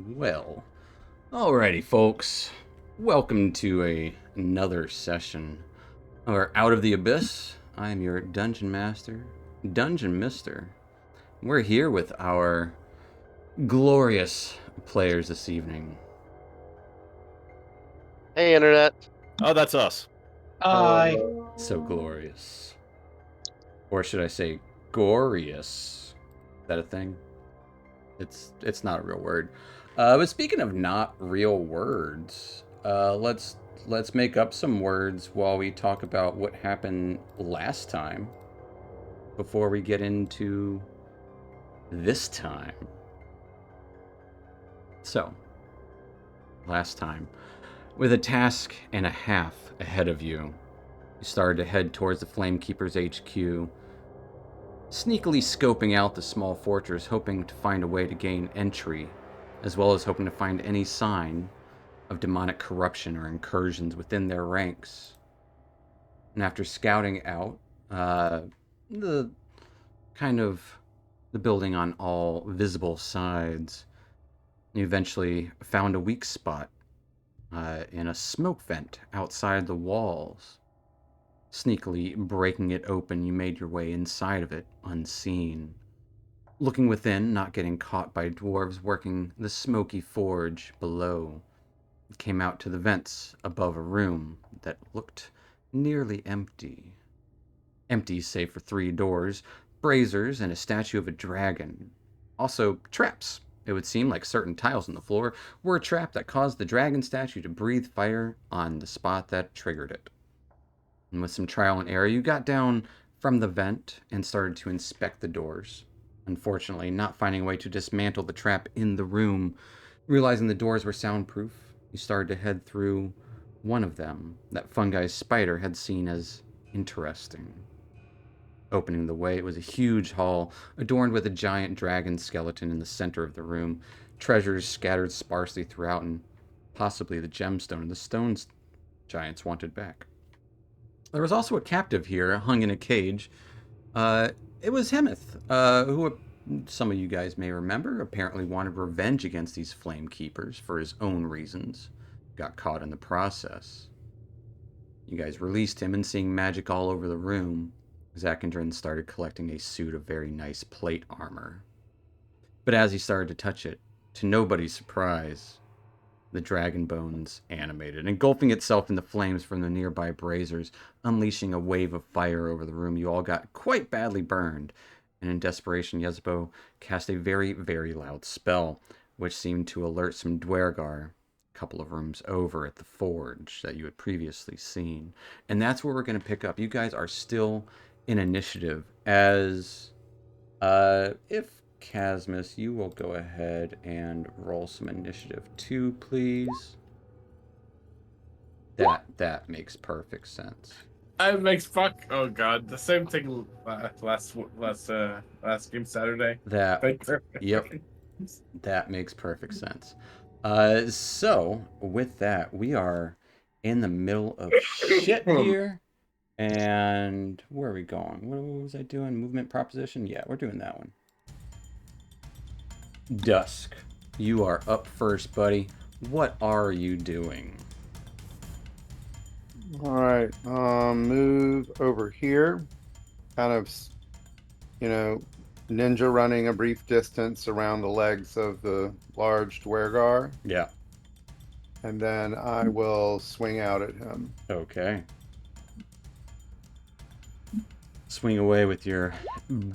Well, alrighty, folks. Welcome to another session of our Out of the Abyss. I am your Dungeon Master, Dungeon Mister. We're here with our glorious players this evening. Hey, Internet. Oh, that's us. Hi. So glorious. Or should I say glorious? Is that a thing? It's not a real word. But speaking of not real words, let's make up some words while we talk about what happened last time before we get into this time. So, last time, with a task and a half ahead of you, you started to head towards the Flamekeeper's HQ, sneakily scoping out the small fortress, hoping to find a way to gain entry, as well as hoping to find any sign of demonic corruption or incursions within their ranks. And after scouting out the kind of the building on all visible sides, you eventually found a weak spot in a smoke vent outside the walls. Sneakily breaking it open, you made your way inside of it, unseen. Looking within, not getting caught by dwarves working the smoky forge below, you came out to the vents above a room that looked nearly empty. Empty save for 3 doors, braziers, and a statue of a dragon. Also, traps. It would seem like certain tiles on the floor were a trap that caused the dragon statue to breathe fire on the spot that triggered it. And with some trial and error, you got down from the vent and started to inspect the doors. Unfortunately, not finding a way to dismantle the trap in the room, realizing the doors were soundproof, you started to head through one of them that Fungi Spider had seen as interesting. Opening the way, it was a huge hall adorned with a giant dragon skeleton in the center of the room, treasures scattered sparsely throughout, and possibly the gemstone and the stones giants wanted back. There was also a captive here, hung in a cage. It was Hemeth, who some of you guys may remember, apparently wanted revenge against these flame keepers for his own reasons. Got caught in the process. You guys released him, and seeing magic all over the room, Zakandrin started collecting a suit of very nice plate armor. But as he started to touch it, to nobody's surprise, the dragon bones animated, engulfing itself in the flames from the nearby braziers, unleashing a wave of fire over the room. You all got quite badly burned, and in desperation, Yezbo cast a very, very loud spell, which seemed to alert some Dwergar, a couple of rooms over at the forge that you had previously seen. And that's where we're going to pick up. You guys are still in initiative, as if Casmus, you will go ahead and roll some initiative 2, please. That makes perfect sense. It makes fuck. Oh god, the same thing last game Saturday. Yep, that makes perfect sense. So with that, we are in the middle of shit here. And where are we going? What was I doing? Movement proposition? Yeah, we're doing that one. Dusk, you are up first, buddy. What are you doing? All right, move over here. Kind of, ninja running a brief distance around the legs of the large Dwergar. Yeah. And then I will swing out at him. Okay. Swing away with your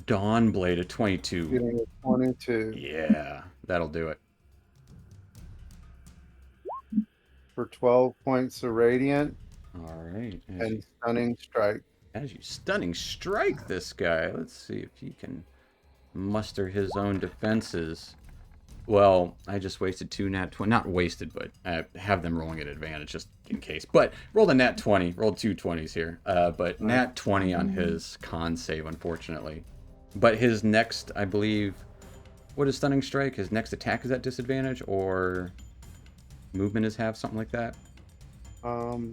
Dawn Blade at 22. Getting a 22. Yeah, that'll do it. For 12 points of radiant. All right. And stunning strike. As you stunning strike this guy, let's see if he can muster his own defenses. Well, I just wasted 2 nat 20. Not wasted, but I have them rolling at advantage just in case. But rolled a nat 20. Rolled 2 20s here. But nat 20 on his con save, unfortunately. But his next, I believe, what is Stunning Strike? His next attack is at disadvantage, or movement is half, something like that?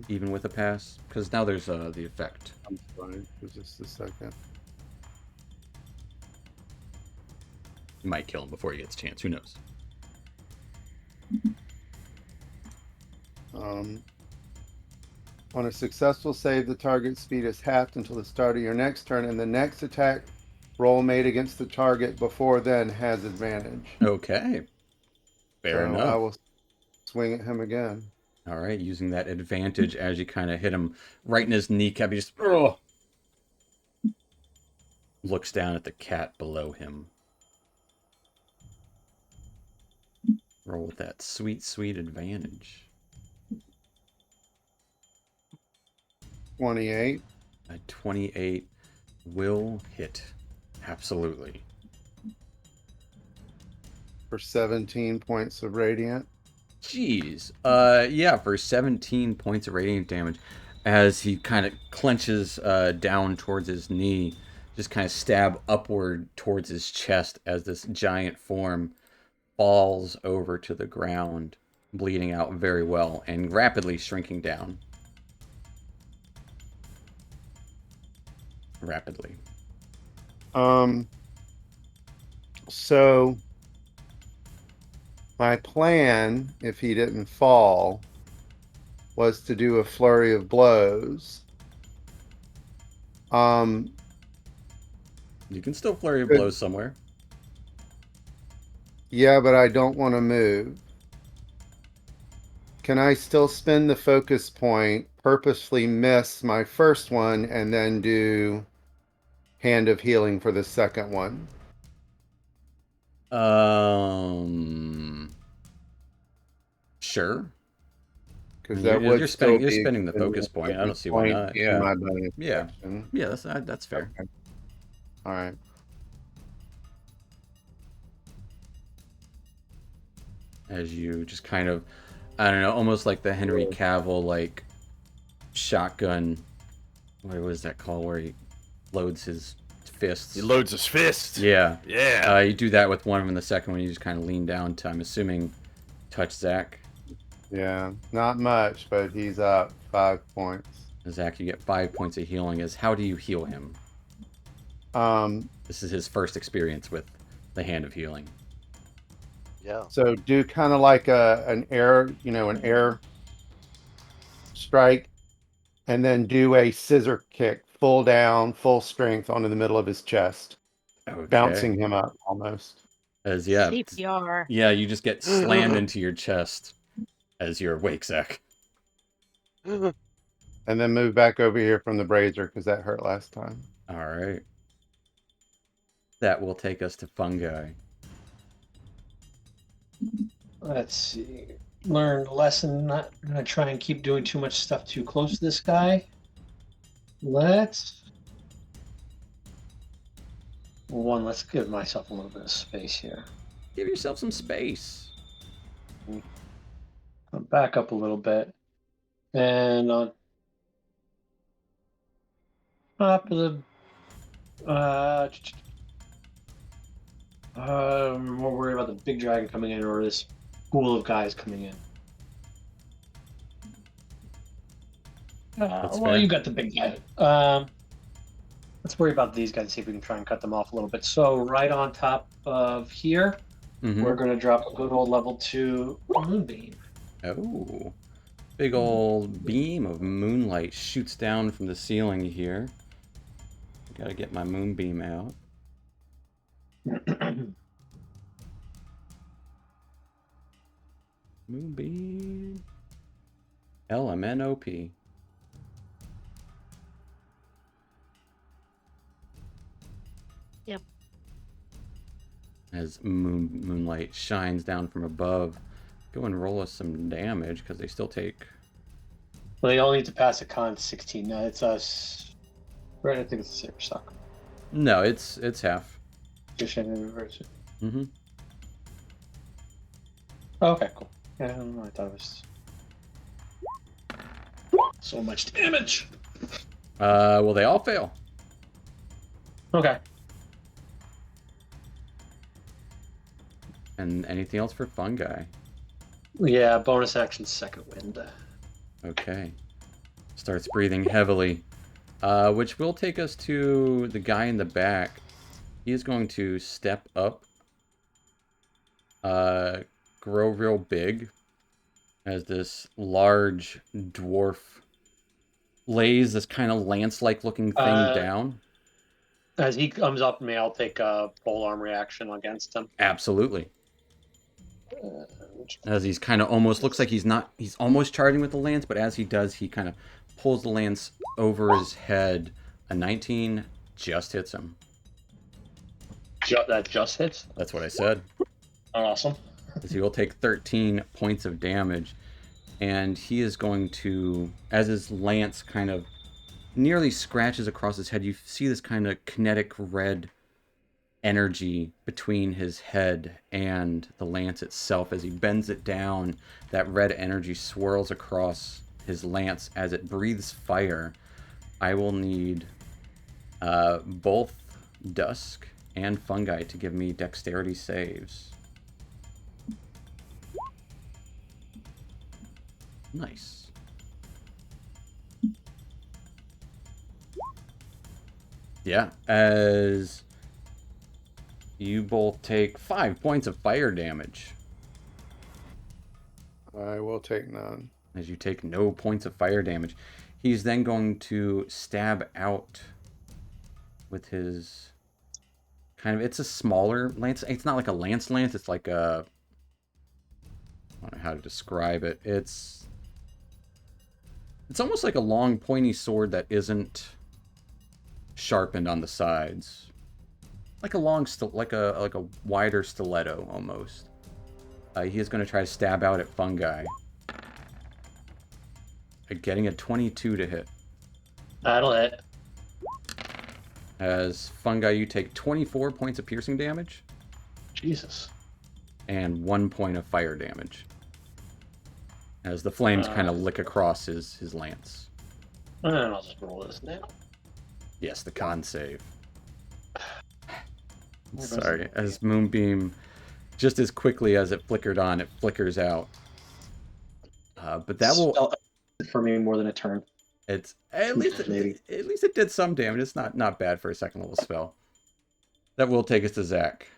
Even with a pass? Because now there's the effect. I'm sorry, for just a second. You might kill him before he gets a chance. Who knows? On a successful save, the target speed is halved until the start of your next turn, and the next attack roll made against the target before then has advantage. Okay. Fair So I enough. will swing at him again. All right, using that advantage as you kind of hit him right in his kneecap, he just oh, looks down at the cat below him. Roll with that sweet, sweet advantage. 28. A 28 will hit. Absolutely. For 17 points of radiant. Jeez. Yeah, for 17 points of radiant damage, as he kind of clenches down towards his knee, just kind of stab upward towards his chest as this giant form falls over to the ground, bleeding out very well and rapidly shrinking down. Rapidly. So my plan, if he didn't fall, was to do a flurry of blows. You can still flurry of Good. blows somewhere. Yeah, but I don't want to move. Can I still spend the focus point, purposefully miss my first one, and then do Hand of Healing for the second one? Sure. Because You're, that would you're still spending you're be spending the focus point. I don't see why not. and Yeah. my bonus Yeah. action. Yeah, that's fair. Okay. All right. As you just kind of, I don't know, almost like the Henry Cavill like shotgun. What was that called? Where he loads his fists. He loads his fist. Yeah. Yeah. You do that with one of them. The second one, you just kind of lean down to, I'm assuming, touch Zach. Yeah, not much, but he's up 5 points. Zach, you get 5 points of healing. How do you heal him? This is his first experience with the Hand of Healing. Yeah. So do kind of like an air strike, and then do a scissor kick, full down, full strength onto the middle of his chest, Okay. bouncing him up almost. As CPR. Yeah, you just get slammed into your chest as you're awake, Zach. And then move back over here from the brazier because that hurt last time. All right. That will take us to Fungi. Let's see. Learned lesson. Not gonna try and keep doing too much stuff too close to this guy. Let's give myself a little bit of space here. Give yourself some space. I'll back up a little bit, and on top of the more worried about the big dragon coming in or this pool of guys coming in. That's Well, fair. you got the big guy. Let's worry about these guys, see if we can try and cut them off a little bit. So right on top of here, Mhm. we're going to drop a good old level 2 moonbeam. Oh. Big old beam of moonlight shoots down from the ceiling here. Gotta get my moonbeam out. Moonbeam. LMNOP. Yep. As moonlight shines down from above, go and roll us some damage because they still take. Well, they all need to pass a con 16. No, it's us. Right, I think it's the same stock. No, it's half. Just in reverse it. Mm-hmm. Oh, okay, cool. Yeah, I don't know. I thought it was so much damage. Well, they all fail. Okay. And anything else for Fungi? Yeah, bonus action, second wind. Okay. Starts breathing heavily, which will take us to the guy in the back. He is going to step up grow real big as this large dwarf lays this kind of lance-like looking thing down. As he comes up to me, I'll take a polearm reaction against him. Absolutely. As he's kind of almost looks like he's almost charging with the lance, but as he does, he kind of pulls the lance over his head. A 19 just hits him. That just hits? That's what I said. Awesome. As he will take 13 points of damage, and he is going to, as his lance kind of nearly scratches across his head, you see this kind of kinetic red energy between his head and the lance itself. As he bends it down, that red energy swirls across his lance as it breathes fire. I will need both Dusk and Fungi to give me dexterity saves. Nice. Yeah, as you both take 5 points of fire damage. I will take none. As you take no points of fire damage. He's then going to stab out with his kind of, it's a smaller lance. It's not like a lance, it's like a, I don't know how to describe it. It's almost like a long pointy sword that isn't sharpened on the sides. Like a long, like a wider stiletto almost. He is going to try to stab out at Fungi. Getting a 22 to hit. That'll hit. As Fungi, you take 24 points of piercing damage. Jesus. And 1 point of fire damage. As the flames kind of lick across his lance. And I'll just roll this now. Yes, the con save. Sorry, as Moonbeam, just as quickly as it flickered on, it flickers out. But that will, for me, more than a turn. it's at least it did some damage. It's not bad for a second level spell. That will take us to Zach.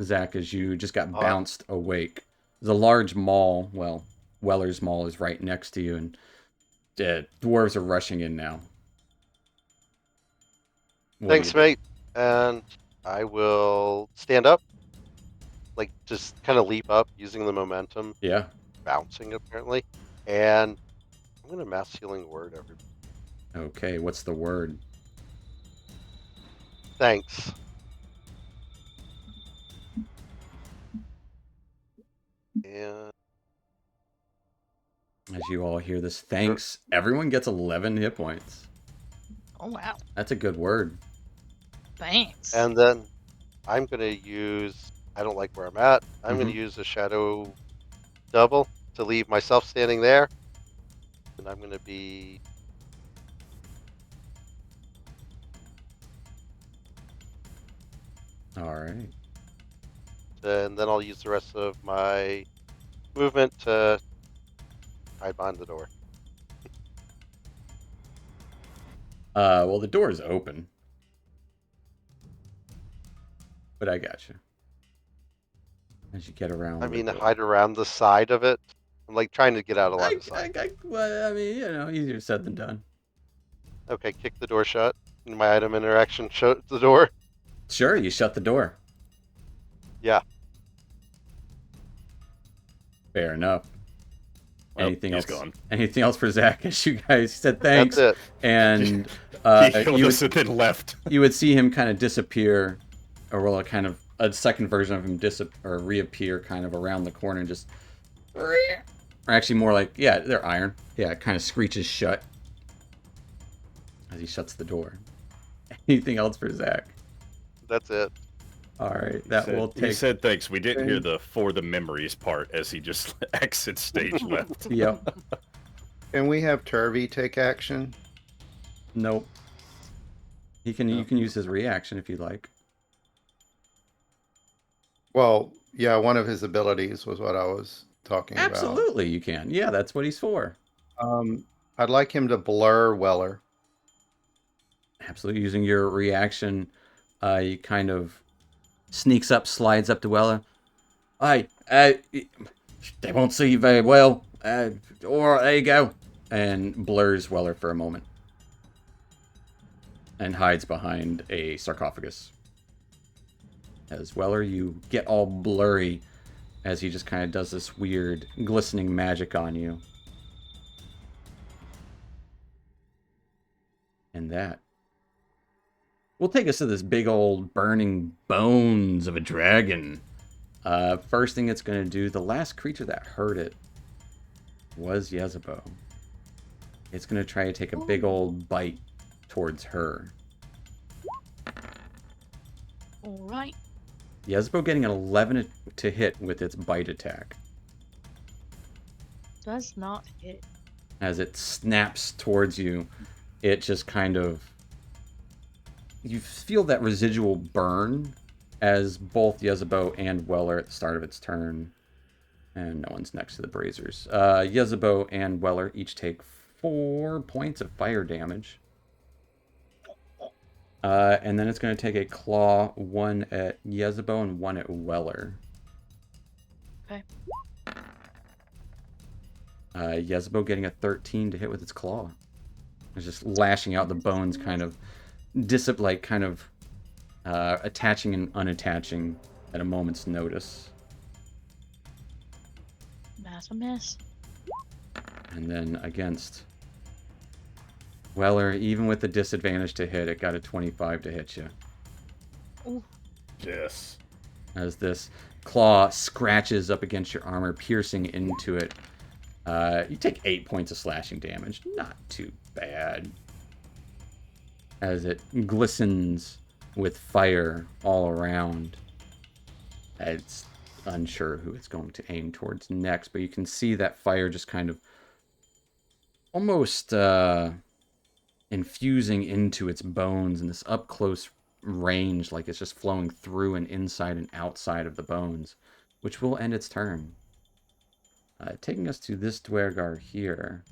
Zach, as you just got bounced awake. There's a large maul. Well, Weller's Maul is right next to you, and dwarves are rushing in now. Thanks, mate. And I will stand up, like just kind of leap up using the momentum. Yeah. Bouncing apparently, and I'm gonna mass healing word everybody. Okay, what's the word? Thanks. And As you all hear this, thanks. Everyone gets 11 hit points. Oh, wow. That's a good word. Thanks. and then I'm gonna use. I don't like where I'm at. I'm gonna use a shadow double to leave myself standing there, and I'm gonna be. All right. And then I'll use the rest of my movement to hide behind the door. Well, the door is open. But I got you. As you get around. I the mean, door. hide around the side of it. I'm like trying to get out a line of sight. Well, I mean, easier said than done. Okay, kick the door shut. And my item interaction shut the door. Sure, you shut the door. Yeah. Fair enough. Well, Anything he's else? gone. Anything else for Zach? As you guys said thanks. That's it. And He killed you us and then left. you would see him kind of disappear, or well, a second version of him reappear kind of around the corner and just, or actually more like, yeah, they're iron. Yeah, it kind of screeches shut as he shuts the door. Anything else for Zach? That's it. All right, that will take. He said thanks. We didn't hear the for the memories part as he just exits stage left. Yep. And we have Turvy take action. Nope. You can use his reaction if you like. Well, yeah, one of his abilities was what I was talking Absolutely, you can. Yeah, that's what he's for. about. I'd like him to blur Weller. Absolutely, using your reaction, he kind of sneaks up, slides up to Weller. Hey, they won't see you very well. Or there you go. And blurs Weller for a moment. And hides behind a sarcophagus. As Weller, you get all blurry as he just kind of does this weird glistening magic on you. And that will take us to this big old burning bones of a dragon. First thing it's going to do, the last creature that hurt it was Yezebo. It's going to try to take a big old bite towards her. Alright. Yezebo getting an 11 to hit with its bite attack. Does not hit. As it snaps towards you, it just kind of... You feel that residual burn as both Yezebo and Weller at the start of its turn. And no one's next to the Brazers. Yezebo and Weller each take 4 points of fire damage. And then it's going to take a claw, 1 at Yezebo and 1 at Weller. Okay. Yezebo getting a 13 to hit with its claw. It's just lashing out the bones, kind of attaching and unattaching at a moment's notice. That's a miss. And then against Weller, even with the disadvantage to hit, it got a 25 to hit you. Ooh. Yes. As this claw scratches up against your armor, piercing into it. You take 8 points of slashing damage. Not too bad. As it glistens with fire all around. It's unsure who it's going to aim towards next, but you can see that fire just kind of almost infusing into its bones in this up-close range, like it's just flowing through and inside and outside of the bones, which will end its turn. Taking us to this Dwergar here.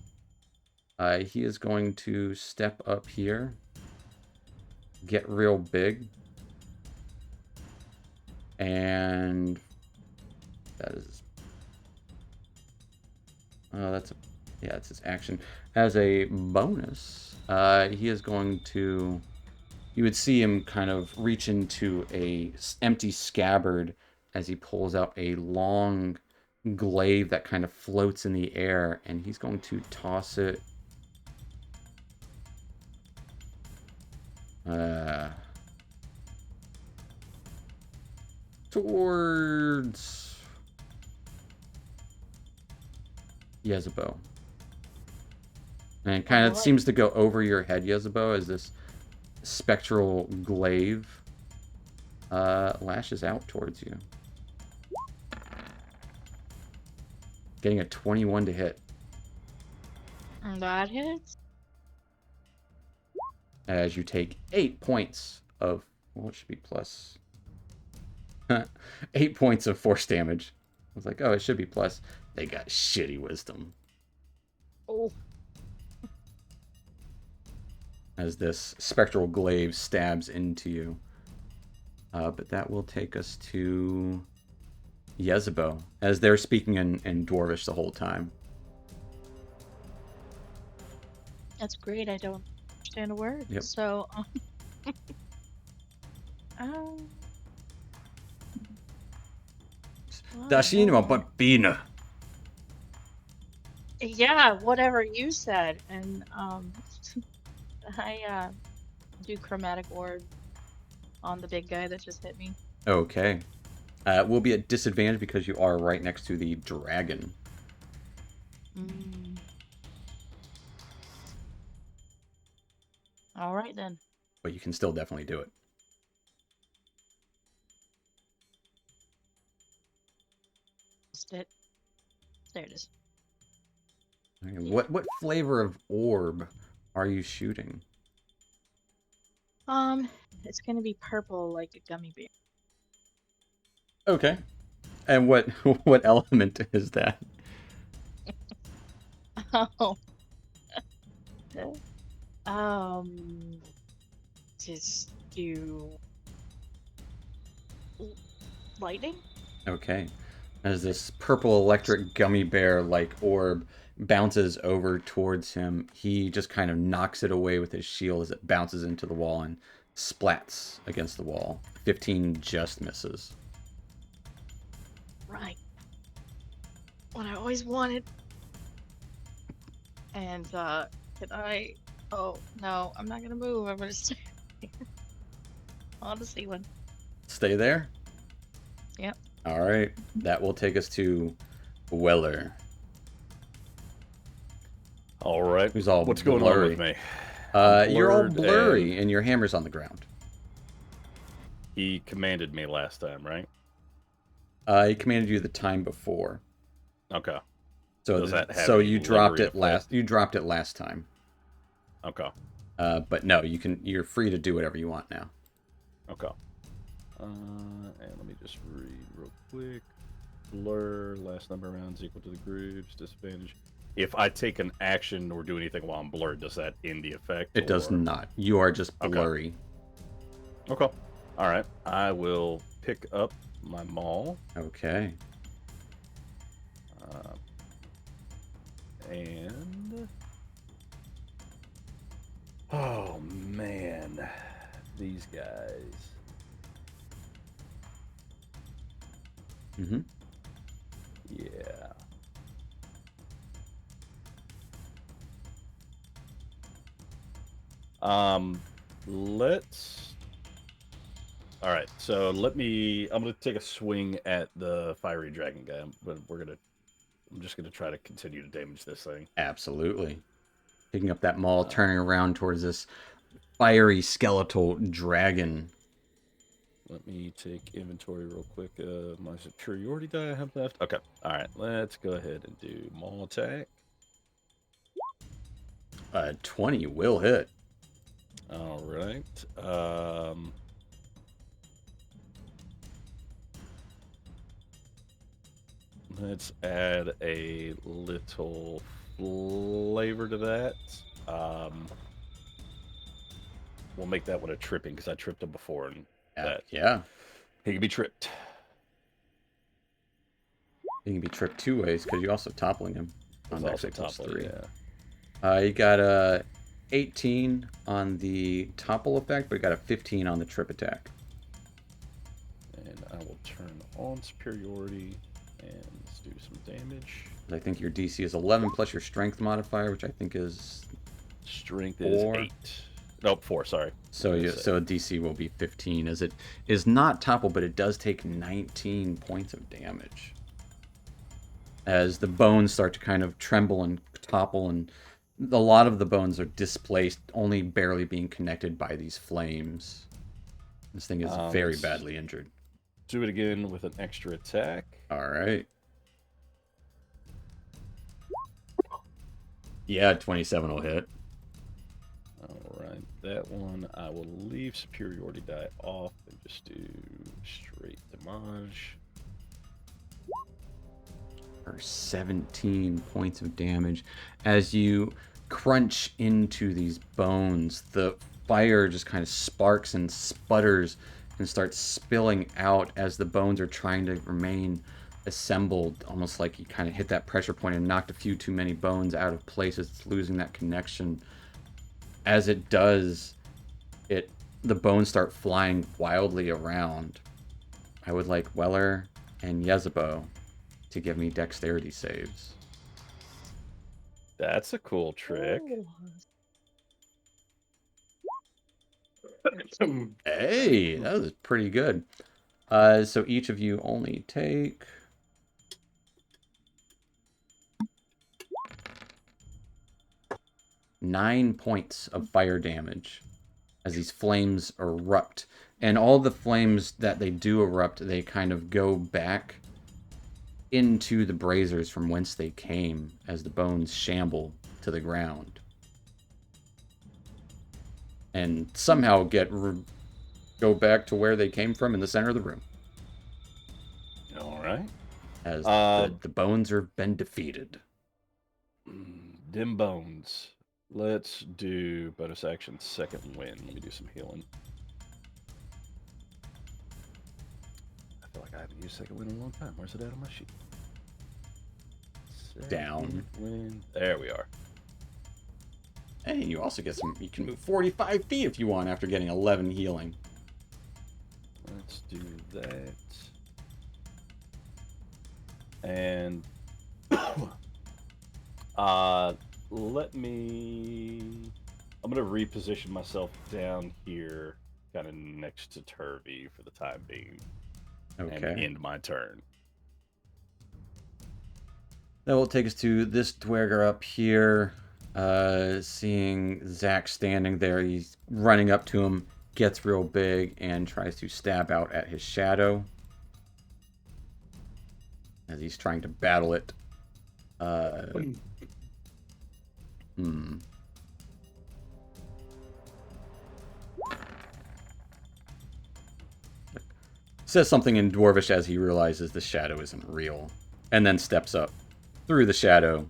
He is going to step up here, get real big, and that is... it's his action. As a bonus, he is going to... You would see him kind of reach into a empty scabbard as he pulls out a long glaive that kind of floats in the air, and he's going to toss it towards Yezebo. And it kind of seems to go over your head, Yezebo, as this spectral glaive lashes out towards you. Getting a 21 to hit. That hits. As you take 8 points of... Well, it should be plus... 8 points of force damage. I was like, oh, it should be plus. They got shitty wisdom. Oh. As this spectral glaive stabs into you. But that will take us to Yezebo, as they're speaking in Dwarvish the whole time. That's great. I don't understand a word. Yep. So, Dashino Babina. yeah, whatever you said, and I do chromatic orb on the big guy that just hit me. Okay. We'll be at disadvantage because you are right next to the dragon. All right then. But you can still definitely do it. There it is. Okay, what flavor of orb are you shooting? It's gonna be purple like a gummy bear. Okay. And what element is that? Oh. Just do lightning? Okay. As this purple electric gummy bear like orb bounces over towards him, he just kind of knocks it away with his shield as it bounces into the wall and splats against the wall. 15 just misses. Right. What I always wanted. And can I? Oh no, I'm not gonna move. I'm gonna stay on the ceiling. Stay there? Yep. All right. That will take us to Weller, All right. who's all What's going on blurry. with me? You're all blurred blurry, and your hammer's on the ground. He commanded me last time, right? He commanded you the time before. Okay. So Does that have so any you dropped lingering it last. You dropped it last time. Okay. But no, you're free to do whatever you want now. Okay. And let me just read real quick. Blur, last number of rounds equal to the group's disadvantage. If I take an action or do anything while I'm blurred, does that end the effect? It does not. You are just Okay. blurry. Okay. All right. I will pick up my maul. Okay. And oh man, these guys. Mm-hmm. Yeah. Let's. All right. So I'm gonna take a swing at the fiery dragon guy, but I'm just gonna try to continue to damage this thing. Absolutely. Picking up that maul, turning around towards this fiery skeletal dragon. Let me take inventory real quick. My superiority die I have left. Okay. All right. Let's go ahead and do maul attack. 20 will hit. All right. Let's add a little flavor to that. We'll make that one a tripping because I tripped him before, and that Yeah. he can be tripped. He can be tripped two ways because you're also toppling him. It's dex also save plus toppling, 3. yeah. You got a 18 on the topple effect, but you got a 15 on the trip attack. And I will turn on superiority and let's do some damage. I think your DC is 11 plus your strength modifier, which I think is Strength 4. is 8. Nope, 4, sorry. So DC will be 15, as it is not topple, but it does take 19 points of damage. As the bones start to kind of tremble and topple, and a lot of the bones are displaced, only barely being connected by these flames. This thing is very let's badly injured. Do it again with an extra attack. All right. Yeah, 27 will hit. Alright, that one I will leave superiority die off and just do straight damage. For 17 points of damage. As you crunch into these bones, the fire just kind of sparks and sputters and starts spilling out as the bones are trying to remain assembled, almost like you kind of hit that pressure point and knocked a few too many bones out of place as it's losing that connection. As it does, the bones start flying wildly around. I would like Weller and Yezebo to give me dexterity saves. That's a cool trick. Hey, that was pretty good. So each of you only take 9 points of fire damage as these flames erupt. And all the flames that they do erupt, they kind of go back into the braziers from whence they came as the bones shamble to the ground. And somehow go back to where they came from in the center of the room. Alright. As the bones have been defeated. Dim bones. Let's do bonus action second wind. Let me do some healing. I feel like I haven't used second wind in a long time. Where's it at on my sheet? Down. Second wind. There we are. And you also get some. You can move 45 feet if you want after getting 11 healing. Let's do that. And let me. I'm gonna reposition myself down here, kind of next to Turvey for the time being, and Okay. end my turn. That will take us to this Dwerger up here. Seeing Zach standing there, he's running up to him, gets real big, and tries to stab out at his shadow. As he's trying to battle it. Says something in Dwarvish as he realizes the shadow isn't real. And then steps up through the shadow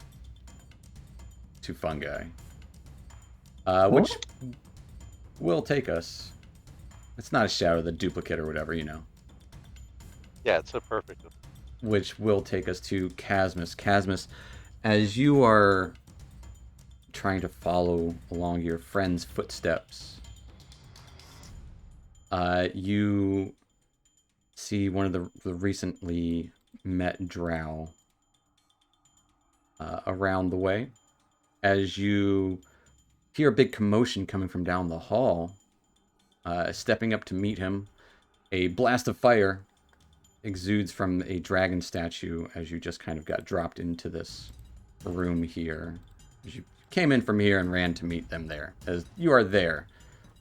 to Fungi. Which will take us. It's not a shadow, the duplicate or whatever, you know. Yeah, it's a perfect. Which will take us to Casmus. Casmus, as you are trying to follow along your friend's footsteps, you see one of the recently met drow around the way. As you hear a big commotion coming from down the hall, stepping up to meet him, a blast of fire exudes from a dragon statue as you just kind of got dropped into this room here. As you came in from here and ran to meet them there. As you are there,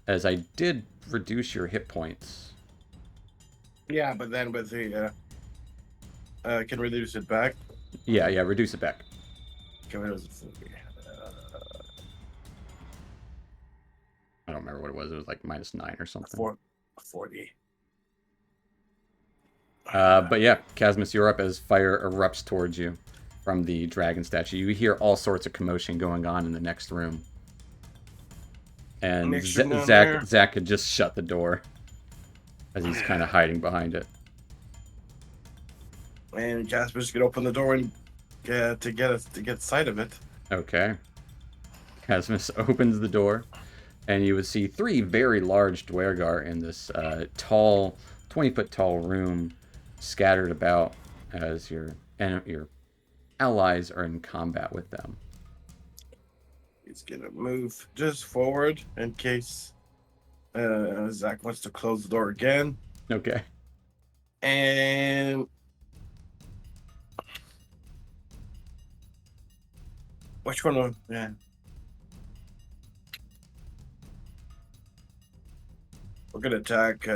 as I did reduce your hit points. Yeah, but then with the can reduce it back. Yeah, reduce it back. Can reduce it. I don't remember what it was. It was like -9 or something. 40. But yeah, Casmus, you're up as fire erupts towards you from the dragon statue. You hear all sorts of commotion going on in the next room. And Next room down there. Zach had just shut the door as he's kind of hiding behind it. And Jasper's gonna open the door and to get sight of it. Okay. Casmus opens the door, and you would see 3 very large Dwergar in this tall, 20-foot tall room, scattered about as your allies are in combat with them. He's gonna move just forward in case Zach wants to close the door again. Okay. And which one? Yeah. We're gonna attack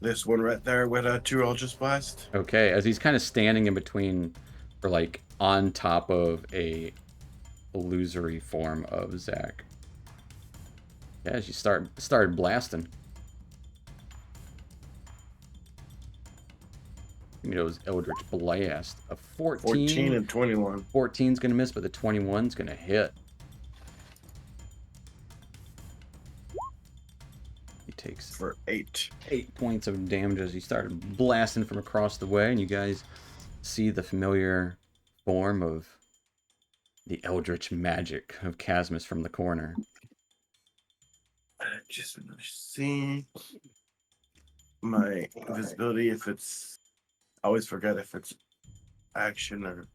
this one right there with a 2 Eldritch Blast. Okay, as he's kind of standing in between, or like on top of a illusory form of Zach. Yeah, as you started blasting. Give me those Eldritch Blast. A 14 and 21. 14's gonna miss, but the 21's gonna hit. He takes For 8. 8 points of damage as he started blasting from across the way, and you guys see the familiar form of the Eldritch magic of Casmus from the corner. Just see my invisibility if it's. I always forget if it's action or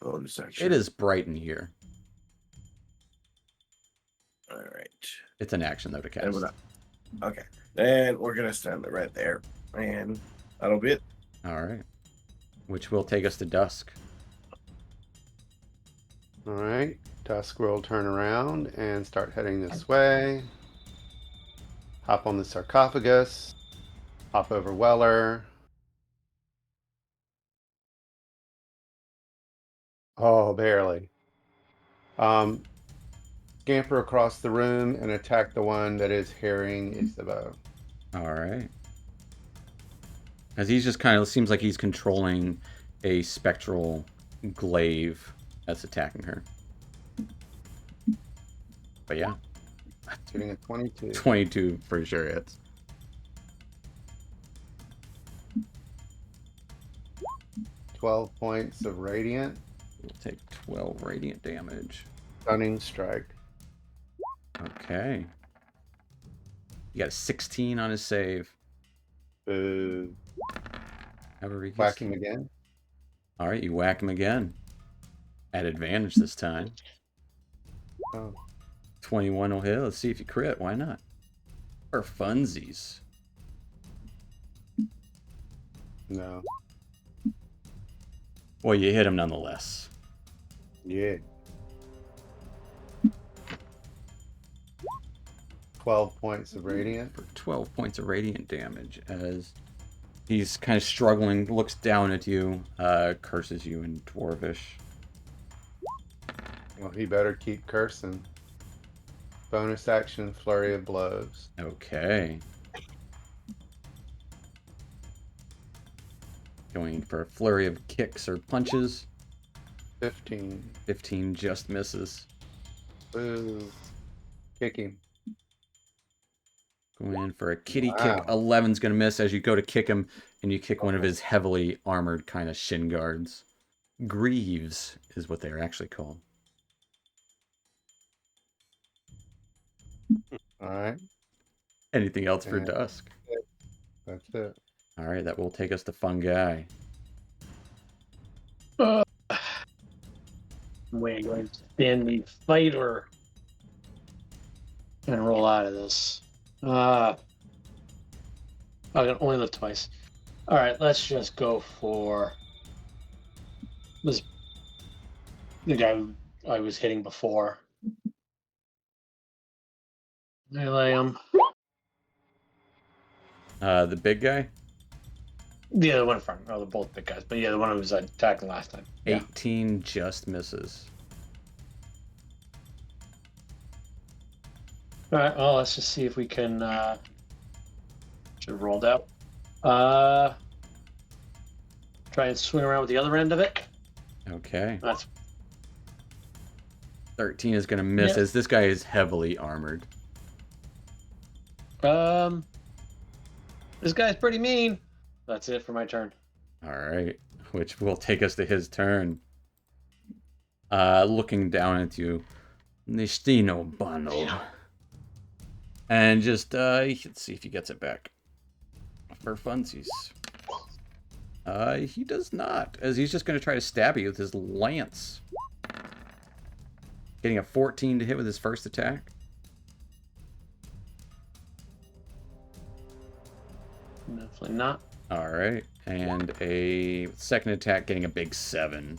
bonus action. It is bright in here. All right. It's an action though to And cast. okay. Then we're gonna stand right there, and that'll be it. All right. Which will take us to dusk. All right. Dusk will turn around and start heading this way. Hop on the sarcophagus. Hop over Weller. Oh, barely. Scamper across the room and attack the one that is harrying Isabeau. All right. As he's just kind of seems like he's controlling a spectral glaive that's attacking her. But yeah, Getting a 22. 22 for sure hits. 12 points of radiant. We'll take 12 radiant damage. Stunning strike. Okay. You got a 16 on his save. Boo. However he gets Whack him again. All right, you whack him again. At advantage this time. Oh. 21 will hit. Let's see if you crit. Why not? For funsies. No. Well, you hit him nonetheless. Yeah. 12 points of radiant. For 12 points of radiant damage as he's kind of struggling, looks down at you, curses you in Dwarvish. Well, he better keep cursing. Bonus action, flurry of blows. Okay. Going for a flurry of kicks or punches. 15. 15 just misses. Boo. Kick him. Going in for a kitty Wow. kick. 11's going to miss as you go to kick him, and you kick one of his heavily armored kind of shin guards. Greaves is what they're actually called. All right. Anything else for Yeah. Dusk? That's it. All right, that will take us to Fungi. Wait, going to stand the fight or and roll out of this? I can only live twice. All right, let's just go for this. The guy I was hitting before. Melee him. The big guy? The other one in front. Oh, they're both big guys. But yeah, the one who was attacking last time. Yeah. 18 just misses. All right. Well, let's just see if we can. Should have rolled out. Try and swing around with the other end of it. Okay. That's 13 is going to miss Yeah. as this guy is heavily armored. This guy's pretty mean. That's it for my turn. All right, which will take us to his turn. Looking down at you, Nistino Bano. And just, let's see if he gets it back. For funsies. He does not, as he's just going to try to stab you with his lance. Getting a 14 to hit with his first attack. Definitely not. All right, and a second attack getting a big 7.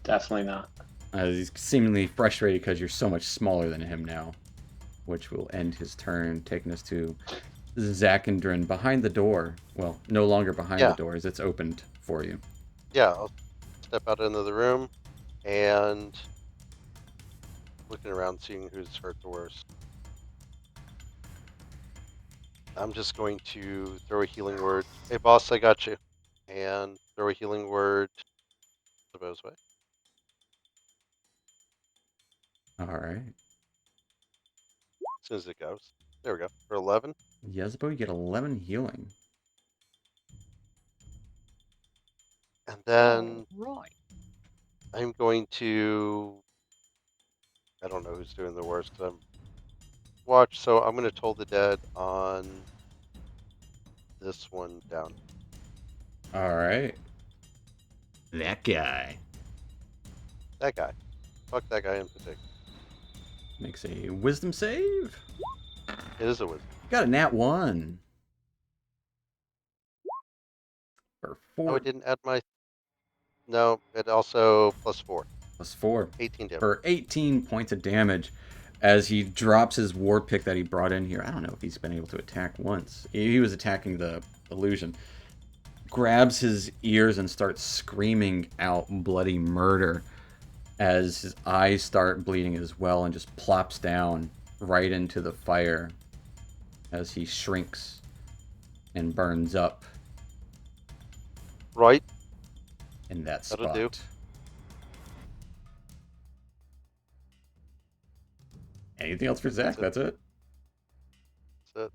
Definitely not. He's seemingly frustrated because you're so much smaller than him now, which will end his turn, taking us to Zakandrin behind the door. Well, no longer behind the door as it's opened for you. Yeah, I'll step out into the room and looking around, seeing who's hurt the worst. I'm just going to throw a healing word. Hey, boss, I got you. And throw a healing word Sabo's way. All right. As soon as it goes. There we go. For 11. Yezbo, you get 11 healing. And then Right. I'm going to... I don't know who's doing the worst. Watch, so I'm going to Toll the Dead on this one down. All right. That guy That guy. Fuck that guy in particular. makes a wisdom save. It is a wizard. Got a nat 1. For 4. Oh, I didn't add my... No, it also +4. Plus 4. 18 damage. For 18 points of damage as he drops his war pick that he brought in here. I don't know if he's been able to attack once. He was attacking the illusion. Grabs his ears and starts screaming out bloody murder as his eyes start bleeding as well and just plops down right into the fire as he shrinks and burns up Right. in that spot. That'll do. Anything else for Zach? That's it. That's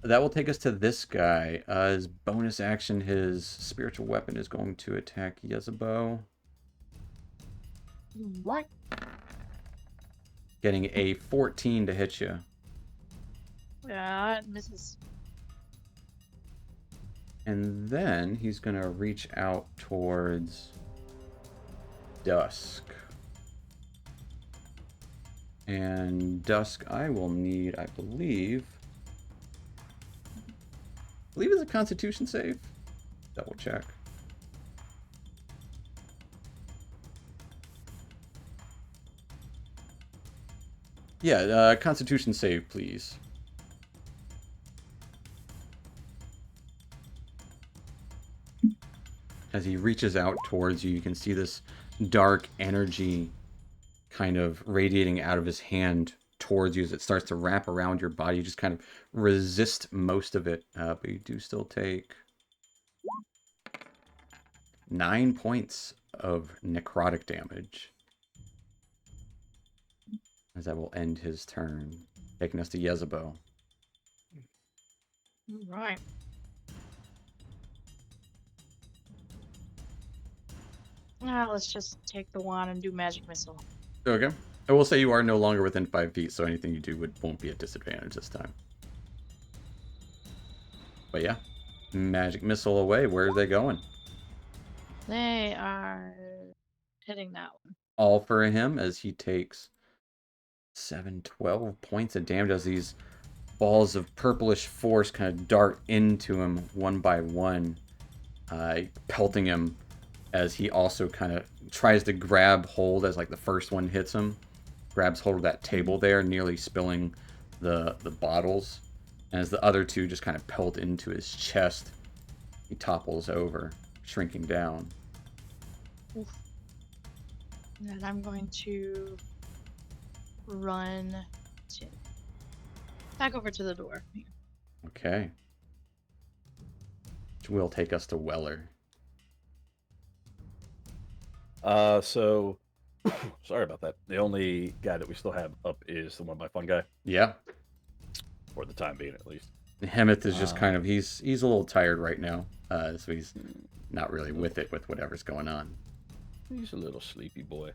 that will take us to this guy. His bonus action, his spiritual weapon is going to attack Yezebo. What? Getting a 14 to hit you. Yeah, misses. And then he's going to reach out towards Dusk. And Dusk, I will need, I believe it's a Constitution save. Double check. Yeah, Constitution save, please. As he reaches out towards you, you can see this dark energy kind of radiating out of his hand towards you as it starts to wrap around your body. You just kind of resist most of it, but you do still take 9 points of necrotic damage. As that will end his turn, taking us to Yezebo. Right. Now let's just take the wand and do magic missile. Okay. I will say you are no longer within 5 feet, so anything you do won't be at disadvantage this time. But yeah, magic missile away. Where are they going? They are hitting that one. All for him as he takes 12 points of damage as these balls of purplish force kind of dart into him one by one, pelting him as he also kind of tries to grab hold as like the first one hits him, grabs hold of that table there, nearly spilling the bottles. And as the other two just kind of pelt into his chest, he topples over, shrinking down. Oof. And then I'm going to run back over to the door. Okay. Which will take us to Weller. So sorry about that. The only guy that we still have up is the one by Fun Guy, Yeah. for the time being at least. Hemeth is just kind of, he's a little tired right now. So he's not really with it with whatever's going on. He's a little sleepy boy.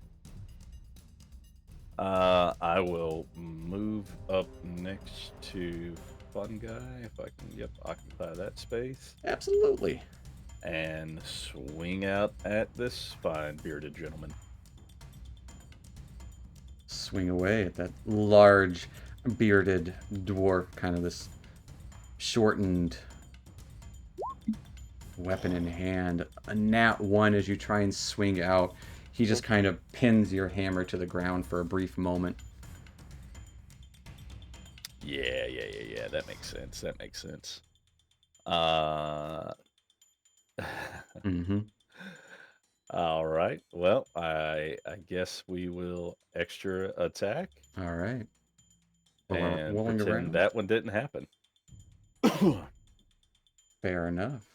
I will move up next to Fun Guy if I can occupy that space. Absolutely. And swing out at this fine bearded gentleman. Swing away at that large bearded dwarf, kind of this shortened weapon in hand. A nat 1 as you try and swing out. He just kind of pins your hammer to the ground for a brief moment. Yeah. That makes sense. Mm-hmm. All right. Well, I guess we will extra attack All right. and rolling pretend around. that one didn't happen. Fair enough.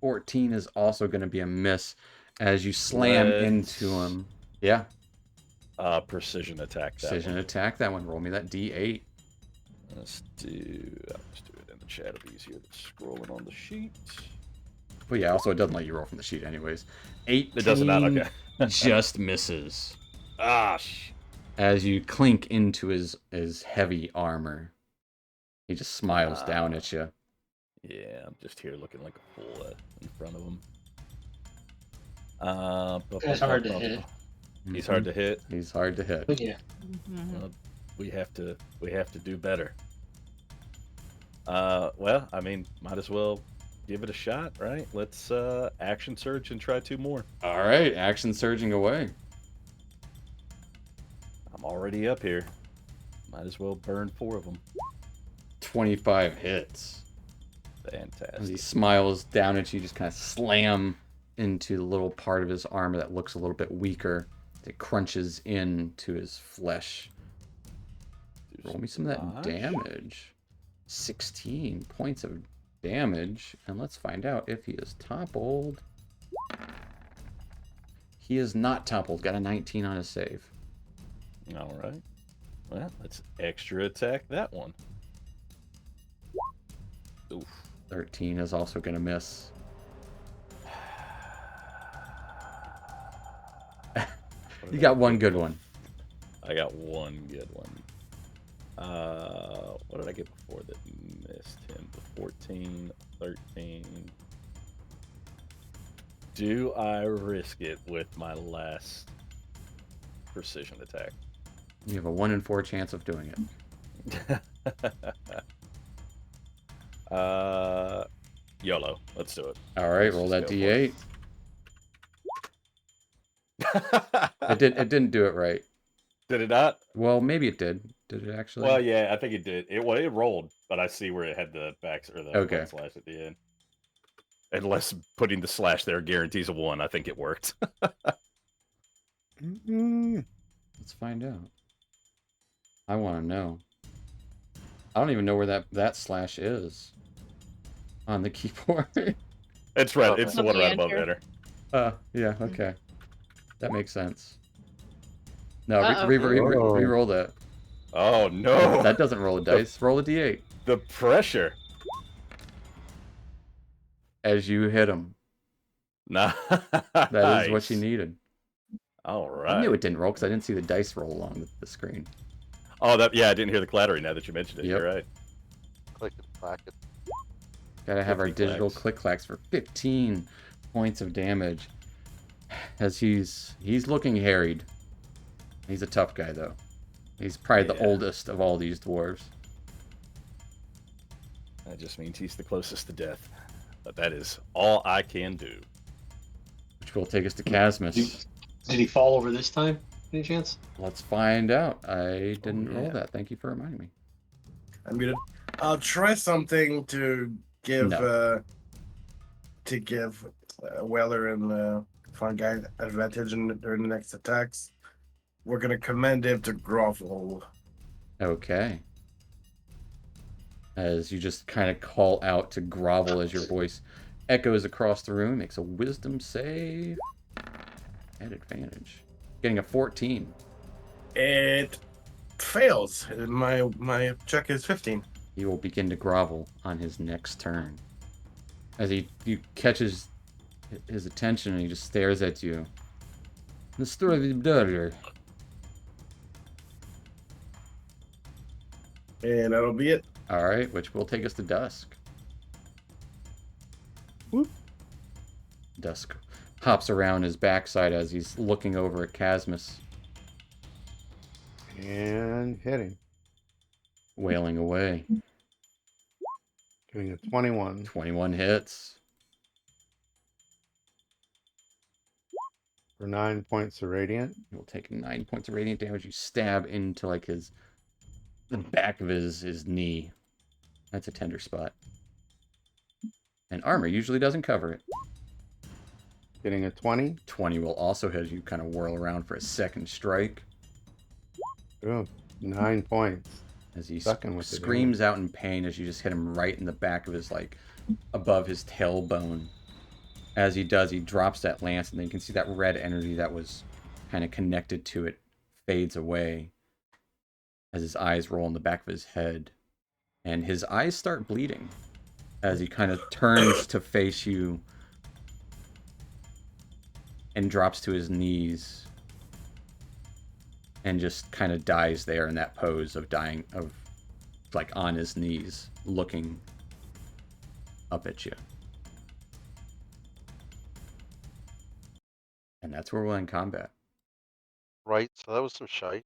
14 is also going to be a miss as you slam into him. Yeah. Precision attack. Precision attack. That one. Roll me that D8. I'll just do it in the chat. It'll be easier than scrolling on the sheet. But yeah, also it doesn't let you roll from the sheet anyways. 18 It does not. Okay. just misses. Sh. As you clink into his heavy armor. He just smiles down at you. Yeah, I'm just here looking like a fool in front of him. It's hard to hit. He's hard to hit. He's hard to hit. But yeah. Well, we have to do better. Well, I mean, might as well give it a shot, right? Let's action surge and try 2 more. All right, action surging away. I'm already up here. Might as well burn 4 of them. 25 hits. As he Fantastic. smiles down at you, just kind of slam into the little part of his armor that looks a little bit weaker. It crunches into his flesh. Roll me some of that damage. 16 points of damage. And let's find out if he is toppled. He is not toppled. Got a 19 on his save. All right. Well, let's extra attack that one. Oof. 13 is also going to miss. You got one good one. I got one good one. What did I get before that missed him? The 14, 13. Do I risk it with my last precision attack? You have a 1 in 4 chance of doing it. YOLO. Let's do it. All right, Let's roll just that go for D8. It didn't do it right. Did it not? Well, maybe it did. Did it actually? Well, yeah, I think it did. It rolled, but I see where it had the back or the Okay. front slash at the end. Unless putting the slash there guarantees a 1, I think it worked. Let's find out. I want to know. I don't even know where that slash is on the keyboard. It's right. Okay. It's the one On the right above enter. enter. Yeah, okay. That makes sense. No, Uh-oh. re-roll that. Oh no! That doesn't roll a dice. Roll a D8 The pressure. as you hit him. Nice. That is what you needed. All right. I knew it didn't roll because I didn't see the dice roll along the screen. Oh, I didn't hear the clattering now that you mentioned it. Yep. You're right. Click it, clack it. Gotta have our 50 digital clacks. click clacks for 15 points of damage. As he's looking harried. He's a tough guy though. He's probably the Yeah. oldest of all these dwarves. That just means he's the closest to death. But that is all I can do. Which will take us to Casmus. Did he fall over this time? Any chance? Let's find out. I didn't roll yeah. that. Thank you for reminding me. I'm gonna. I'll try something to give No. Weller and Fungi advantage during the next attacks. We're gonna command him to grovel. Okay. As you just kind of call out to grovel as your voice echoes across the room, makes a wisdom save at advantage. Getting a 14. It fails. My check is 15. He will begin to grovel on his next turn. As you catches his attention and he just stares at you. The story of the daughter. And that'll be it. Alright, which will take us to Dusk. Whoop. Dusk hops around his backside as he's looking over at Casmus, And hitting. wailing away. Getting a 21. 21 hits. For 9 points of radiant. He will take 9 points of radiant damage. You stab into like the back of his knee. That's a tender spot. And armor usually doesn't cover it. Getting a 20. 20 will also hit as you kind of whirl around for a second strike. Oh, 9 points. As he Second with the screams out in pain as you just hit him right in the back of his, like, above his tailbone. As he does, he drops that lance, and then you can see that red energy that was kind of connected to it fades away as his eyes roll in the back of his head. And his eyes start bleeding as he kind of turns to face you and drops to his knees and just kind of dies there in that pose of dying, of like on his knees looking up at you. And that's where we'll end combat. Right, so that was some shite.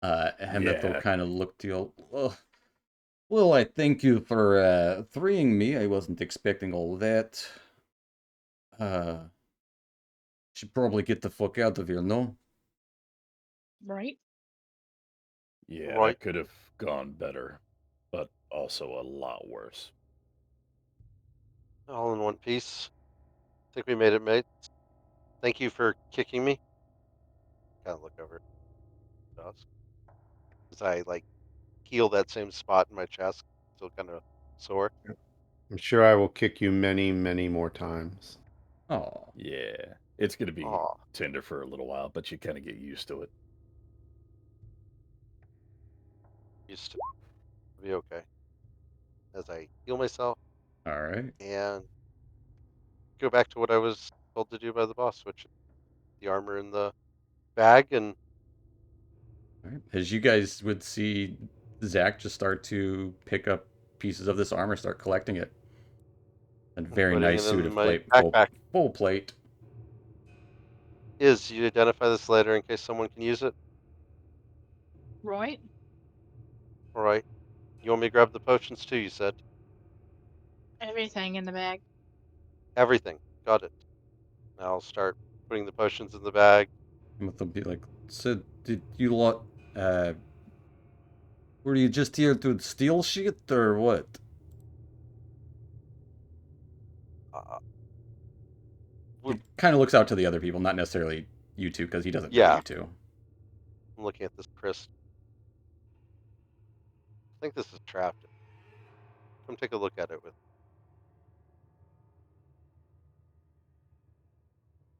Hemeth will Yeah. kind of look to you. Well, I thank you for freeing me. I wasn't expecting all that. Should probably get the fuck out of here, no? Right? Yeah, Right. that could have gone better, but also a lot worse. All in one piece. I think we made it, mate. Thank you for kicking me. Gotta look over. Because I like heal that same spot in my chest. Still kind of sore. I'm sure I will kick you many, many more times. Oh, Yeah, it's going to be Aw. tender for a little while, but you kind of get used to it. Used to. be okay. As I heal myself All right. and go back to what I was told to do by the boss, which is the armor in the bag and All right. As you guys would see, Zach just start to pick up pieces of this armor, start collecting it. A very putting nice it suit in of my plate, backpack. full plate. You identify this later in case someone can use it? Right? All right. You want me to grab the potions too, you said? Everything in the bag. Everything. Got it. Now I'll start putting the potions in the bag. And they'll be like, so did you lot, were you just here to steal shit or what? Uh, He kind of looks out to the other people, not necessarily you two, because he doesn't know Yeah. you two. I'm looking at this Chris. I think this is trapped. Come take a look at it with.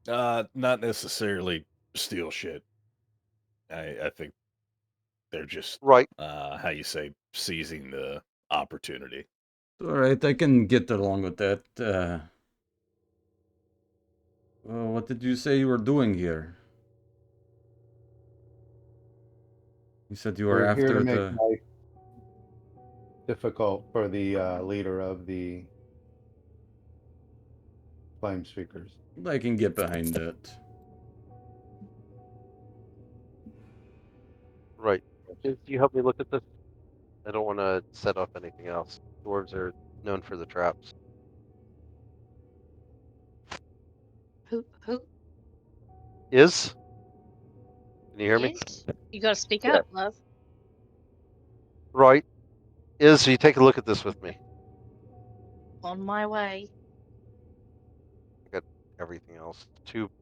Not necessarily steal shit. I think they're just Right. how you say, seizing the opportunity. All right, I can get along with that. What did you say you were doing here? You said you were We're here to after make the... life difficult for the leader of the flame speakers. I can get behind it. Right. Can you help me look at this? I don't want to set up anything else. Dwarves are known for the traps. Who Is? Can you hear me? is? You gotta speak Yeah. up, love. Right. Is, you take a look at this with me. On my way. I got everything else.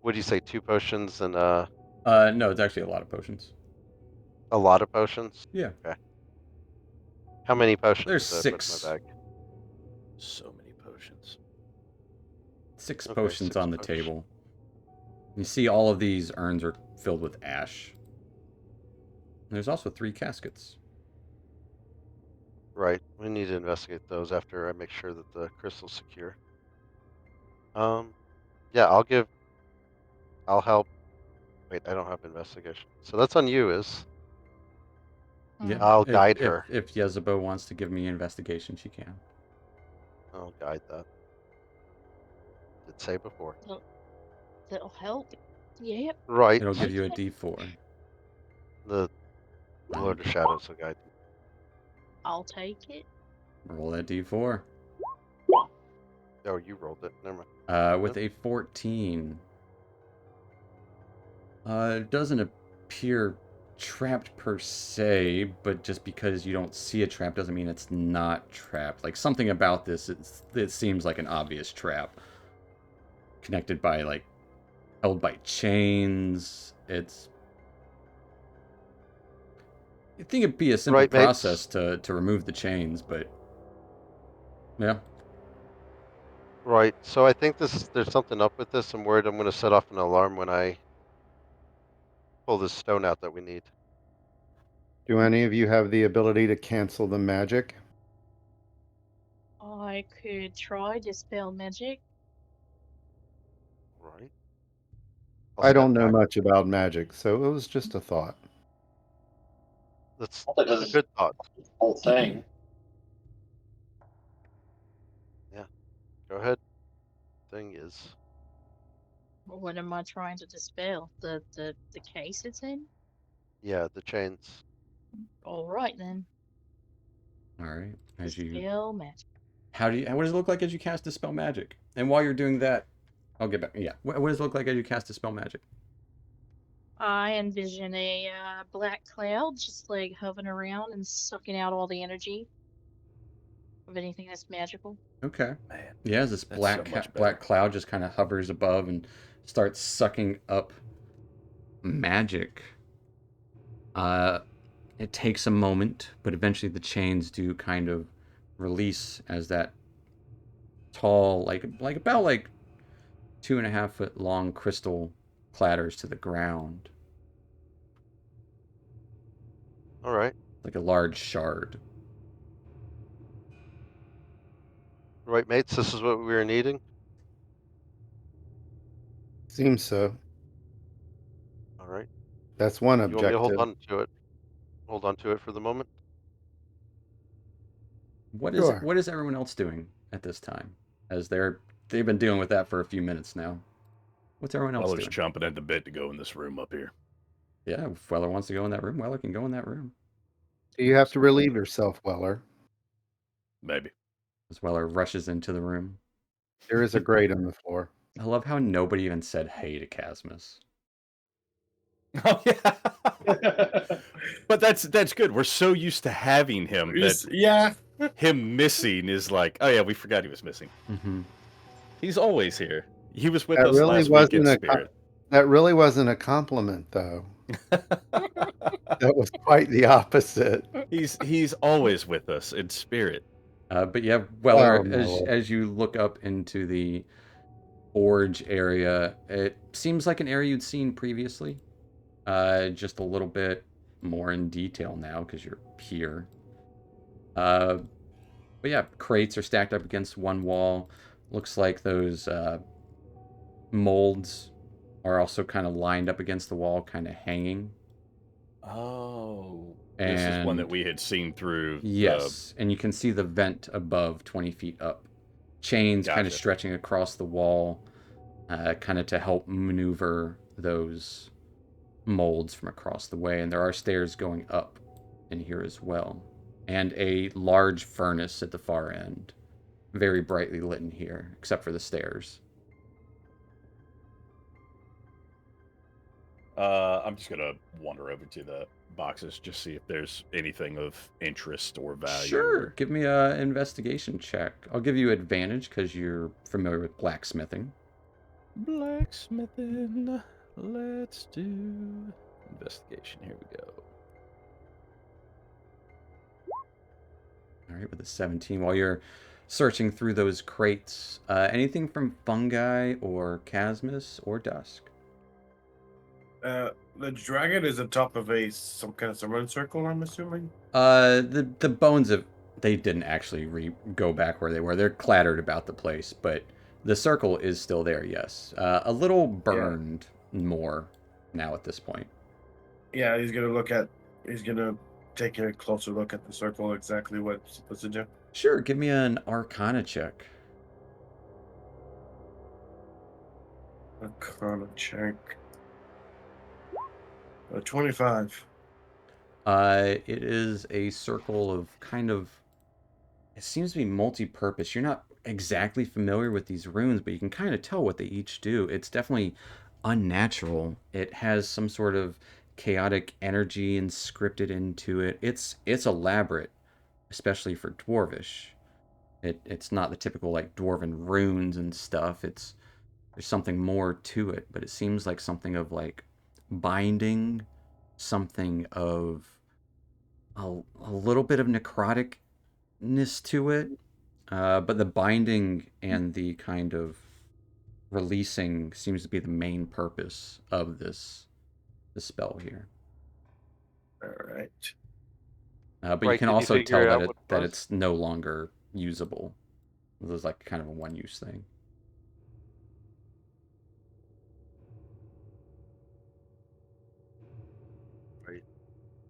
What do you say, 2 potions and No, it's actually a lot of potions. a lot of potions? Yeah. Okay. How many potions There's did I put in 6. my bag? So many potions. 6 Okay, potions 6 on the potions. table. You see all of these urns are filled with ash. And there's also 3 caskets. Right. We need to investigate those after I make sure that the crystal's secure. Yeah, I'll help. Wait, I don't have investigation. So that's on you, Is. Yeah. I'll guide her. If Yezebo wants to give me investigation, she can. I'll guide that. Did say before. That'll help. Yep. Right. It'll give you a Okay. D4. The Lord of Shadows will guide me. I'll take it. Roll that D4. Oh, you rolled it. Never mind. With a 14. It doesn't appear trapped per se, but just because you don't see a trap doesn't mean it's not trapped. Like, something about this, it seems like an obvious trap. Connected by, like, held by chains. It's... You'd think it'd be a simple Right, mates. process to remove the chains, but... Yeah. Right. So I think there's something up with this. I'm worried I'm going to set off an alarm when I pull this stone out that we need. Do any of you have the ability to cancel the magic? I could try dispel magic. Right. I don't step know back. much about magic, so it was just a thought. That's That a doesn't- good thought. Whole thing. Go ahead. Thing is. What am I trying to dispel? The case it's in? Yeah, the chains. All right then. All right. As you... Dispel magic. What does it look like as you cast Dispel Magic? And while you're doing that, I'll get back. Yeah. What does it look like as you cast Dispel Magic? I envision a black cloud just like hovering around and sucking out all the energy of anything that's magical. Okay. Man, Yeah, as this that's black so much black better. cloud just kind of hovers above and starts sucking up magic. It takes a moment, but eventually the chains do kind of release as that tall, like about 2.5 foot long crystal clatters to the ground, All right. like a large shard. Right, mates? This is what we were needing. Seems so. All right. That's one You want me to hold objective. on to it? Hold on to it for the moment. Sure. What is everyone else doing at this time? As they've been dealing with that for a few minutes now. What's everyone else Weller's doing? chomping at the bit to go in this room up here. Yeah, if Weller wants to go in that room, Weller can go in that room. Do you have to relieve yourself, Weller? Maybe. As Weller rushes into the room. There is a grate on the floor. I love how nobody even said hey to Casmus. Oh yeah. But that's good. We're so used to having him that Yeah. him missing is like, oh yeah, we forgot he was missing. Mm-hmm. He's always here. He was with That us really last week in wasn't a spirit. That really wasn't a compliment, though. That was quite the opposite. He's always with us in spirit. But yeah, Weller, Oh, my lord. as you look up into the forge area, it seems like an area you'd seen previously. Just a little bit more in detail now because you're here. But yeah, crates are stacked up against one wall. Looks like those molds are also kind of lined up against the wall, kind of hanging. Oh, this is one that And we had seen through. yes, and you can see the vent above 20 feet up. Chains kind of Gotcha. stretching across the wall, kind of to help maneuver those molds from across the way. And there are stairs going up in here as well. And a large furnace at the far end. Very brightly lit in here, except for the stairs. I'm just gonna wander over to the boxes, just see if there's anything of interest or value. Sure, give me a investigation check. I'll give you advantage because you're familiar with blacksmithing. Blacksmithing. Let's do investigation. Here we go. All right, with a 17. While you're searching through those crates, anything from fungi or Casmus or Dusk? The dragon is atop of some kind of semicircle, circle, I'm assuming. The bones of they didn't actually go back where they were. They're clattered about the place, but the circle is still there. Yes, a little burned more now at this point. Yeah, he's gonna take a closer look at the circle, exactly what it's supposed to do. Sure, give me an Arcana check. Arcana check. 25. It is a circle of kind of. It seems to be multi-purpose. You're not exactly familiar with these runes, but you can kind of tell what they each do. It's definitely unnatural. It has some sort of chaotic energy inscripted into it. It's elaborate, especially for Dwarvish. It's not the typical like dwarven runes and stuff. There's something more to it, but it seems like something of like binding, something of a little bit of necroticness to it, but the binding and the kind of releasing seems to be the main purpose of this spell here. All right. But you Right, can did you also figure tell out that what it that was? it's no longer usable. It was like kind of a one-use thing. Right.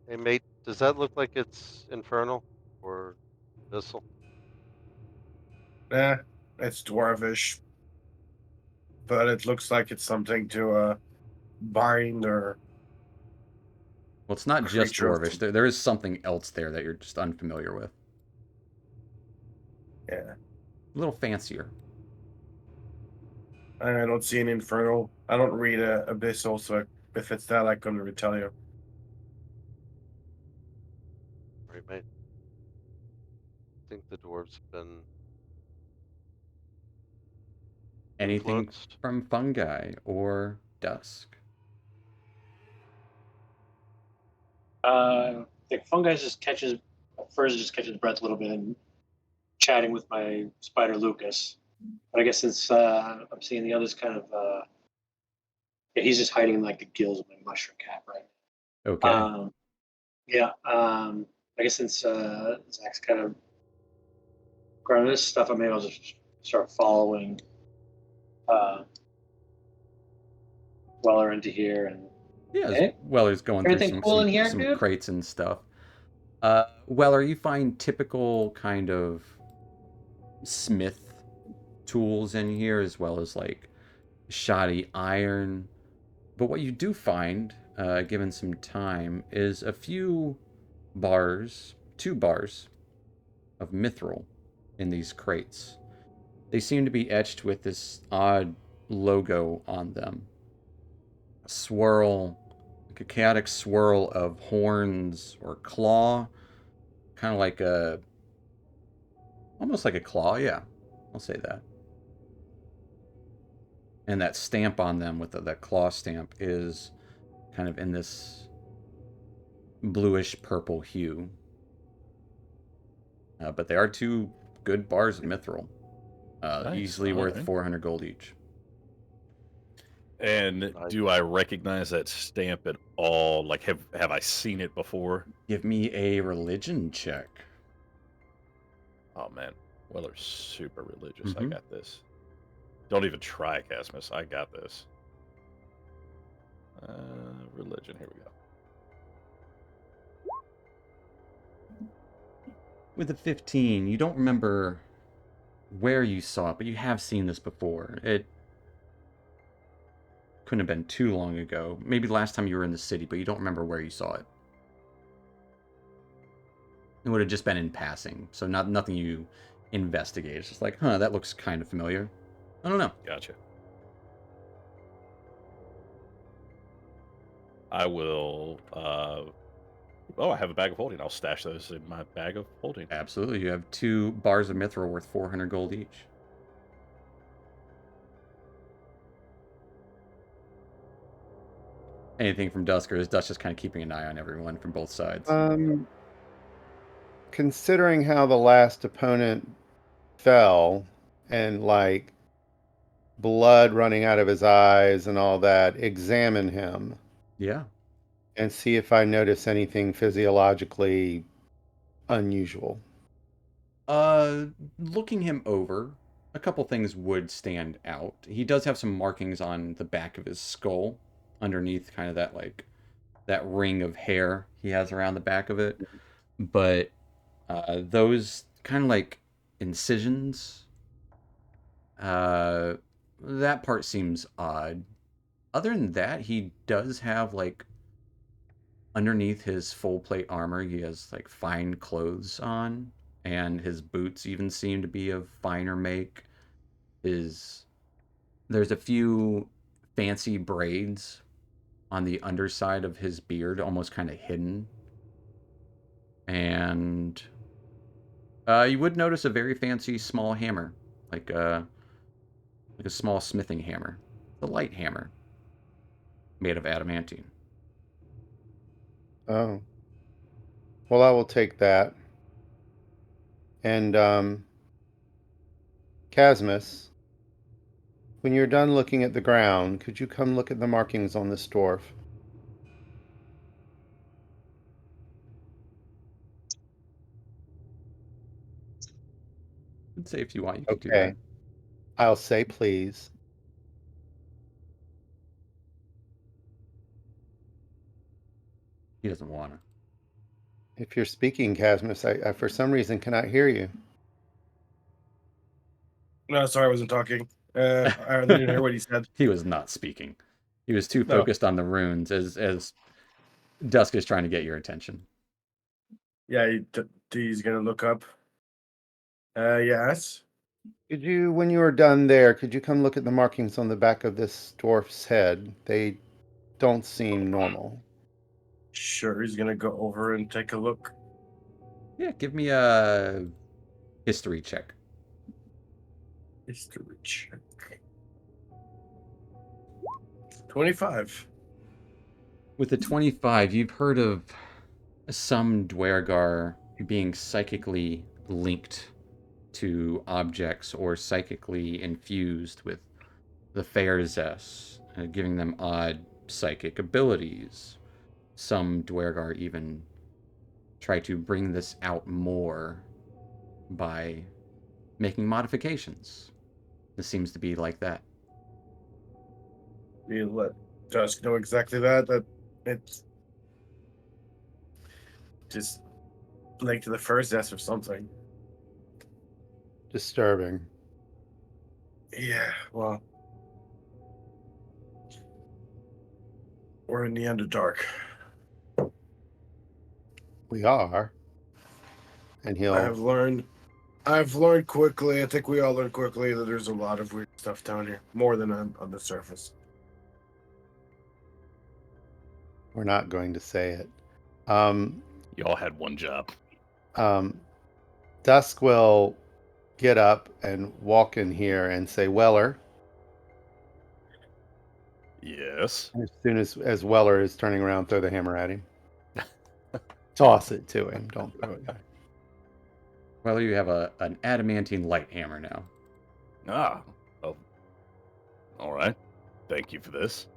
Hey, mate, does that look like it's infernal or abyssal? It's dwarvish, but it looks like it's something to bind or Well, it's not just creature. Dwarvish. There is something else there that you're just unfamiliar with. Yeah. A little fancier. I don't see an infernal. I don't read abyssal, so if it's that, I couldn't really tell you. Right, mate. I think the dwarves have been Anything influenced. from fungi or dusk? I think fungi just catches breath a little bit and chatting with my spider Lucas. But I guess since I'm seeing the others kind of, yeah, he's just hiding in like the gills of my mushroom cap right Okay. now. Yeah. I guess since Zach's kind of grab this stuff, I'm able to start following Weller into here. And Yeah, as hey, Weller's going through anything cool in here, some dude? crates and stuff. Weller, you find typical kind of smith tools in here, as well as like shoddy iron. But what you do find, given some time, is a few bars, 2 bars of mithril in these crates. They seem to be etched with this odd logo on them. A swirl, like a chaotic swirl of horns or claw, kind of like almost like a claw, yeah, I'll say that. And that stamp on them with that claw stamp is kind of in this bluish purple hue. But they are 2 good bars of mithril. Nice. Easily worth Alright. 400 gold each. And do I recognize that stamp at all? Like, have I seen it before? Give me a religion check. Oh man, Weller's super religious. I Mhm. got this. Don't even try, Casmus. I got this. Religion. Here we go. With a 15, you don't remember where you saw it, but you have seen this before. It couldn't have been too long ago. Maybe the last time you were in the city, but you don't remember where you saw it. It would have just been in passing, so nothing you investigate. It's just like, huh, that looks kind of familiar. I don't know. Gotcha. I will. Oh, I have a bag of holding. I'll stash those in my bag of holding. Absolutely. You have 2 bars of mithril worth 400 gold each. Anything from Dusk, or is Dusk just kind of keeping an eye on everyone from both sides? Considering how the last opponent fell and like blood running out of his eyes and all that, examine him Yeah. and see if I notice anything physiologically unusual. Looking him over, a couple things would stand out. He does have some markings on the back of his skull, underneath kind of that ring of hair he has around the back of it. But those kind of like incisions, that part seems odd. Other than that, he does have like underneath his full plate armor, he has like fine clothes on, and his boots even seem to be of finer make. There's a few fancy braids on the underside of his beard, almost kind of hidden. And you would notice a very fancy small hammer, like a small smithing hammer, a light hammer made of adamantine. Oh. Well, I will take that. And Casmus, when you're done looking at the ground, could you come look at the markings on this dwarf? I'd say if you want, you could do Okay. that. I'll say please. He doesn't want to. If you're speaking, Casmus, I for some reason cannot hear you. No, sorry, I wasn't talking. I didn't hear what he said. He was not speaking. He was too No. focused on the runes as Dusk is trying to get your attention. Yeah, he's gonna look up. Yes. Could you, when you are done there, could you come look at the markings on the back of this dwarf's head? They don't seem normal. Sure, he's gonna go over and take a look. Yeah, give me a history check. History check. 25. With the 25, you've heard of some Dwergar being psychically linked to objects or psychically infused with the Fairzess, giving them odd psychic abilities. Some Dwergar even try to bring this out more by making modifications. This seems to be like that. You let Dusk know exactly that it's just linked to the first S or something. Disturbing. Yeah, well, we're in the Underdark. We are. And I've learned quickly, I think we all learned quickly that there's a lot of weird stuff down here. More than on the surface. we're not going to say it. Y'all had one job. Dusk will get up and walk in here and say, Weller, Yes. as soon as Weller is turning around, throw the hammer at him. Toss it to him. Don't throw it at him. Well, you have an adamantine light hammer now. Ah. Oh. All right. Thank you for this.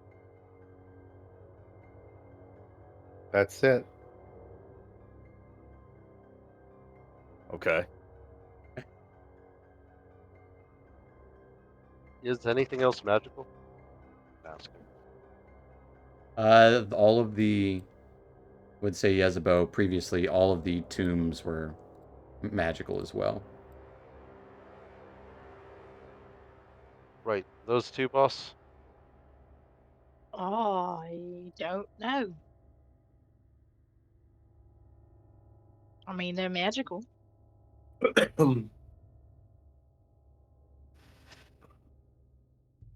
That's it. Okay. Is anything else magical? Asking. All of the, would say Yezebo previously, all of the tombs were magical as well. Right, those two, boss. I don't know. I mean, they're magical.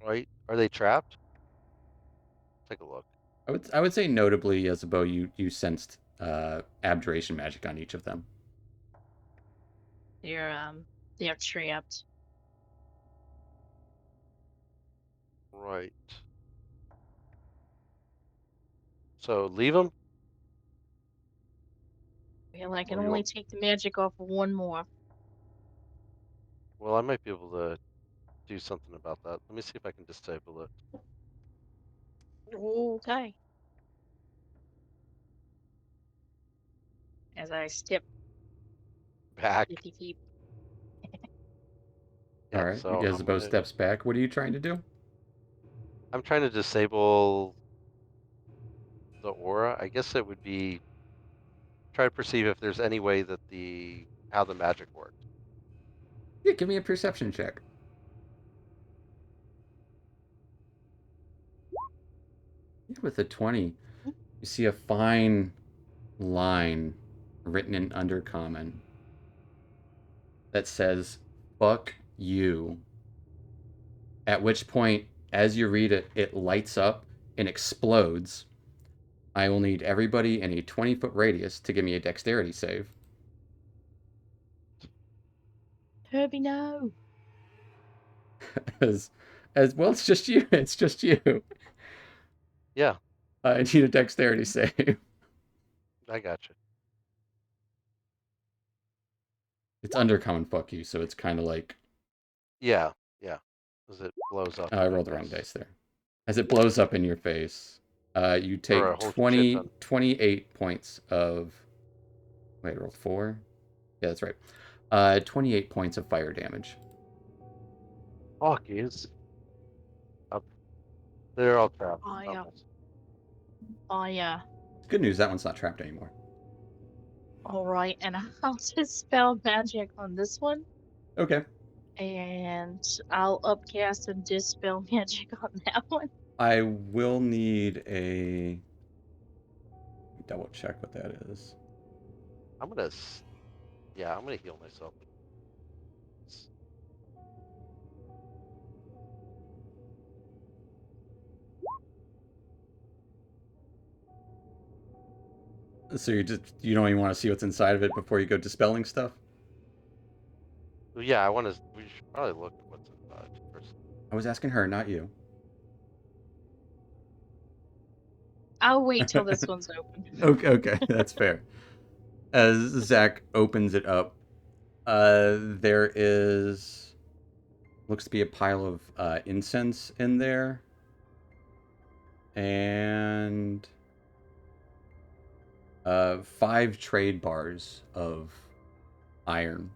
Right? Are they trapped? Take a look. I would say notably, Yezebo, you sensed abjuration magic on each of them. They're trapped. Right. So leave them. Well, I can Or you only want- take the magic off of one more. Well, I might be able to do something about that. Let me see if I can disable it. Okay. As I step Back. 50 feet. Yeah. All right, So Yezebo steps back. What are you trying to do? I'm trying to disable the aura. I guess it would be try to perceive if there's any way that how the magic works. Yeah, give me a perception check. Yeah, with a 20, you see a fine line written in Undercommon that says, fuck you. At which point, as you read it, it lights up and explodes. I will need everybody in a 20-foot radius to give me a dexterity save. Herbie, no. as well, it's just you. It's just you. Yeah, I need a dexterity save. I got you. It's Undercommon, fuck you, so it's kind of like... Yeah, yeah. As it blows up. I rolled the wrong dice there. As it blows up in your face, you take a whole shit 28 points of... Wait, I rolled 4? Yeah, that's right. 28 points of fire damage. Fuck is. They're all trapped. Good news, that one's not trapped anymore. All right, and I'll dispel magic on this one, Okay. and I'll upcast and dispel magic on that one. I will need a... double check what that is. I'm gonna heal myself. So you don't even want to see what's inside of it before you go dispelling stuff? Well, yeah, we should probably look at what's inside first. I was asking her, not you. I'll wait till this one's open. Okay, that's fair. As Zach opens it up, there looks to be a pile of incense in there, and 5 trade bars of iron.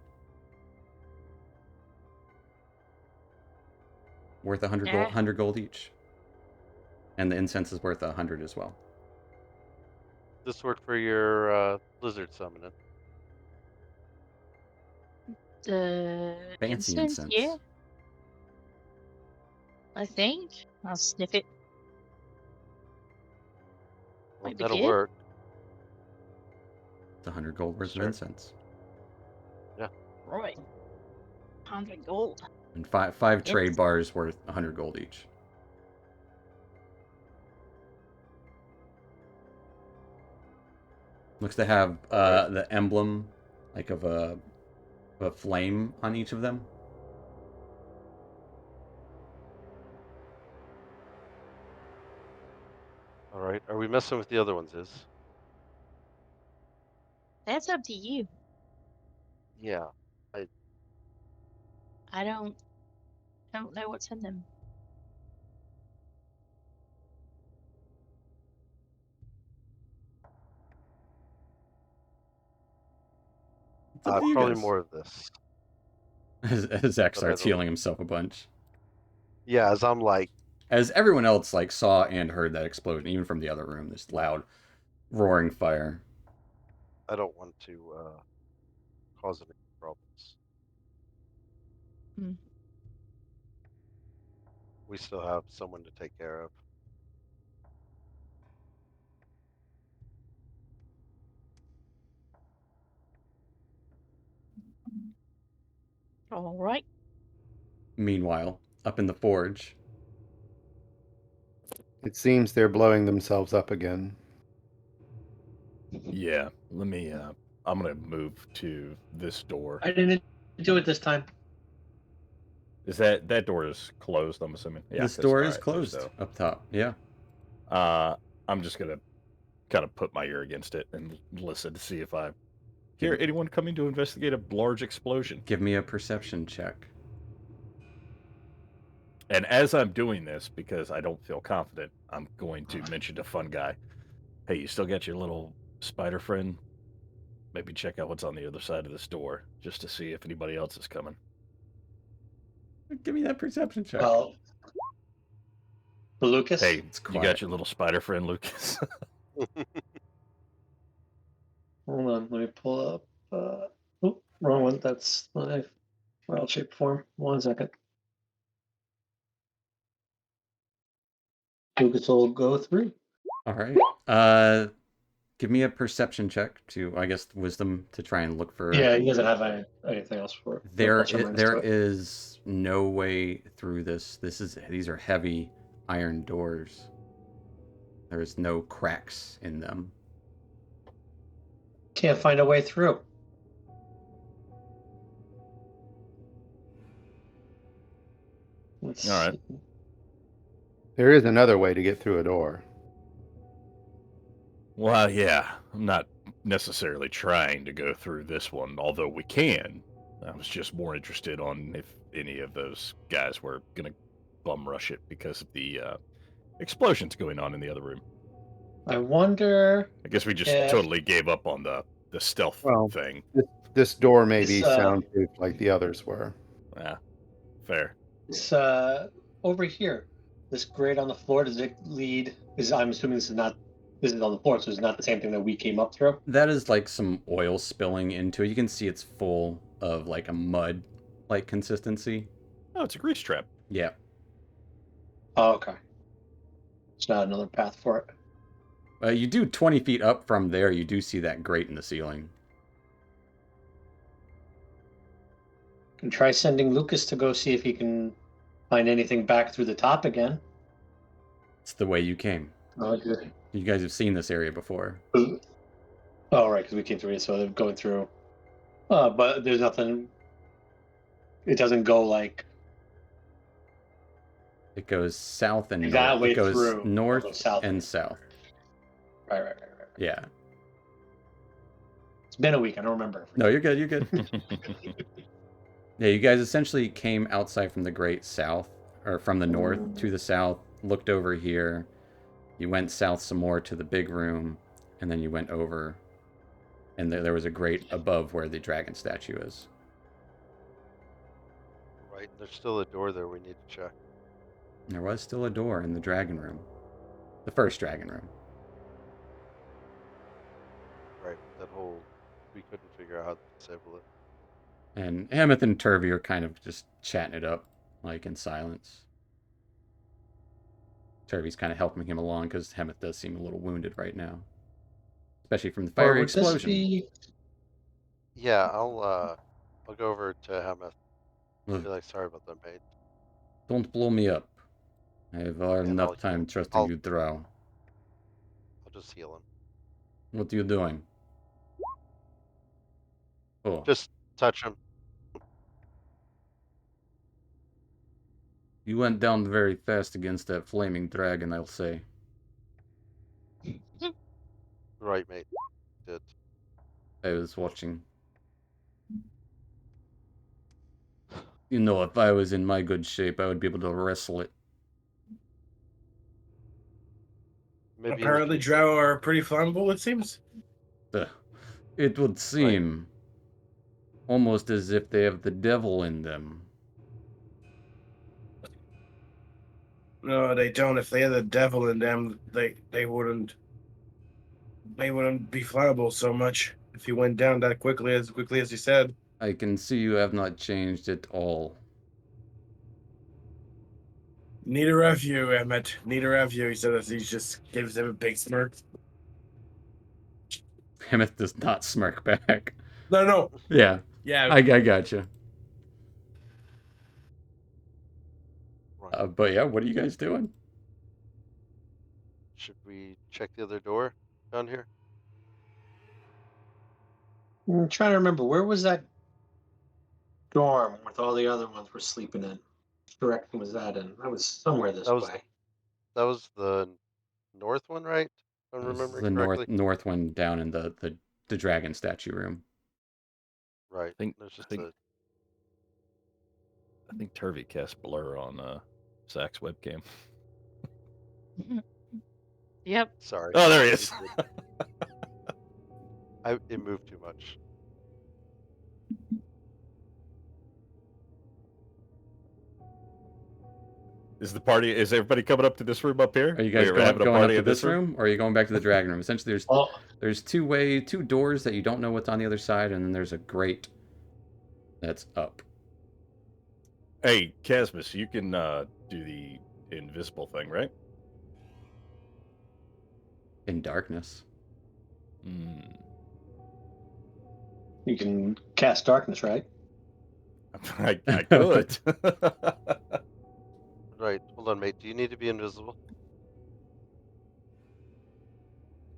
worth 100 Yeah. 100 gold each. And the incense is worth 100 as well. This work for your lizard summoning. The Fancy incense, yeah. incense. I think I'll sniff it. Well, Might be that'll good. work. It's 100 gold worth Sure. of incense. Right. 100 gold. And five Yep. trade bars worth 100 gold each. Looks to have the emblem, like of a flame on each of them. All right. Are we messing with the other ones? That's up to you. Yeah. I don't know what's in them. It's up to you Probably guys. more of this. As Zach But I starts don't- healing himself a bunch. Yeah, as I'm like, As everyone else like saw and heard that explosion, even from the other room, this loud roaring fire. I don't want to cause any problems. Hmm. We still have someone to take care of. All right. Meanwhile, up in the forge, It seems they're blowing themselves up again. Yeah, let me. I'm gonna move to this door. I didn't do it this time. Is that door is closed? I'm assuming. Yeah, this 'cause- door all is right, closed so, up top. Yeah. I'm just gonna kind of put my ear against it and listen to see if I hear anyone coming to investigate a large explosion. Give me a perception check. And as I'm doing this, because I don't feel confident, I'm going to mention to Fun Guy, "Hey, you still got your little spider friend? Maybe check out what's on the other side of this door, just to see if anybody else is coming." Give me that perception check. Well, Lucas. Hey, It's you quiet. got your little spider friend, Lucas? Hold on, let me pull up. Oh, wrong one. That's my wild shape form. 1 second. Lucas will go through. All right. Give me a perception check to, I guess, wisdom to try and look for. Yeah, he doesn't have anything else for it. There Plus or minus there to it. is no way through this. These are heavy iron doors. There is no cracks in them. Can't find a way through. Let's All right. see. There is another way to get through a door. Well, yeah, I'm not necessarily trying to go through this one, although we can. I was just more interested on if any of those guys were going to bum rush it because of the explosions going on in the other room. I wonder. I guess we just Yeah. totally gave up on the stealth Well- thing. This door may be It's, soundproof like the others were. Yeah, fair. It's over here. This grate on the floor. Does it lead? I'm assuming this is not. This is on the floor, so it's not the same thing that we came up through. That is like some oil spilling into it. You can see it's full of like a mud-like consistency. Oh, it's a grease trap. Yeah. Oh, okay. It's not another path for it. You do 20 feet up from there. You do see that grate in the ceiling. Can try sending Lucas to go see if he can find anything back through the top again. It's the way you came. Oh, good. You guys have seen this area before. Oh, right, because we came through it, so they're going through. But there's nothing. It doesn't go like It goes south and That north. way It goes through, it north goes south. and south. right. Yeah. It's been a week. I don't remember. No, you're good. You're good. Yeah, you guys essentially came outside from the great south, or from the north to the south, looked over here. You went south some more to the big room, and then you went over, and there was a grate above where the dragon statue is. Right, there's still a door there we need to check. There was still a door in the dragon room. The first dragon room. Right. That whole we couldn't figure out how to disable it. And Hemeth and Turvey are kind of just chatting it up, like in silence. Turvey's kind of helping him along because Hemeth does seem a little wounded right now. Especially from the Or fiery would this explosion. be- Yeah, I'll go over to Hemeth. Ugh. Be like, sorry about that, mate. Don't blow me up. I have had And enough I'll time heal- trusting I'll- you, Drow. I'll just heal him. What are you doing? Oh, Just touch him. you went down very fast against that flaming dragon, I'll say. Right, mate. Did. I was watching. You know, if I was in my good shape, I would be able to wrestle it. Maybe in the Apparently, future. drow are pretty flammable, it seems. It would seem almost as if they have the devil in them. No, they don't. If they had the devil in them, they wouldn't be flammable so much. If he went down that quickly as he said. I can see you have not changed at all. Neither have you, Emmett. Neither have you. He said as he just gives him a big smirk. Hemeth does not smirk back. No. Yeah, Yeah. I gotcha. Right. But yeah, what are you guys doing? Should we check the other door down here? I'm trying to remember, where was that dorm with all the other ones were sleeping in? Which direction was that in? That was somewhere this That was- way. That was the north one, right? If I'm This is remembering the correctly. north one down in the dragon statue room. Right. think- There's just think- a I think Turvey cast blur on Zach's webcam. Yep. sorry. Oh, there he is. It moved too much. Is everybody coming up to this room up here? Are you guys We're having a going up party to in this room, or are you going back to the dragon room? Essentially, there's two doors that you don't know what's on the other side, and then there's a grate that's up. Hey, Casmus, you can do the invisible thing, right? In darkness. You can cast darkness, right? I could. Right. Hold on, mate. Do you need to be invisible?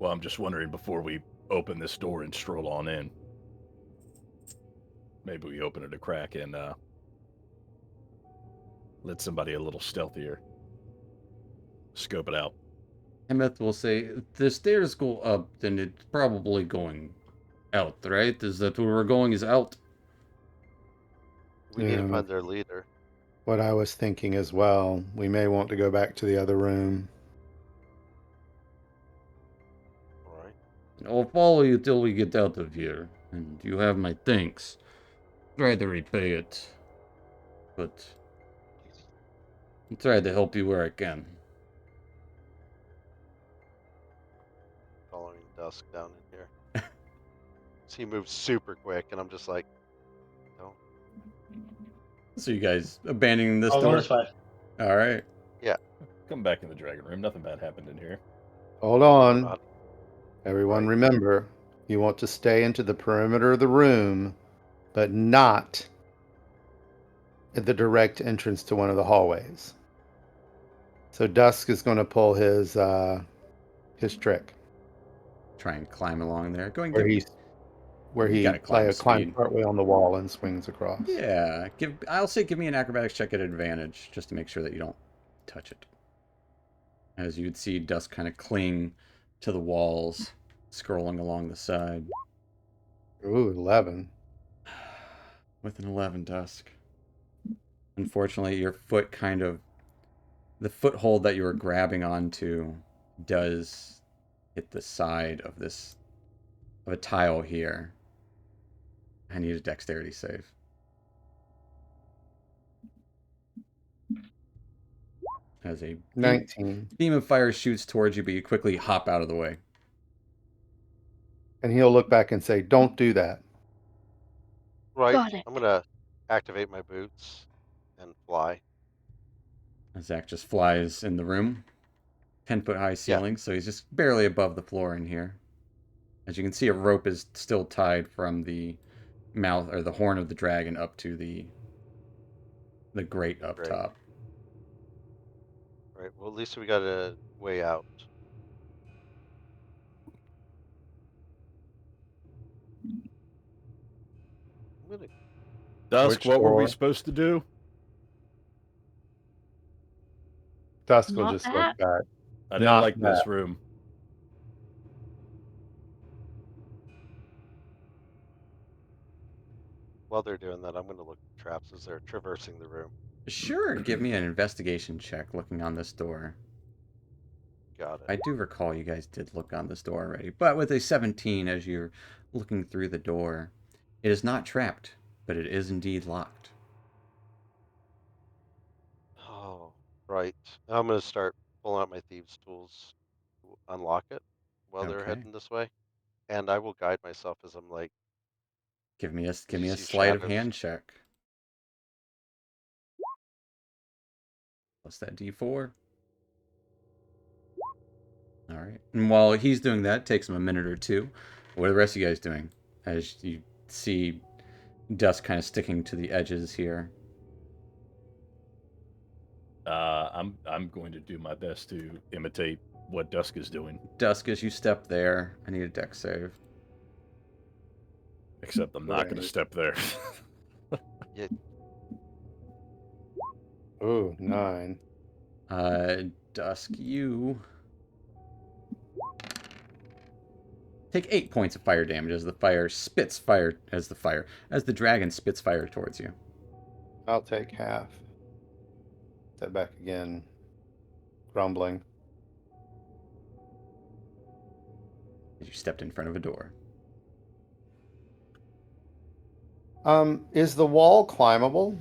Well, I'm just wondering before we open this door and stroll on in. Maybe we open it a crack and let somebody a little stealthier scope it out. Hemeth will say, if the stairs go up, then it's probably going out, right? Is that where we're going is out? We need to Yeah. find their leader. What I was thinking as well. We may want to go back to the other room. All right. I'll follow you till we get out of here, and you have my thanks. Try to repay it, but I'll try to help you where I can. Following Dusk down in here. So he moves super quick, and I'm just like, no. So you guys abandoning this Oh, door? that's fine. All right. Come back in the dragon room. Nothing bad happened in here. Hold we're on. not- Everyone remember, you want to stay into the perimeter of the room, but not at the direct entrance to one of the hallways. So Dusk is going to pull his trick Try and climb along there. Go and where give. he You gotta climb climbs speed. partway on the wall and swings across. Yeah. I'll say give me an acrobatics check at advantage, just to make sure that you don't touch it. As you'd see Dusk kind of cling to the walls, scrolling along the side. Ooh, 11. With an 11, Dusk. Unfortunately, your foot the foothold that you were grabbing onto does hit the side of a tile here. I need a dexterity save. as a 19. beam of fire shoots towards you, but you quickly hop out of the way. And he'll look back and say, "Don't do that." Right. Got it. I'm gonna activate my boots and fly. Zach just flies in the room. 10-foot high ceiling, so he's just barely above the floor in here. As you can see, a rope is still tied from the mouth or the horn of the dragon up to the grate up Great. top. Right. Well, at least we got a way out. I'm gonna Dusk, Which what were we door? supposed to do? Dusk will Not just that. look back. I didn't Not like this that. room. While they're doing that, I'm gonna look at traps as they're traversing the room. Sure, give me an investigation check looking on this door. Got it. I do recall you guys did look on this door already, but with a 17 as you're looking through the door, it is not trapped, but it is indeed locked. Oh, right. I'm gonna start pulling out my thieves' tools to unlock it while they're Okay. heading this way, and I will guide myself as I'm like, Give me a you see sleight of shadows. hand check. Plus that D4. All right. And while he's doing that, it takes him a minute or two. What are the rest of you guys doing? As you see Dusk kind of sticking to the edges here. I'm going to do my best to imitate what Dusk is doing, Dusk, as you step there, I need a dex save. except I'm not going to Right. step there. Ooh, 9. Dusk, you take 8 points of fire damage as the dragon spits fire towards you. I'll take half. Step back again. Grumbling. As you stepped in front of a door. Is the wall climbable?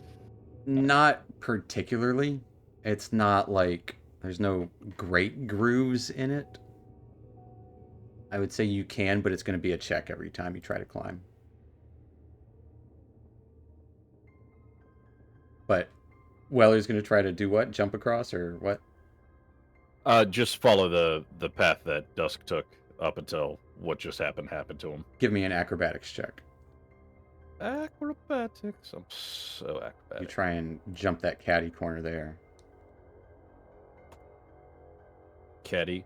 Not particularly. It's not like there's no great grooves in it. I would say you can, but it's going to be a check every time you try to climb. But Weller's going to try to do what? Jump across or what? Just follow the path that Dusk took up until what just happened to him. Give me an acrobatics check. Acrobatics. I'm so acrobatic. You try and jump that catty corner there. Caddy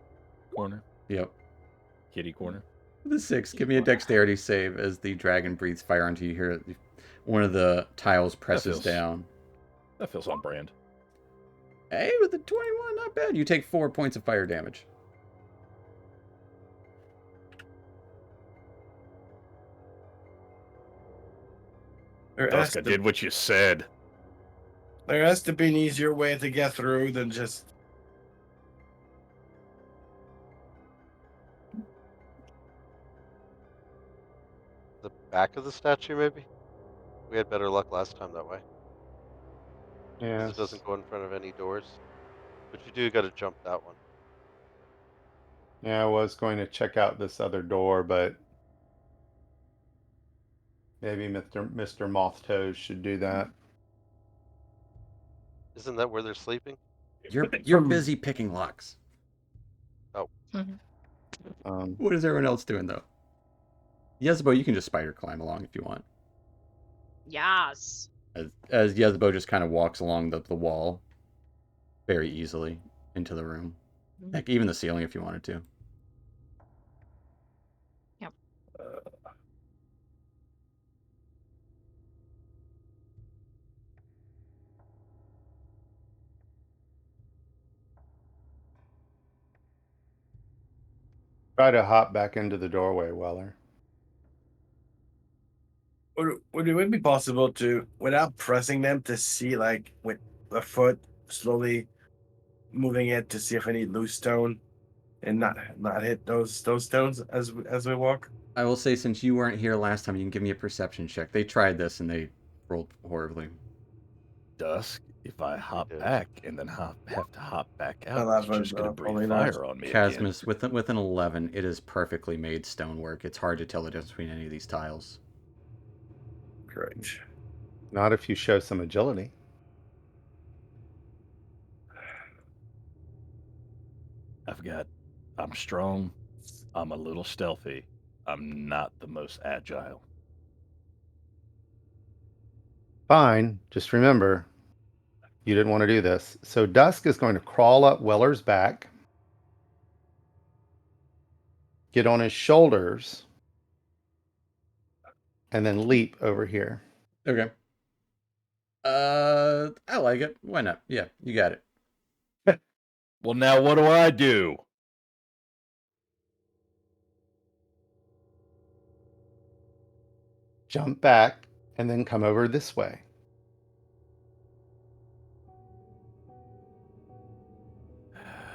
corner. Yep. Kitty corner. The 6. Give me a dexterity save as the dragon breathes fire onto you. Here, one of the tiles presses feels- down. That feels on brand. Hey, with the 21, not bad. You take 4 points of fire damage. Dusk, I did what you said. There has to be an easier way to get through than just. The back of the statue, maybe? We had better luck last time that way. 'Cause Yes. it doesn't go in front of any doors. But you do gotta jump that one. Yeah, I was going to check out this other door, but maybe Mr. Moth Toes should do that. Isn't that where they're sleeping? You're busy picking locks. What is everyone else doing, though? Yezebo, you can just spider climb along if you want. Yes. As Yezebo just kind of walks along the wall very easily into the room. Heck, even the ceiling if you wanted to. Yep. Try to hop back into the doorway, Weller. Would it be possible to, without pressing them, to see like with the foot slowly moving it to see if any loose stone, and not hit those stones as we walk? I will say, since you weren't here last time, you can give me a perception check. They tried this and they rolled horribly. Dusk, If I hop Yes. back and then have to hop back out, 11, it's just going to breathe probably not. fire on me again. Casmus, with an 11, it is perfectly made stonework. It's hard to tell the difference between any of these tiles. Great. Not if you show some agility. I'm strong. I'm a little stealthy. I'm not the most agile. Fine. Just remember, you didn't want to do this. So Dusk is going to crawl up Weller's back, get on his shoulders, and then leap over here. Okay. I like it. Why not? Yeah, you got it. Well, now what do I do? Jump back and then come over this way.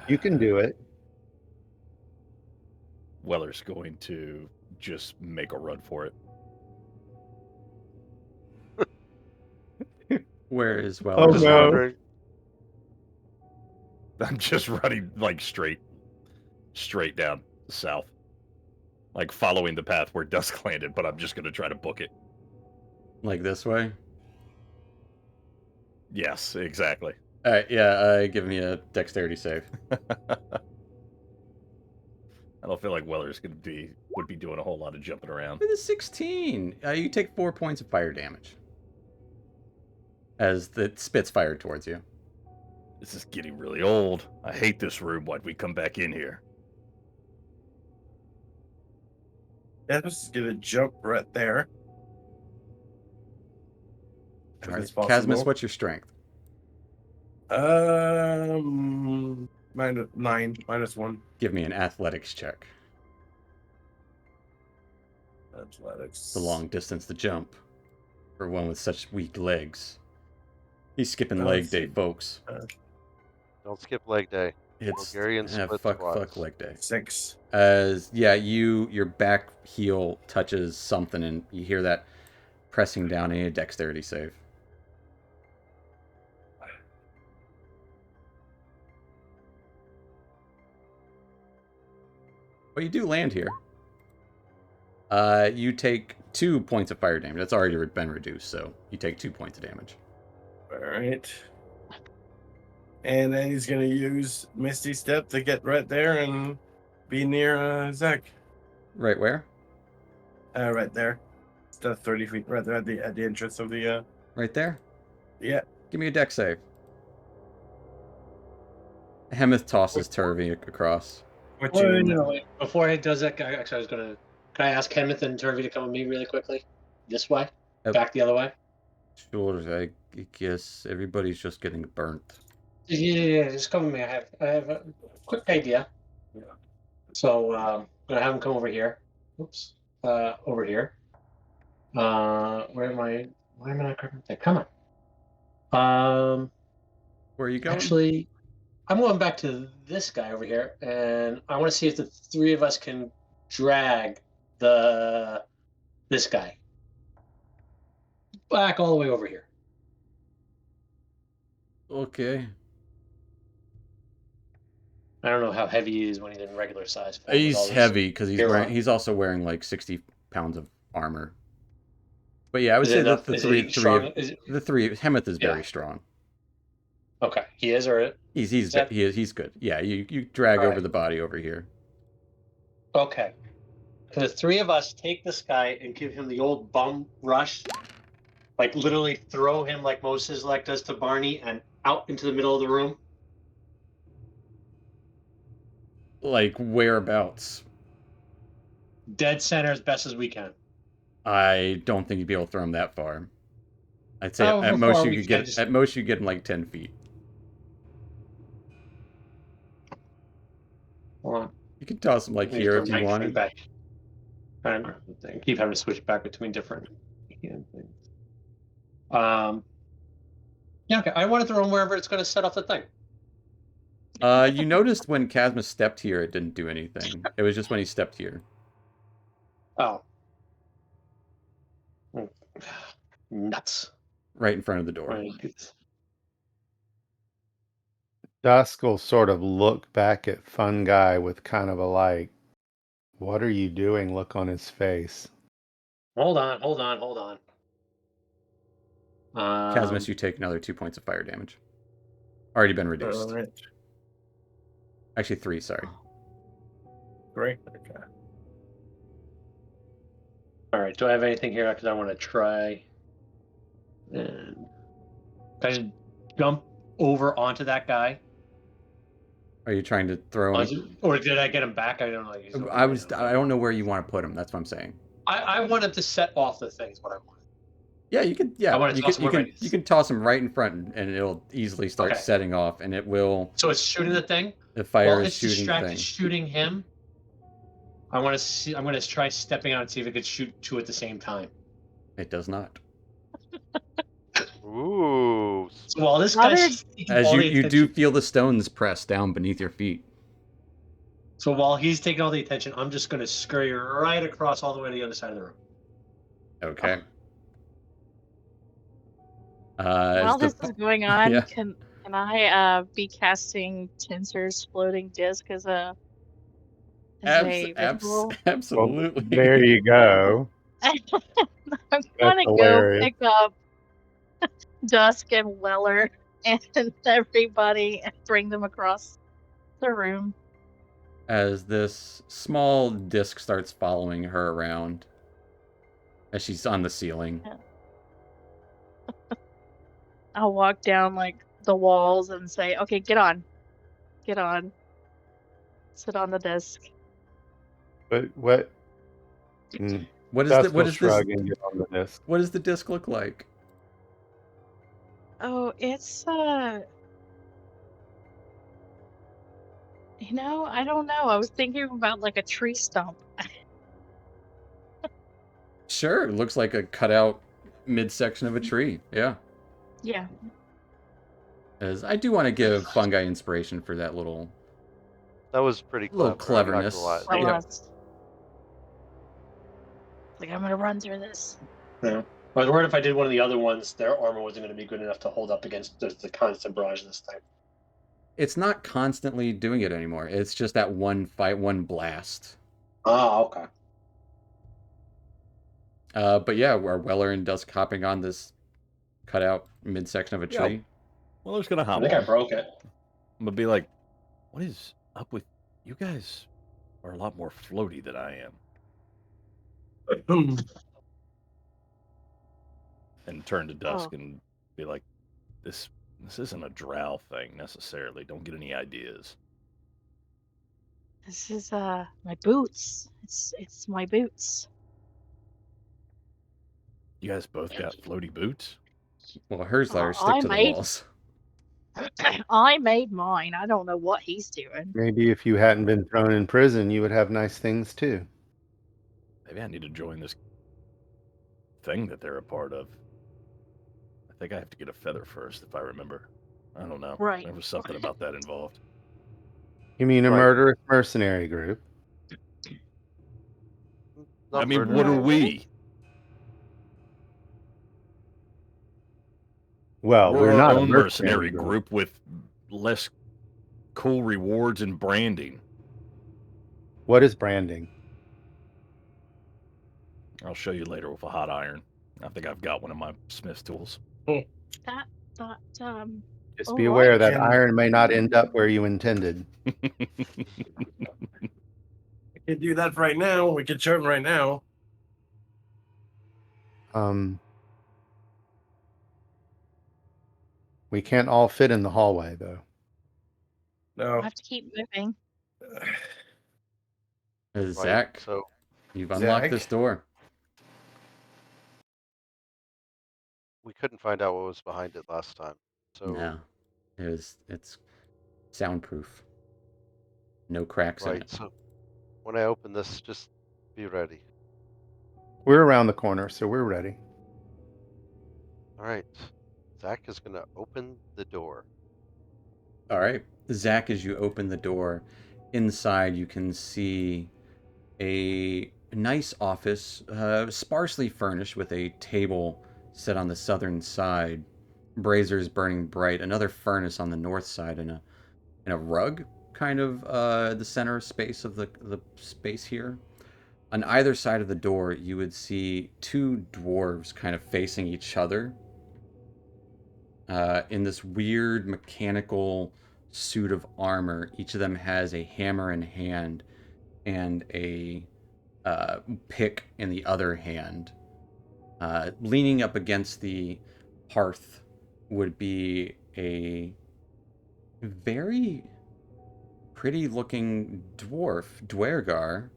You can do it. Weller's going to just make a run for it. Where is Oh, Weller? Just no. wondering. I'm just running like straight down south, like following the path where Dusk landed. But I'm just going to try to book it. Like this way? Yes, exactly. All right, yeah, give me a dexterity save. I don't feel like Weller's would be doing a whole lot of jumping around. With a 16, you take 4 points of fire damage as the spit's fired towards you. This is getting really old. I hate this room. Why'd we come back in here? Casmus is gonna jump right there. If All right, it's Casmus, possible. what's your strength? Minus 9, -1. Give me an athletics check. Athletics. It's a long distance to jump for one with such weak legs. He's skipping Oh, leg let's day, see. folks. Don't skip leg day. It's Bulgarian split fuck squats. leg day. 6. As yeah, your back heel touches something and you hear that pressing down. A dexterity save. Well, you do land here. You take 2 points of fire damage. That's already been reduced, so you take 2 points of damage. Alright. And then he's gonna use Misty Step to get right there and be near Zach. Right where? Right there. It's the 30 feet right there at the entrance of the Right there? yeah. Give me a dex save. Hemeth tosses Turvey across. What Wait, you no, wait. Before he does that, actually, I was gonna. Can I ask Kenneth and Turvey to come with me really quickly? This way, back the other way. Sure, I guess everybody's just getting burnt. Yeah, just come with me. I have a quick idea. Yeah. So I'm gonna have him come over here. Oops. Over here. Where am I? Why am I not grabbing that? Come on. Where are you going? Actually, I'm going back to this guy over here, and I want to see if the three of us can drag this guy back all the way over here. Okay. I don't know how heavy he is when he's in regular size. form with He's all this heavy because gear on. he's also wearing like 60 pounds of armor. But yeah, I would Is say it that enough? the Is three, he strong? Is it, Hemeth is Yeah. very strong. okay, he is, or He's that- he's good. Yeah, you drag All over right. the body over here. okay. The three of us take this guy and give him the old bum rush, like literally throw him like Moses like does to Barney and out into the middle of the room. Like whereabouts? Dead center as best as we can. I don't think you'd be able to throw him that far. I'd say Oh, at before most you we could can get just- at most you get him like 10 feet. Hold on. You can toss him like I need here to if you mic wanted. back. I keep having to switch back between different things. Yeah, okay. I want to throw him wherever it's going to set off the thing. You noticed when Casmus stepped here, it didn't do anything. It was just when he stepped here. Oh. Nuts. Right in front of the door. Right. Dusk will sort of look back at Fun Guy with kind of a like, what are you doing look on his face. Hold on. Casmus, you take another 2 points of fire damage. Already been reduced. All right. Actually, 3, sorry. Great. Okay. All right. Do I have anything here? Because I want to try. And can I just jump over onto that guy? Are you trying to throw him? Or did I get him back? I don't know. He's over I there. don't know where you want to put him. That's what I'm saying. I want him to set off the things. What I want. Yeah, you can. Yeah, I wanna toss him where my- you can toss him right in front, and it'll easily start Okay. setting off, and it will. So it's shooting the thing. The fire While is it's shooting distracted thing. shooting him. I want to see. I'm going to try stepping out and see if it could shoot two at the same time. It does not. Ooh. So while this How guy's did- taking As all you the do attention- feel the stones press down beneath your feet. So while he's taking all the attention, I'm just going to scurry right across all the way to the other side of the room. Okay. While this is going on, Yeah. can I be casting Tensor's floating disc as a ritual? Absolutely. There you go. I'm gonna go hilarious. pick up Dusk and Weller and everybody and bring them across the room. As this small disc starts following her around, as she's on the ceiling. I'll walk down like the walls and say, "Okay, get on, sit on the disc." But what? What is Dusk the, what will is shrug this? and get on the disc. What does the disc look like? Oh, it's I don't know. I was thinking about like a tree stump. Sure, it looks like a cutout midsection of a tree. Yeah. Yeah. As I do want to give Fungi inspiration for that little. That was pretty Little clever. I'm not cleverness. gonna lie. That Yeah. was. Like, I'm gonna run through this. Yeah. I was worried if I did one of the other ones, their armor wasn't going to be good enough to hold up against the constant barrage this time. It's not constantly doing it anymore. It's just that one fight, one blast. Oh, okay. But yeah, where Weller and Dusk hopping on this cutout midsection of a Yeah. tree. Well, there's gonna I hop think I on. broke it. I'm gonna be like, what is up with you guys? Are a lot more floaty than I am. And turn to Dusk and be like, this isn't a drow thing necessarily. Don't get any ideas. This is my boots. It's my boots. You guys both got floaty boots? Well, hers let her I stick to the made- walls. I made mine. I don't know what he's doing. Maybe if you hadn't been thrown in prison, you would have nice things too. Maybe I need to join this thing that they're a part of. I think I have to get a feather first, if I remember. I don't know. Right. There was something about that involved. You mean a Right. murderous mercenary group? Not I mean, murder. what are we? Well, we're our not a own mercenary mercenary group with less cool rewards and branding. What is branding? I'll show you later with a hot iron. I think I've got one of my smith's tools. That Just Oh, be aware that Can- iron may not end up where you intended. We can do that right now. We can show him right now. We can't all fit in the hallway though. I'll No. have to keep moving. As Right, Zach, So you've unlocked Zach? this door. we couldn't find out what was behind it last time. So No, it's soundproof. No cracks in right. it. So when I open this, just be ready. We're around the corner, so we're ready. All right. Zach is gonna open the door. All right, Zach, as you open the door, inside you can see a nice office, sparsely furnished with a table set on the southern side, braziers burning bright, another furnace on the north side, and a a rug, kind of the center space of the space here. On either side of the door, you would see two dwarves kind of facing each other in this weird mechanical suit of armor. Each of them has a hammer in hand and a pick in the other hand. Leaning up against the hearth would be a very pretty looking dwarf, Dwergar.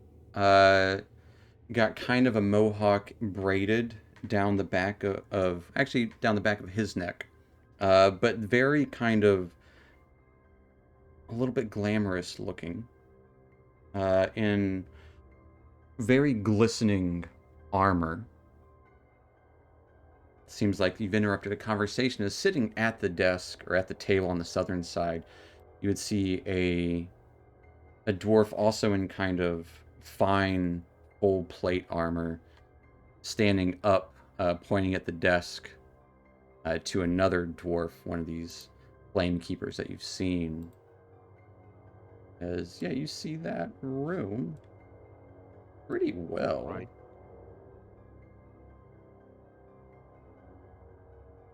Got kind of a mohawk braided down the back of actually down the back of his neck, but very kind of a little bit glamorous looking, in very glistening armor. Seems like you've interrupted a conversation. Is sitting at the desk or at the table on the southern side. You would see a dwarf also in kind of fine full plate armor, standing up, pointing at the desk to another dwarf, one of these flame keepers that you've seen. As, yeah, you see that room pretty well. Right.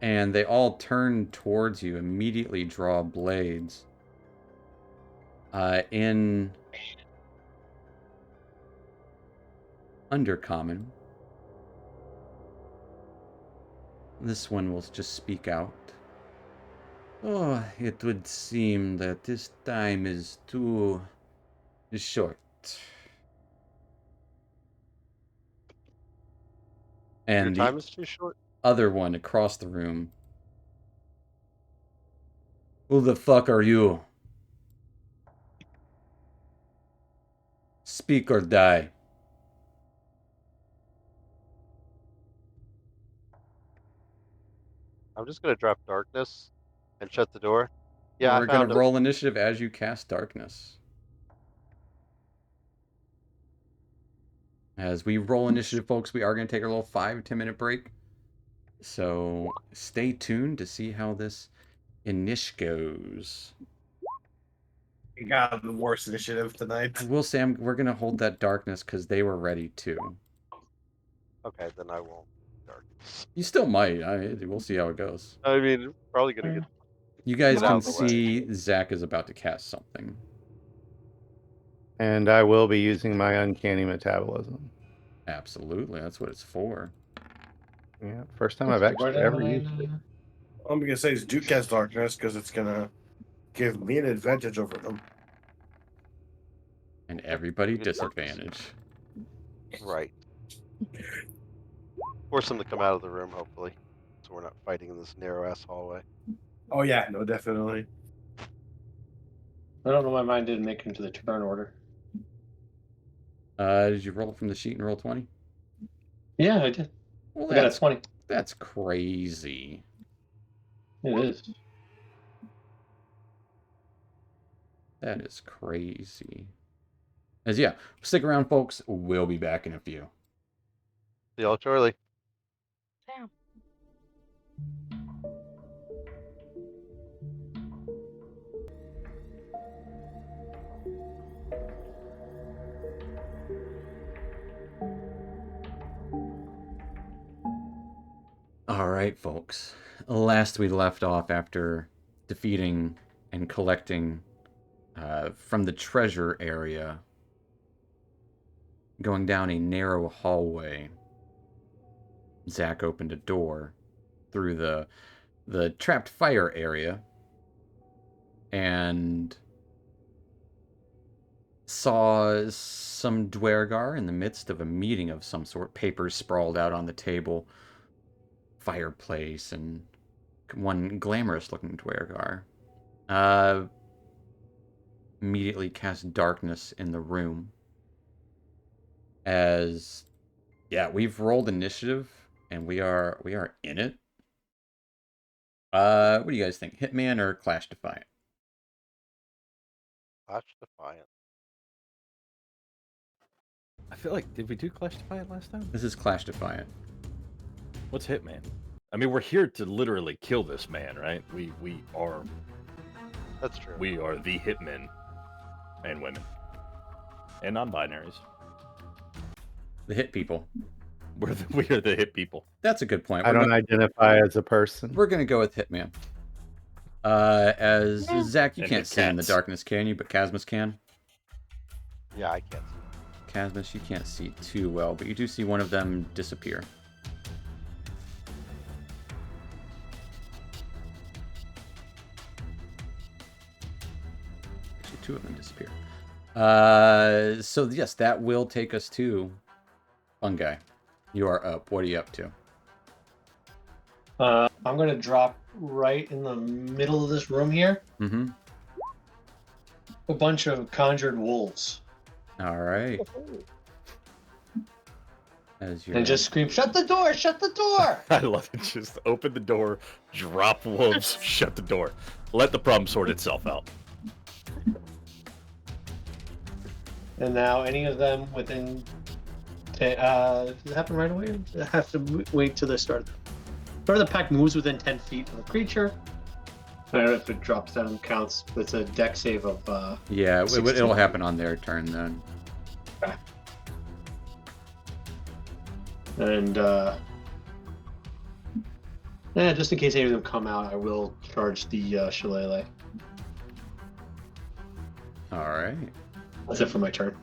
And they all turn towards you, immediately draw blades. In Undercommon, this one will just speak out. Oh, it would seem that this time is too short. And Your the time is too short. other one across the room. Who the fuck are you? Speak or die. I'm just gonna drop darkness and shut the door. Yeah, We're I gonna found him. roll initiative as you cast darkness. As we roll initiative, folks, we are going to take a little 5-10 minute break. So stay tuned to see how this inish goes. We got the worst initiative tonight. I will say we're going to hold that darkness because they were ready too. Okay, then I won't darkness. You still might. We'll see how it goes. I mean, probably gonna get. You guys Get out can of the way. see Zach is about to cast something. And I will be using my uncanny metabolism. Absolutely. That's what it's for. Yeah, first time I've actually ever used it. I'm gonna say is Duke cast darkness because it's gonna give me an advantage over them. And everybody Good darkness. disadvantage. Right. Force them to come out of the room, hopefully, so we're not fighting in this narrow ass hallway. Oh yeah, no, definitely. I don't know why mine didn't make it into the turn order. Did you roll it from the sheet and roll 20? Yeah, I did. Well, I got a 20. that's crazy. It is. That is crazy. As yeah, stick around, folks. We'll be back in a few. See y'all shortly. Damn. All right, folks. Last we left off after defeating and collecting from the treasure area, going down a narrow hallway. Zach opened a door through the trapped fire area and saw some Dwergar in the midst of a meeting of some sort, papers sprawled out on the table, fireplace, and one glamorous looking Dwergar. Immediately cast darkness in the room. As yeah, we've rolled initiative and we are in it. What do you guys think? Hitman or Clash Defiant? Clash Defiant. I feel like, did we do Clash Defiant last time? This is Clash Defiant. What's Hitman? I mean, we're here to literally kill this man, right? We are That's true. We are the hitmen and women and non-binaries. The hit people. We are the hit people. That's a good point. I don't identify as a person. We're gonna go with Hitman. As Yeah. Zach, you And can't the see in the cats. darkness, can you? But Casmus can. Yeah, I can't see. Casmus, you can't see too well, but you do see one of them disappear. Actually, two of them disappear. So yes, that will take us to Fungi. You are up. What are you up to? I'm gonna drop right in the middle of this room here. Mm-hmm. A bunch of conjured wolves, All right. As you're and just scream, "Shut the door! Shut the door!" I love it. Just open the door, drop wolves, shut the door. Let the problem sort itself out. And now, any of them within. Does it happen right away? I have to wait till the start. Start of the pack moves within 10 feet of the creature. I don't know if it drops down and counts. But it's a deck save of. Yeah, it'll 16. happen on their turn then. And just in case any of them come out, I will charge the shillelagh. All right. That's it for my turn.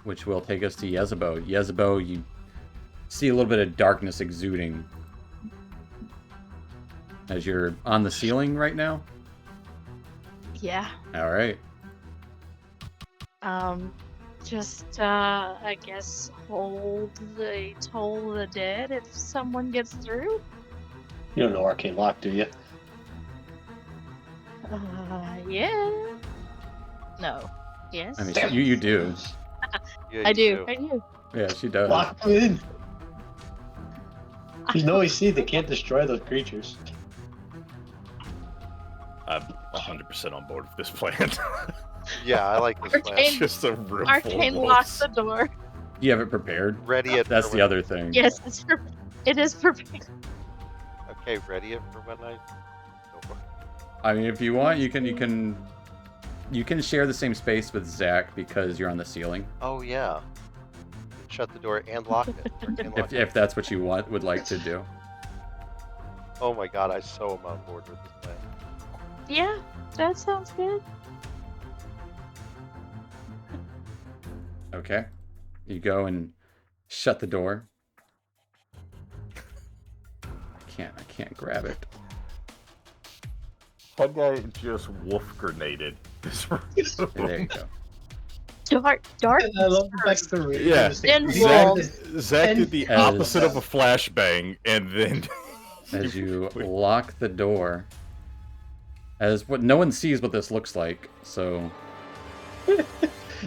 Which will take us to Yezebo. Yezebo, you see a little bit of darkness exuding as you're on the ceiling right now. Yeah. All right. I guess toll the dead if someone gets through. You don't know Arcane Lock, do you? Yeah. No. Yes. I mean, you do. Yeah, I you do. Yeah, she does. Lock them in. There's no AC. They can't destroy those creatures. I'm 100% on board with this plan. Yeah, I like this plan. Arcane- Just a room full of Arcane wolves. locks the door. You have it prepared. Ready it. That's for the when- other thing. Yes, it is prepared. Okay, ready it for when I. Go for it. I mean, if you want, you can share the same space with Zach because you're on the ceiling. Oh yeah. Shut the door and lock it. Arcane lock it. If that's what you would like to do. Oh my god, I so am on board with this plan. Yeah, that sounds good. Okay. You go and shut the door. I can't grab it. Fungi just wolf grenaded this room. There you go. Dark. I love the fact that the Yeah. Then Zach, wolves. Zach did the As- opposite of a flashbang, and then As you lock the door. As what no one sees what this looks like, so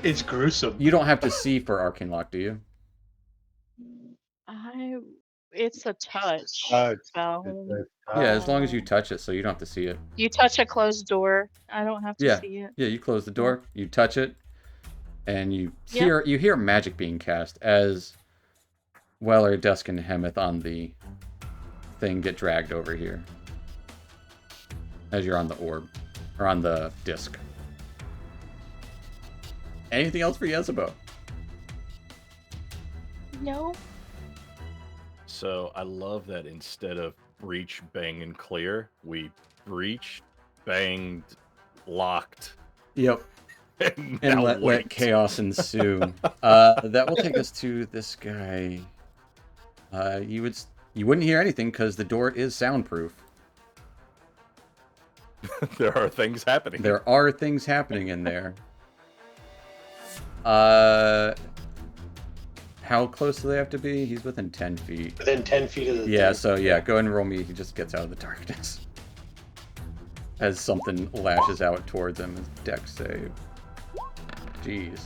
It's gruesome. you don't have to see for Arcane Lock, do you? It's a touch. Touch. So Yeah, as long as you touch it, so you don't have to see it. you touch a closed door. I don't have to Yeah. see it. Yeah, you close the door, you touch it, and you Yep. hear magic being cast as Weller, Dusk, and Hemeth on the thing get dragged over here. As you're on the orb. Or on the disc. Anything else for Yezebo? No. So I love that instead of breach, bang, and clear, we breached, banged, locked, Yep. and, And now let wait. chaos ensue. That will take us to this guy. You wouldn't hear anything because the door is soundproof. There are things happening. There are things happening in there. How close do they have to be? He's within 10 feet. Within 10 feet of the Yeah, thing. so yeah, go ahead and roll me. He just gets out of the darkness. As something lashes out towards him. Dex save. Jeez.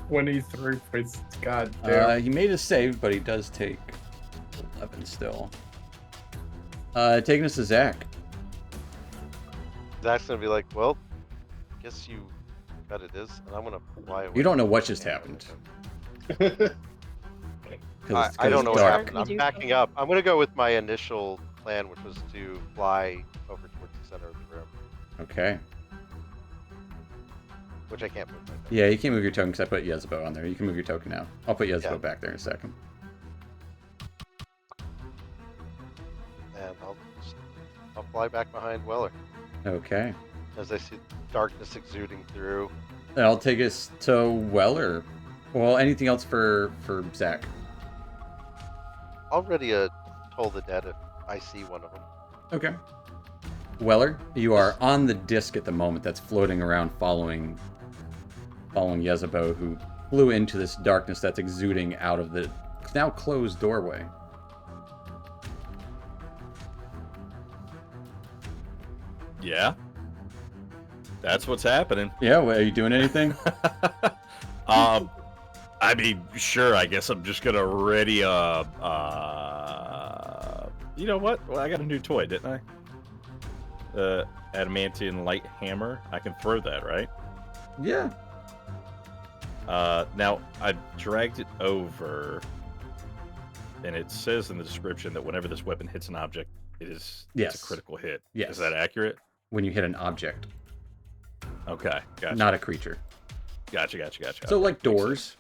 23 points. God damn. He made a save, but he does take 11 still. Taking us to Zach. Zach's gonna be like, well, guess you got it is, and I'm gonna fly away. You don't know what just happened. I don't know what dark. happened. We I'm do backing know. up. I'm gonna go with my initial plan, which was to fly over towards the center of the room. Okay. Which I can't move. Right now. Yeah, you can't move your token because I put Yezebo on there. You can move your token now. I'll put Yezebo Yeah. back there in a second. And I'll fly back behind Weller Okay. as I see darkness exuding through. That'll take us to Weller. Well, anything else for Zach? Already told the dead if I see one of them. Okay. Weller, you are on the disc at the moment that's floating around following Yezebo, who flew into this darkness that's exuding out of the now closed doorway. Yeah. That's what's happening. Yeah, well, are you doing anything? I mean, sure, I guess I'm just gonna ready you know what? Well, I got a new toy, didn't I? The Adamantium Light Hammer. I can throw that, right? Yeah. Now, I dragged it over, and it says in the description that whenever this weapon hits an object, it's Yes. a critical hit. Yes. Is that accurate? When you hit an object, Okay, gotcha. not a creature. Gotcha. So Okay, like makes sense. doors,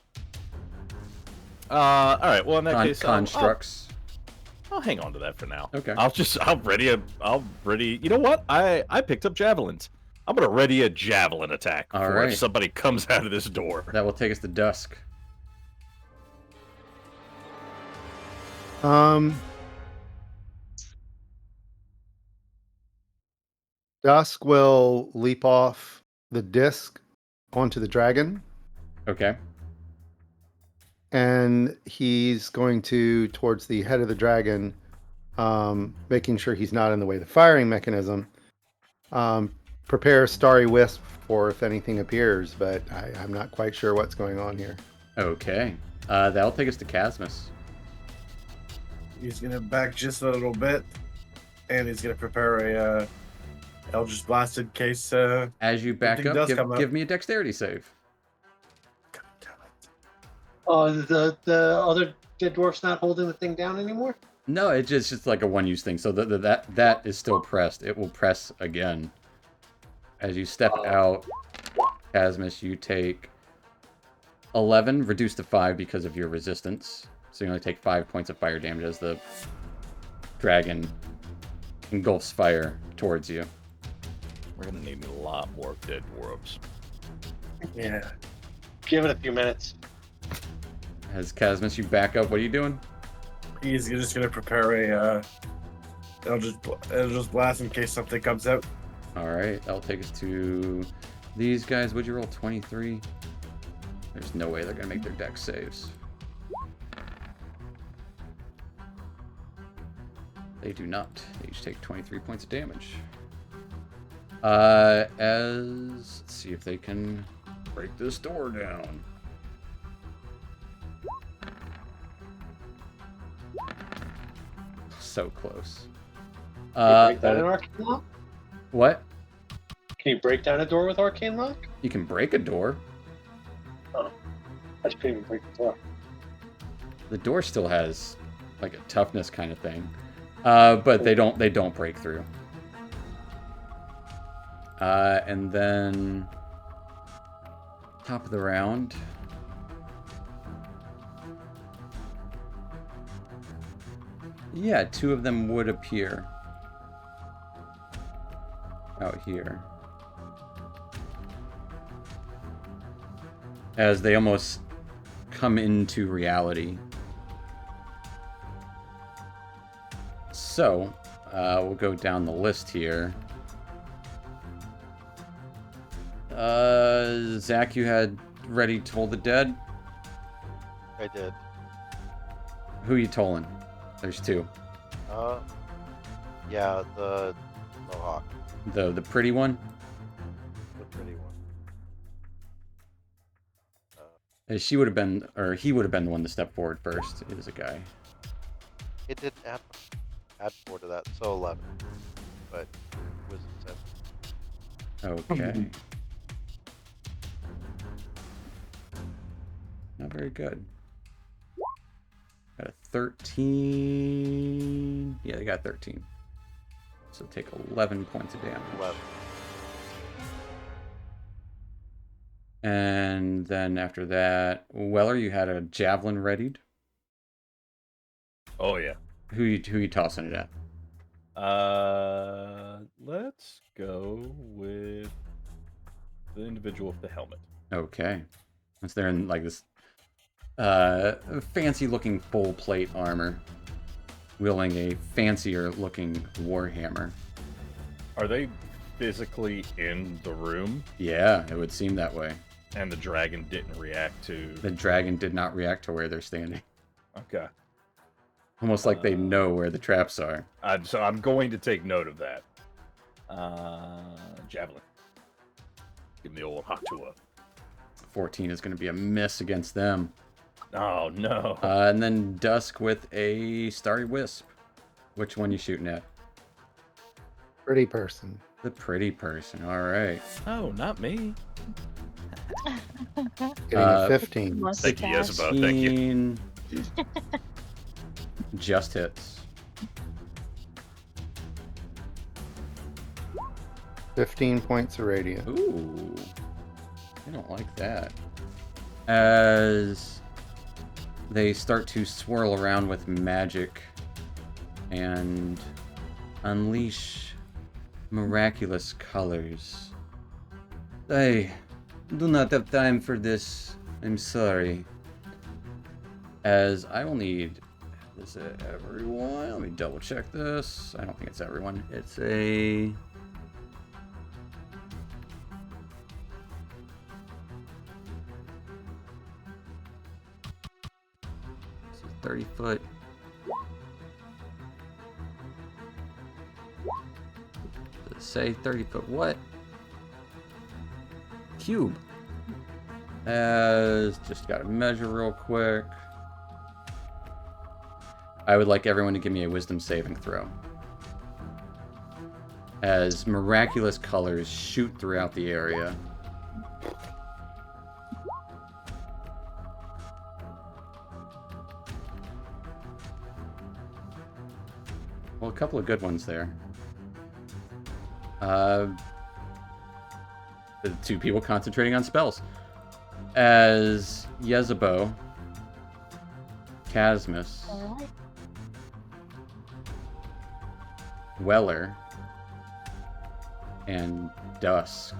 All right. Well, in that case, constructs. I'll hang on to that for now. Okay. I'll ready. You know what? I picked up javelins. I'm gonna ready a javelin attack All before right. somebody comes out of this door. That will take us to dusk. Dusk will leap off the disc onto the dragon, Okay. and he's going towards the head of the dragon, making sure he's not in the way of the firing mechanism. Prepare Starry Wisp for if anything appears, but I'm not quite sure what's going on here. Okay. That'll take us to Casmus. He's gonna back just a little bit, and he's gonna prepare a Eldritch Blast in case. As you back Something up, does come up. give me a dexterity save. Oh, the other dead dwarf's not holding the thing down anymore? No, it's just like a one-use thing. So that is still pressed. It will press again. As you step out, Casmus, you take 11, reduced to 5 because of your resistance. So you only take 5 points of fire damage as the dragon engulfs fire towards you. We're gonna need a lot more dead dwarves. Yeah. Give it a few minutes. As Casmus, you back up. What are you doing? He's just gonna prepare a Eldritch Blast in case something comes out. All right, that'll take us to these guys. Would you roll 23? There's no way they're gonna make their dex saves. They do not. They each take 23 points of damage. Let's see if they can break this door down. So close. Can you break down an arcane lock? What? Can you break down a door with arcane lock? You can break a door. I just couldn't even break the door. The door still has like a toughness kind of thing, but they don't break through. And then top of the round. Yeah, 2 of them would appear out here. As they almost come into reality. So, we'll go down the list here. Zach, you had ready Toll the Dead. I did. Who you tolling? There's 2. Yeah, the Mohawk, The pretty one. the pretty one. She would have been, or he would have been the one to step forward first. It is a guy. It did add 4 to that, so 11. But wisdom 7. Okay. Not very good. Got a 13. Yeah, they got 13. So take 11 points of damage. 11. And then after that, Weller, you had a javelin readied. Oh yeah. Who you tossing it at? Let's go with the individual with the helmet. Okay. Once they're in like this fancy looking full plate armor, wielding a fancier looking warhammer. Are they physically in the room? Yeah, it would seem that way. And the dragon didn't react to. The dragon did not react to where they're standing. Okay. Almost like they know where the traps are. So I'm going to take note of that. Javelin. Give me the old Hatua. 14 is going to be a miss against them. Oh no. And then Dusk with a Starry Wisp. Which one you shooting at? Pretty person. The pretty person. All right. Oh, not me. Getting a 15. Thank you, Mustache. Yezebel. Thank you. 15 just hits. 15 points of radiant. Ooh. I don't like that. As they start to swirl around with magic and unleash miraculous colors. I do not have time for this. I'm sorry. As I will need... Is it everyone? Let me double check this. I don't think it's everyone. It's a... 30 foot. Does it say 30 foot what? Cube. Just gotta measure real quick. I would like everyone to give me a wisdom saving throw. As miraculous colors shoot throughout the area. Well, a couple of good ones there. The two people concentrating on spells. As Yezebo, Casmus, Alright. Weller, and Dusk.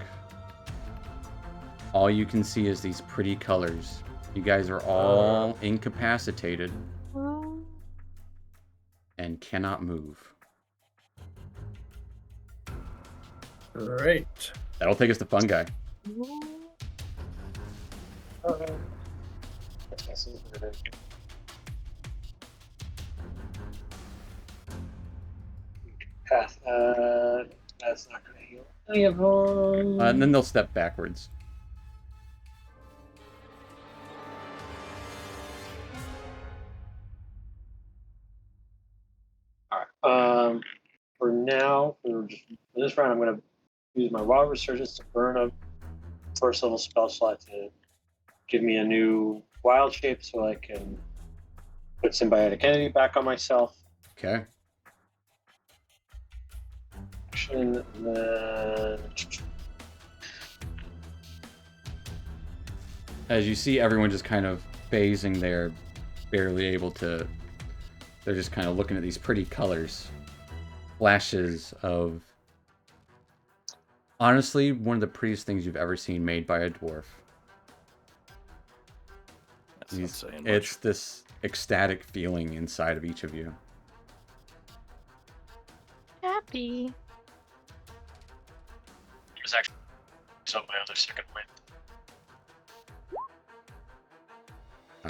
All you can see is these pretty colors. You guys are all incapacitated and cannot move. Great. That'll take us to Fungi. Path. That's not gonna heal. I have And then they'll step backwards. Alright. For now, for this round, I'm gonna use my Wild Resurgence to burn a first level spell slot to give me a new wild shape so I can put symbiotic entity back on myself. Okay. And then As you see everyone just kind of phasing there, barely able to... They're just kind of looking at these pretty colors. Flashes of... Honestly, one of the prettiest things you've ever seen made by a dwarf. That's not saying much. It's this ecstatic feeling inside of each of you. Happy. it was actually my other second point.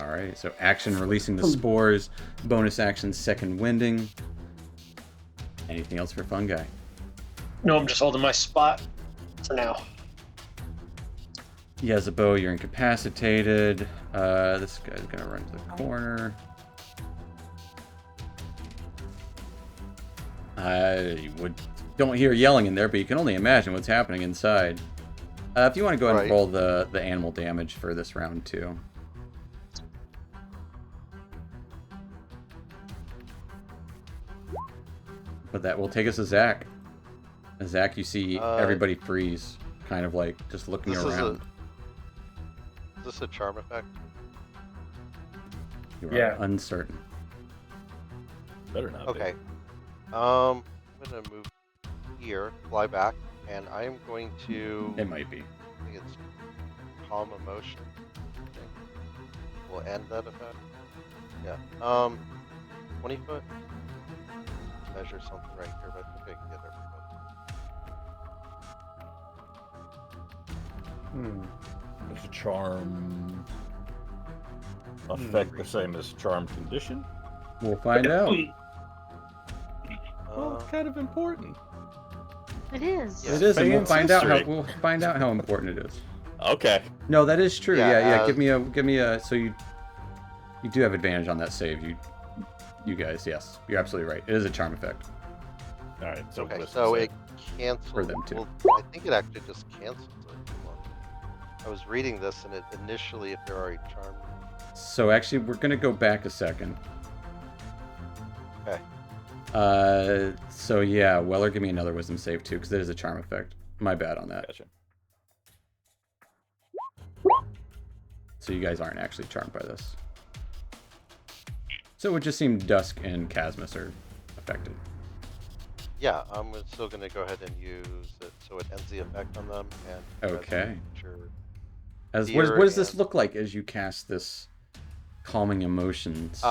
Alright, so action releasing the spores, bonus action second winding. Anything else for Fungi? No, I'm just holding my spot for now. Yezebo, you're incapacitated. This guy's gonna run to the corner. Don't hear yelling in there, but you can only imagine what's happening inside. If you want to go ahead and Right. roll the animal damage for this round too. But that will take us to Zach. Zach, you see everybody freeze, kind of like just looking This is around. Is this a charm effect? You are Yeah. uncertain. Better not. Okay. I'm gonna move here, fly back, and I am going to. It might be. I think it's calm emotion. I think will end that effect. Yeah. 20 foot. Measure something right here, but I think I can get everybody. Does a charm affect the same as charm condition? We'll find out. Well, it's kind of important. It is. Yeah. It is, and we'll Fans find out how history. important it is. Okay. No, that is true. Yeah, Yeah. Give me a. So you do have advantage on that save. You guys, yes, you're absolutely right. It is a charm effect. All right. So Okay, listen, so say- it cancels. For them too. Well, I think it actually just cancels it. Hold on. I was reading this, and it initially, if they're already charmed. So actually, we're gonna go back a second. Okay. So yeah, Weller, give me another wisdom save too, because it is a charm effect. My bad on that. Gotcha. So you guys aren't actually charmed by this. So it would just seem Dusk and Casmus are affected. Yeah, I'm still going to go ahead and use it so it ends the effect on them. And Okay. Sure. As Fear what does this and- look like as you cast this calming emotions?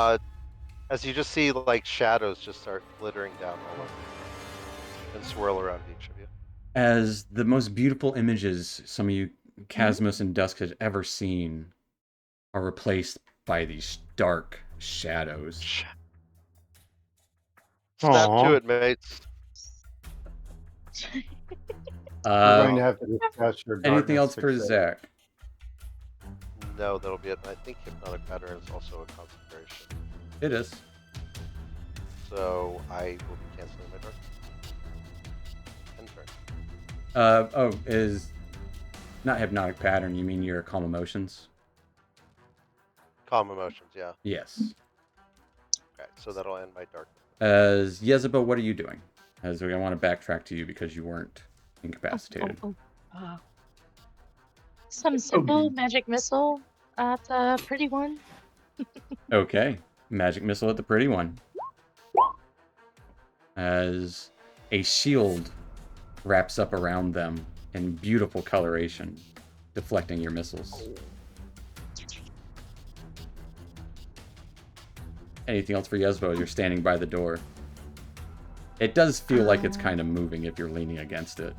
As you just see, like shadows just start glittering down all over and swirl around each of you. As the most beautiful images some of you Casmus and Dusk has ever seen are replaced by these dark shadows. Snap Aw. to it, mates. We're going to have to discuss your Anything darkness else for success. Zach? No, that'll be it. I think hypnotic pattern is also a concentration. It is. So I will be canceling my dark. End turn. Is not hypnotic pattern, you mean your calm emotions? Calm emotions, yeah. Yes. Okay, so that'll end my dark. As Yezebel, what are you doing? As I want to backtrack to you because you weren't incapacitated. Some simple magic missile at the pretty one. Okay. Magic missile at the pretty one. As a shield wraps up around them in beautiful coloration, deflecting your missiles. Anything else for Yezbo? You're standing by the door. It does feel like it's kind of moving if you're leaning against it.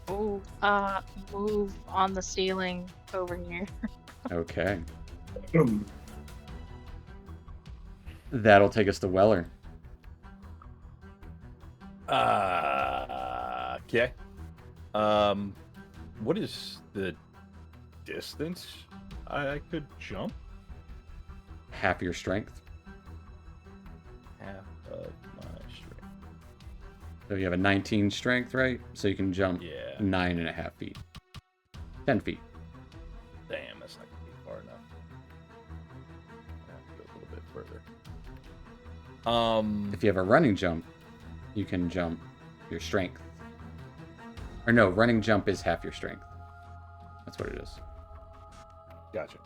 Oh, move on the ceiling over here. Okay. That'll take us to Weller. Okay. What is the distance I could jump? Half your strength. Half of my strength. So you have a 19 strength, right? So you can jump Yeah. 9.5 feet. 10 feet. Damn, that's not gonna be far enough. I have to go a little bit further. If you have a running jump, you can jump your strength. Or no, running jump is half your strength. That's what it is. Gotcha.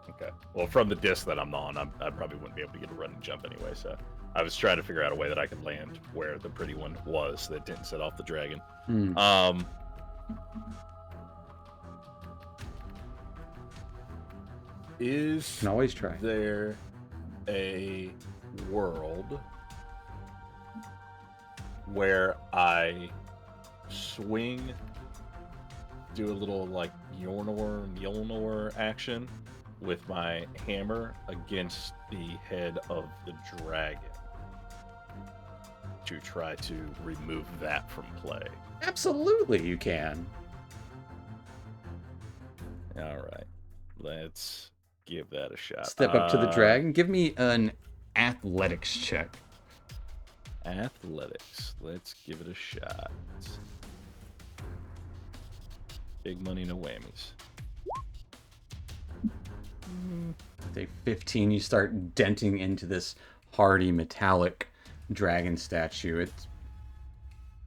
Okay. Well, from the disc that I'm on, I probably wouldn't be able to get a running jump anyway. So I was trying to figure out a way that I could land where the pretty one was that didn't set off the dragon. Hmm. Is Can always try. there a world where I swing, do a little like Mjolnir action with my hammer against the head of the dragon to try to remove that from play? Absolutely, you can. All right, let's give that a shot. Step up to the dragon. Give me an athletics check. Athletics. Let's give it a shot. Big money, no whammies. Day 15, you start denting into this hardy metallic dragon statue.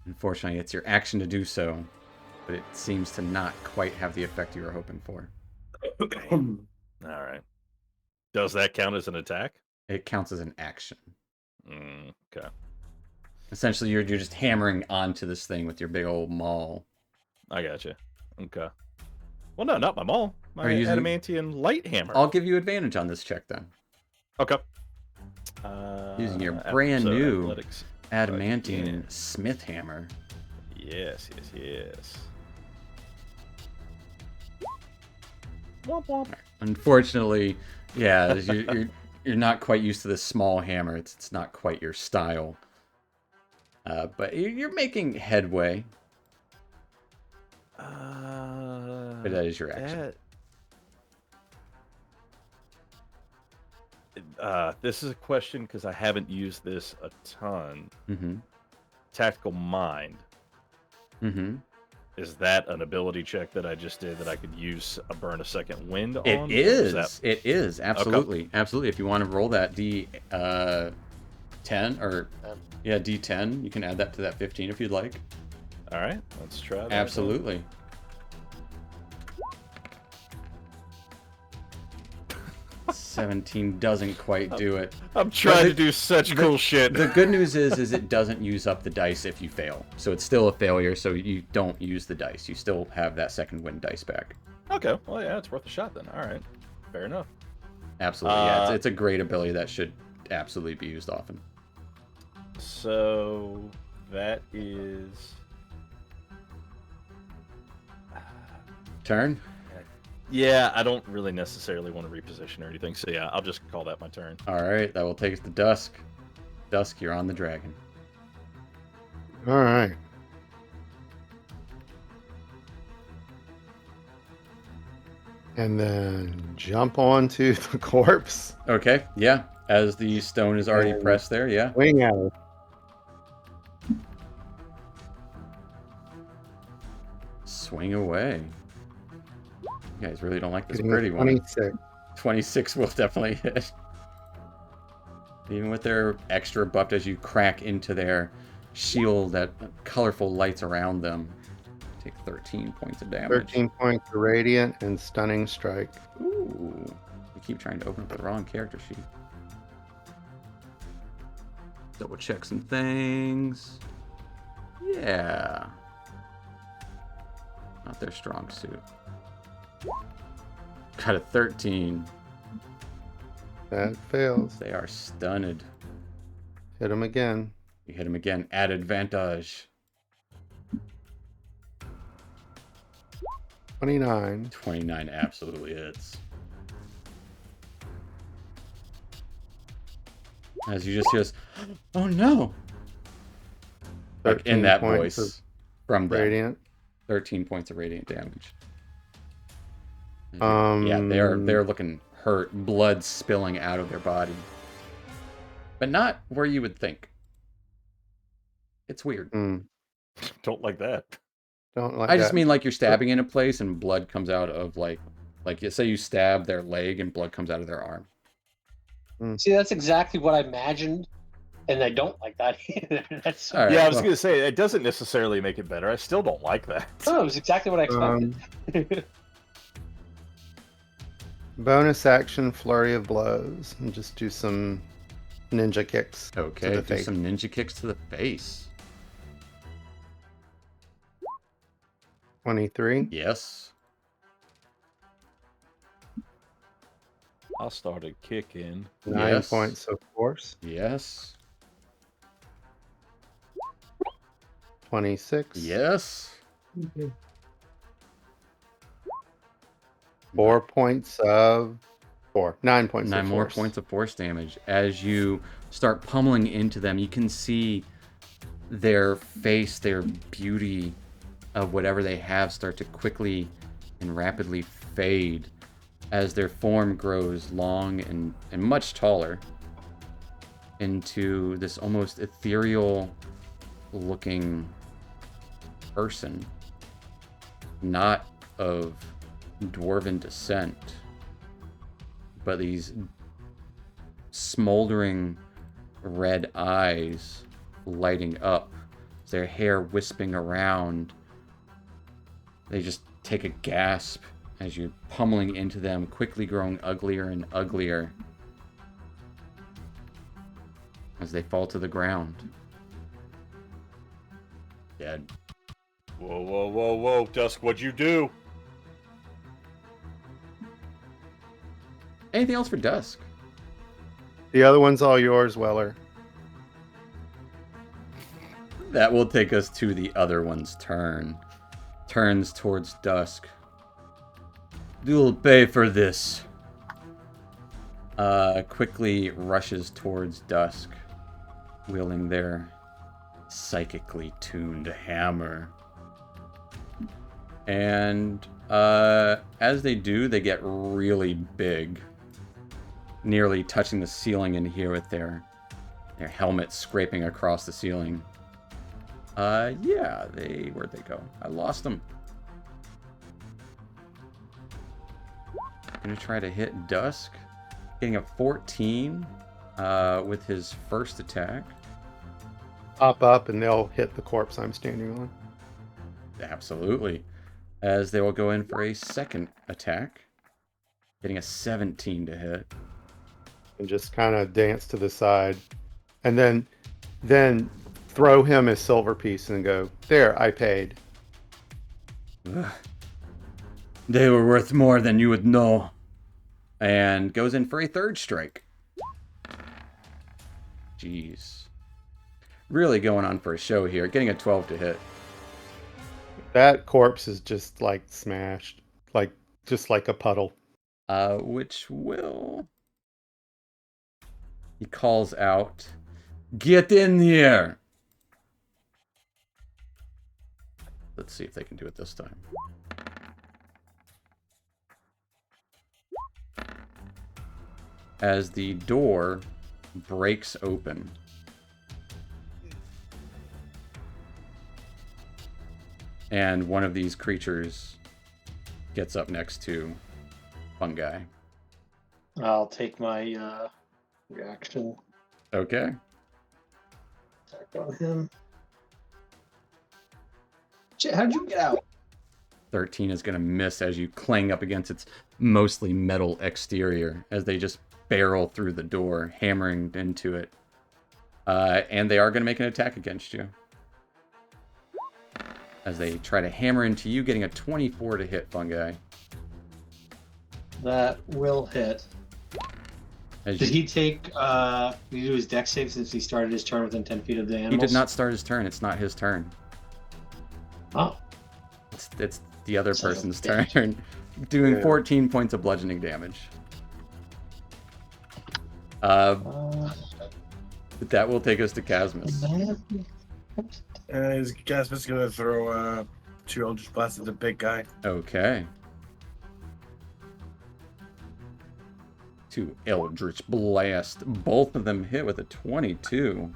Unfortunately, it's your action to do so. but it seems to not quite have the effect you were hoping for. All right. Does that count as an attack? It counts as an action. Okay. Essentially, you're just hammering onto this thing with your big old maul. I gotcha. Okay. Well, no, not my maul. My Are you using- adamantium light hammer. I'll give you advantage on this check then. Okay. Using your brand new athletics. Adamantium Again. Smith hammer. Yes. Womp womp. Unfortunately, yeah, you're not quite used to this small hammer. It's not quite your style. But you're making headway. But that is your action. This is a question because I haven't used this a ton. Mm-hmm. Tactical Mind. Mm-hmm. Is that an ability check that I just did that I could use a burn a second wind on? It Or is. that- It is. Absolutely. Absolutely. If you want to roll that D10 or 10. yeah, D10, you can add that to that 15 if you'd like. All right, let's try that. Absolutely. $17 doesn't quite do it. I'm trying the- to do such cool shit. The good news is it doesn't use up the dice if you fail. So it's still a failure, so you don't use the dice. You still have that second wind dice back. Okay, well, yeah, it's worth a shot then. All right, fair enough. Absolutely, yeah. Uh, It's a great ability that should absolutely be used often. So that is. Turn? Yeah, I don't really necessarily want to reposition or anything, so yeah, I'll just call that my turn. Alright, that will take us to Dusk. Dusk, you're on the dragon. All right. And then jump onto the corpse. Okay, yeah. As the stone is already And- pressed there, yeah. Wing at it. Swing away. You guys really don't like this Getting pretty a one. 26. 26 will definitely hit. Even with their extra buffed as you crack into their shield that colorful lights around them. Take 13 points of damage. 13 points of radiant and stunning strike. Ooh. You keep trying to open up the wrong character sheet. Double check some things. Yeah. Not their strong suit. Got a 13. That fails. They are stunned. Hit him again. You hit him again at advantage. 29. 29 absolutely hits. As you just hear this, oh no! Like in 13 that points voice from them. Radiant. 13 points of radiant damage. Um, Yeah, they're looking hurt, blood spilling out of their body. But not where you would think. It's weird. Don't like that. Don't like I just that. mean like you're stabbing in a place and blood comes out of like you say you stab their leg and blood comes out of their arm. See, that's exactly what I imagined, and I don't like that either. That's All right, Yeah, I was well, gonna say it doesn't necessarily make it better. I still don't like that. no, it was exactly what I expected. Bonus action, flurry of blows, and just do some ninja kicks. okay, the do face. some ninja kicks to the face. 23. Yes. I started kicking. 9 Yes. points of force. Yes. 26. Yes. 4 points of 4. 9 points 9 of more force. points of force damage. As you start pummeling into them, you can see their face, their beauty of whatever they have start to quickly and rapidly fade as their form grows long and much taller into this almost ethereal looking person, not of dwarven descent, but these smoldering red eyes lighting up, their hair wisping around, They just take a gasp as you're pummeling into them, quickly growing uglier and uglier as they fall to the ground. Dead. Whoa, whoa, whoa, whoa, Dusk, what'd you do? Anything else for Dusk? The other one's all yours, Weller. That will take us to the other one's turn. Turns towards Dusk. You'll pay for this. Quickly rushes towards Dusk, wielding their psychically tuned hammer. And as they do, they get really big, nearly touching the ceiling in here with their helmet scraping across the ceiling. Yeah, where'd they go? I lost them. Gonna try to hit Dusk, getting a 14 with his first attack. Pop up and they'll hit the corpse I'm standing on. Absolutely. As they will go in for a second attack, getting a 17 to hit. And just kind of dance to the side. And then throw him a silver piece and go, there, I paid. Ugh. They were worth more than you would know. And goes in for a third strike. Jeez. Really going on for a show here. Getting a 12 to hit. That corpse is just like smashed. Just like a puddle. Which will... He calls out, "Get in here!" Let's see if they can do it this time. As the door breaks open. And one of these creatures gets up next to Fungi. I'll take my reaction Okay. attack on him. Shit, how'd you get out? 13 is going to miss as you clang up against its mostly metal exterior as they just barrel through the door, hammering into it. And they are going to make an attack against you. As they try to hammer into you, getting a 24 to hit, Fungi. That will hit. As Did you- he take, did he do his dex save since he started his turn within 10 feet of the He animals? did not start his turn. It's not his turn. Oh, It's the other Son of a person's bitch. turn. Doing Yeah. 14 points of bludgeoning damage. But that will take us to Casmus. Is Gasmus gonna throw 2 Eldritch Blasts at the big guy? Okay. 2 Eldritch Blast. Both of them hit with a 22.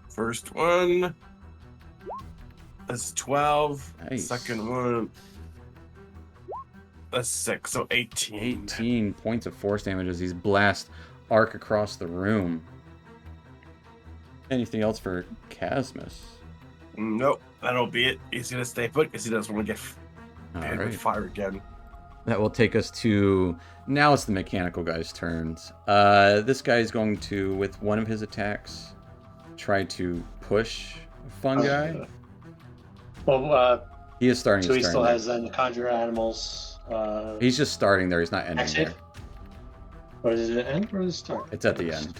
First one. That's 12. Nice. Second one. That's 6, so 18. 18 points of force damage as these blasts arc across the room. Anything else for Casmus? Nope, that'll be it. He's gonna stay put because he doesn't want to get hit with Alright. fire again. That will take us to... Now it's the mechanical guy's turns. This guy is going to, with one of his attacks, try to push Fungi. well, He is starting so he his turn. still there. has then the conjure animals. He's just starting there. He's not ending Exit. there. Or is it end or is it start? It's at the end.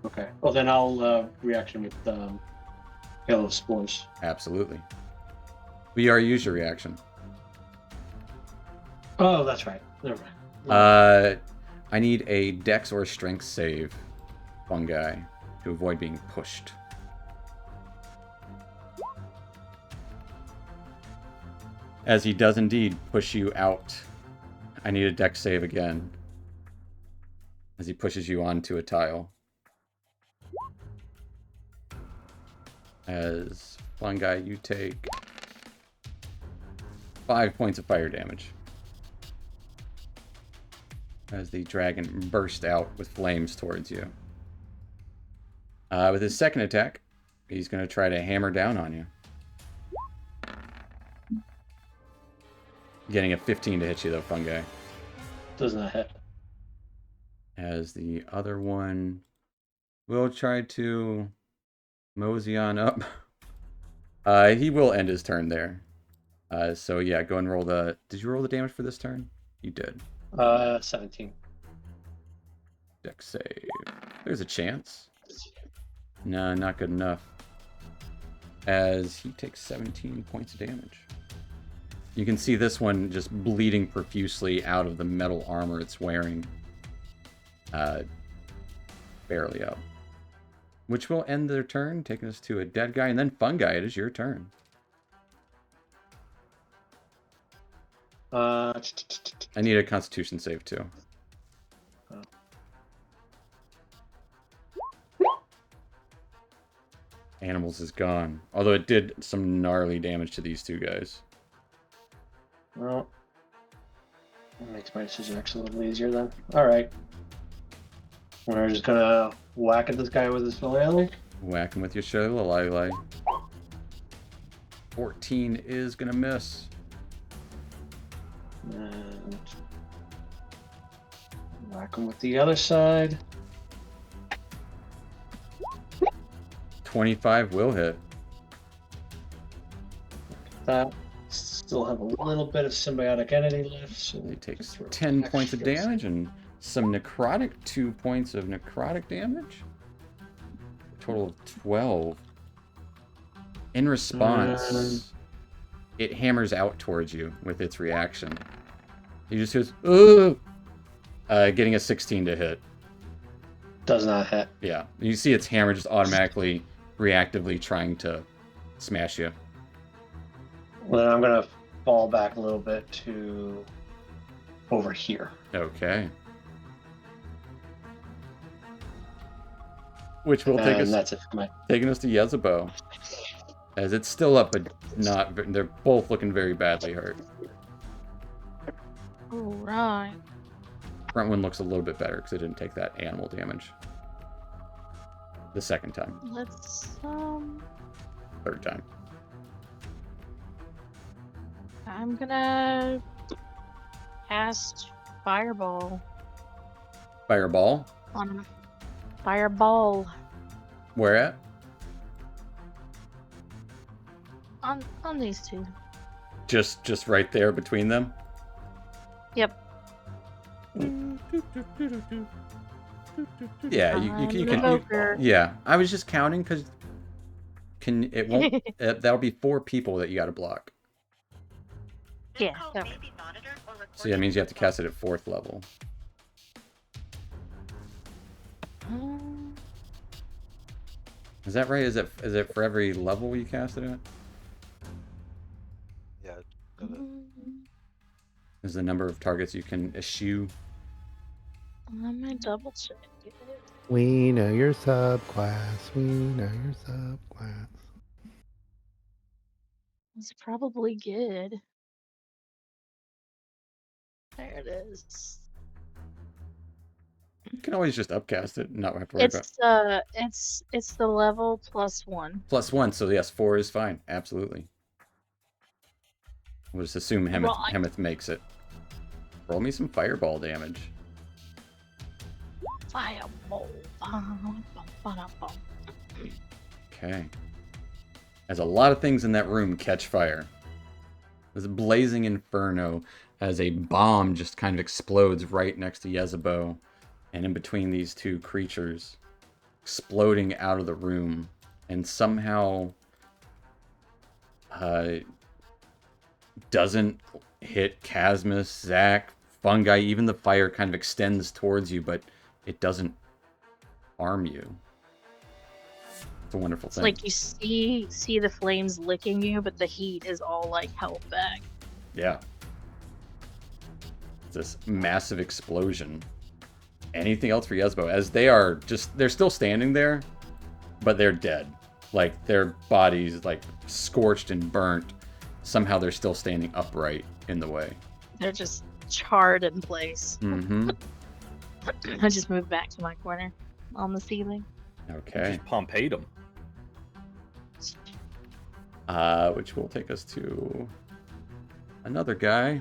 Okay. Well, then I'll reaction with Hail of Spores. Absolutely. We are use your reaction. Oh, that's right. Never mind. I need a dex or strength save, Fungi, to avoid being pushed. As he does indeed push you out. I need a dex save again. As he pushes you onto a tile. As Fungi, you take 5 points of fire damage. As the dragon burst out with flames towards you. With his second attack, he's going to try to hammer down on you. Getting a 15 to hit you though, Fungi. Does not hit. As the other one will try to mosey on up. He will end his turn there. So yeah, go and roll the. Did you roll the damage for this turn? You did. 17. Dex save. There's a chance. No, not good enough. As he takes 17 points of damage. You can see this one just bleeding profusely out of the metal armor it's wearing. Barely up. Which will end their turn, taking us to a dead guy, and then Fungi, it is your turn. I need a Constitution save too. Animals is gone. Although it did some gnarly damage to these two guys. Well, that makes my decision actually a little easier then. Alright. We're just gonna whack at this guy with his shillelagh. Whack him with your shillelagh. 14 is gonna miss. And whack him with the other side. 25 will hit. That still have a little bit of symbiotic entity left. So He takes throw 10 points of extras. damage and some necrotic, 2 points of necrotic damage. A total of 12. In response, it hammers out towards you with its reaction. He just goes, "Ugh!" Getting a 16 to hit. Does not hit. Yeah, you see its hammer just automatically, reactively trying to smash you. Well, then I'm gonna fall back a little bit to over here. Okay. Which will take And us, that's it for my. taking us to Yezebo. As it's still up, but not. They're both looking very badly hurt. Alright. Front one looks a little bit better because it didn't take that animal damage. The second time. Let's Third time. I'm gonna cast Fireball Fireball. on him. Fireball Where at? on these two. Just right there between them. Yep. Yeah, you I'm can. an evoker. Yeah, I was just counting because it won't. That'll be 4 people that you got to block. Yeah. that- So yeah, it means you have to cast it at 4th level. Um, Is that right? Is it for every level you cast it at? Yeah. Is the number of targets you can eschew? I'm gonna double check it. We know your subclass. We know your subclass. It's probably good. There it is. You can always just upcast it and not have to worry about It's the level +1. +1. So yes, 4 is fine. Absolutely. We'll just assume Right. Hemeth makes it. Roll me some fireball damage. Fireball. Bum, bum, bum, bum. Okay. As a lot of things in that room catch fire. There's a blazing inferno as a bomb just kind of explodes right next to Yezebo and in between these two creatures, exploding out of the room, and somehow doesn't hit Casmus, Zach, Fungi. Even the fire kind of extends towards you, but it doesn't harm you. It's a wonderful It's thing. like you see the flames licking you, but the heat is all like held back. Yeah. This massive explosion. Anything else for Yezebo? As they're still standing there, but they're dead. Like their bodies like scorched and burnt. Somehow they're still standing upright in the way. They're just charred in place. Mm-hmm. I just moved back to my corner on the ceiling. Okay. Just Pompeyed them. Which will take us to Another guy.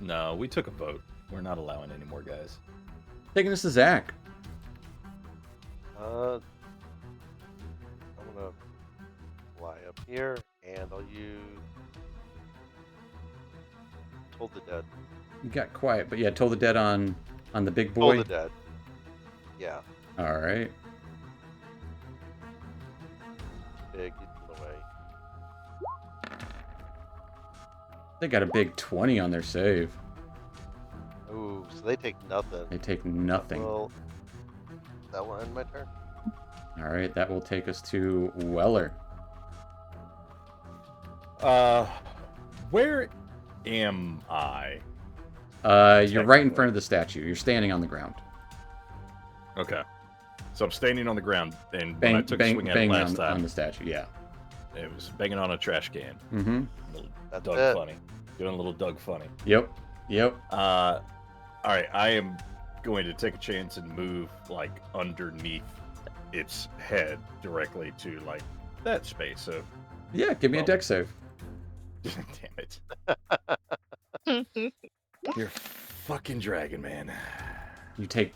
No, we took a vote. We're not allowing any more guys. Taking us to Zach. I'm gonna fly up here, and I'll use Toll the Dead. You got quiet, but yeah, Toll the Dead on the big Toll boy. the Dead. Yeah, All right. big, get in the way. They got a big 20 on their save. Ooh, so they take nothing. They take nothing. Well, that will end my turn. All right, that will take us to Weller. Where am I? You're right in front of the statue. You're standing on the ground. Okay. So I'm standing on the ground, and when I Bang, took a bang, swing at it banging last on time, the statue. Yeah. it was banging on a trash can. Mm-hmm. Little That's Doug it. funny. Doing a little Doug funny. Yep. Yep. All right, I am going to take a chance and move like underneath its head directly to like that space. So, Yeah. Give me a Well. deck save. damn it, you're fucking dragon, man. You take.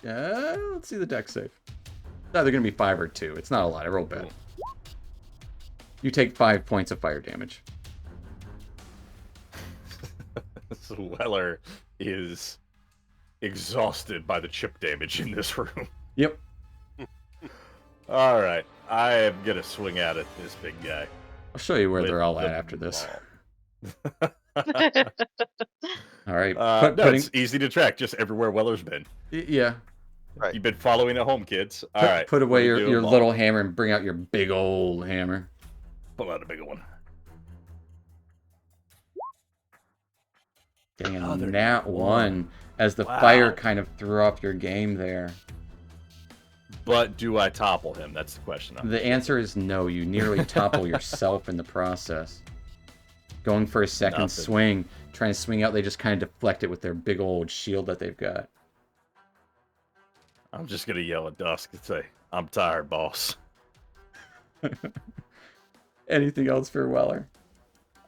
Let's see the deck save. It's either gonna be 5 or 2. It's not a lot. I rolled bad. You take 5 points of fire damage. So Weller is exhausted by the chip damage in this room. Yep. All right, I am gonna swing out at this big guy. I'll show you where with they're all the at after this. ball. All right. No, putting. it's easy to track. Just everywhere Weller's been. Yeah. Right. You've been following at home, kids. All Put, right. put away we're doing your ball. little hammer and bring out your big old hammer. Pull out a bigger one. Getting a Another nat one as the Wow. fire kind of threw off your game there. But do I topple him? That's the question. The answer is no. You nearly topple yourself in the process. Going for a second Nothing. swing, trying to swing out, they just kind of deflect it with their big old shield that they've got. I'm just gonna yell at Dusk and say, "I'm tired, boss." Anything else for Weller?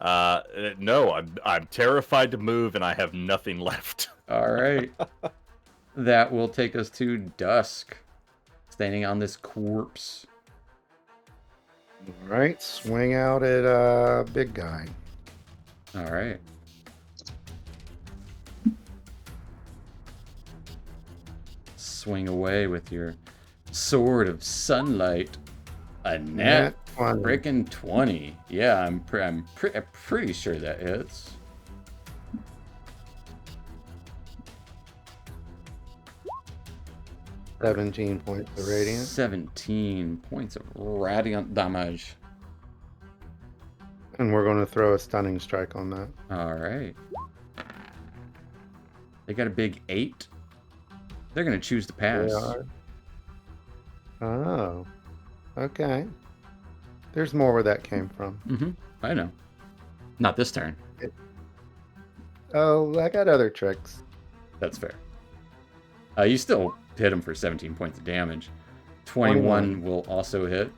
No, I'm terrified to move, and I have nothing left. All right. That will take us to Dusk, standing on this corpse. All right, swing out at big guy. All right. Swing away with your sword of sunlight. A nat one. frickin' 20. Yeah, I'm pretty sure that hits. $17 points of radiant. 17 points of radiant damage. And we're going to throw a stunning strike on that. All right. They got a big 8. They're going to choose to pass. They are. Oh. Okay. There's more where that came from. Mm-hmm. I know. Not this turn. Oh, I got other tricks. That's fair. You still hit him for 17 points of damage. 21 will also hit.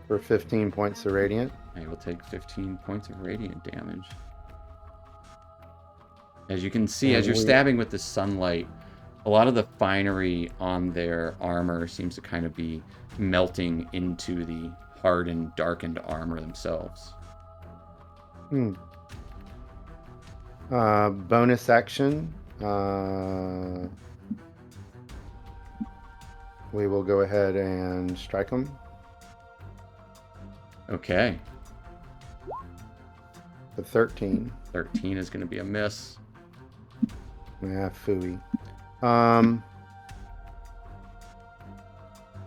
For 15 points of radiant. He will take 15 points of radiant damage. As you can see, as you're stabbing with the sunlight, a lot of the finery on their armor seems to kind of be melting into the hardened, darkened armor themselves. Bonus action. We will go ahead and strike them. Okay. The 13. 13 is going to be a miss. Yeah, phooey.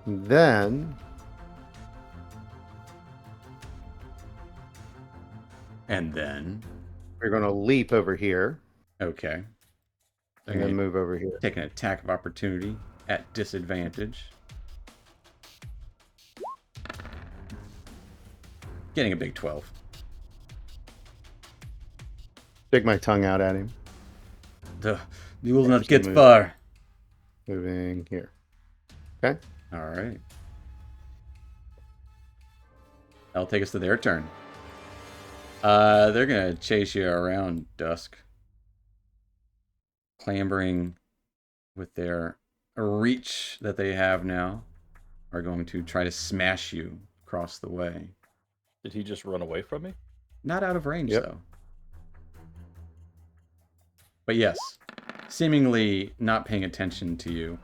Then And then, we're going to leap over here okay. They're and then going move over here. to take an attack of opportunity at disadvantage. Getting a big 12. Stick my tongue out at him. You will not Actually get move. far. Moving here. Okay. All right. That'll take us to their turn. They're gonna chase you around, Dusk. Clambering with their reach that they have now, are going to try to smash you across the way. Did he just run away from me? Not out of range, Yep. though. But yes, seemingly not paying attention to you.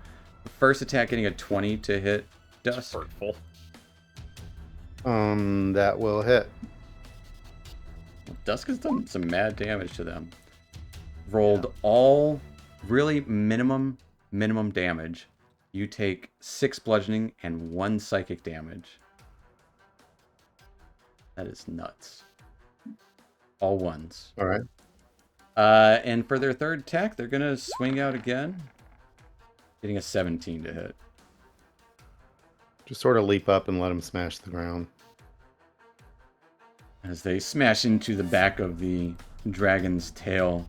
First attack getting a 20 to hit Dusk. Hurtful. That will hit. Dusk has done some mad damage to them. Rolled all really minimum damage. You take 6 bludgeoning and 1 psychic damage. That is nuts. All ones. All right. And for their third attack, they're gonna swing out again, getting a 17 to hit. Just sort of leap up and let him smash the ground. As they smash into the back of the dragon's tail.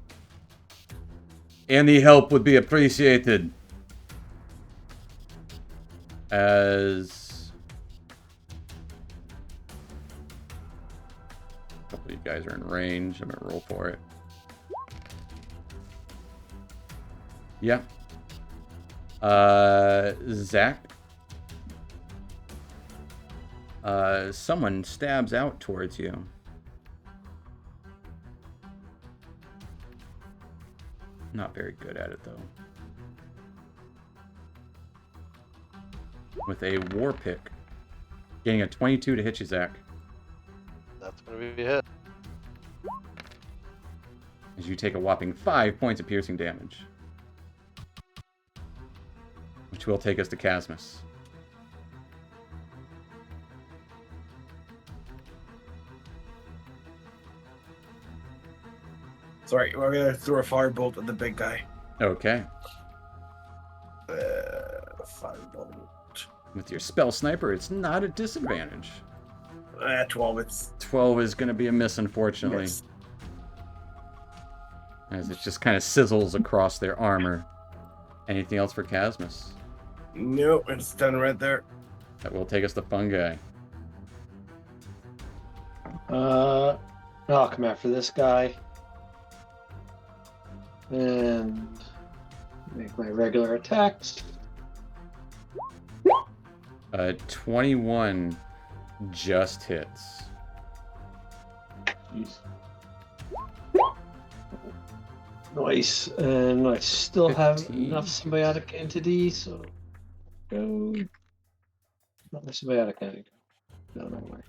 Any help would be appreciated. As a couple of you guys are in range, I'm gonna roll for it. Yeah. Zach. Someone stabs out towards you. Not very good at it, though. With a war pick. Getting a 22 to hit you, Zach. That's gonna be a hit. As you take a whopping 5 points of piercing damage. Which will take us to Casmus. Sorry, we're gonna throw a firebolt at the big guy. Okay. Firebolt. With your spell sniper, it's not a disadvantage. 12. It's 12 is going to be a miss, unfortunately. miss. As it just kind of sizzles across their armor. Anything else for Casmus? No, it's done right there. That will take us to Fungi. I'll come after this guy. And make my regular attacks. 21 just hits. Jeez. Nice. And I still have 15. enough symbiotic entity, so go. Not my symbiotic entity. No way.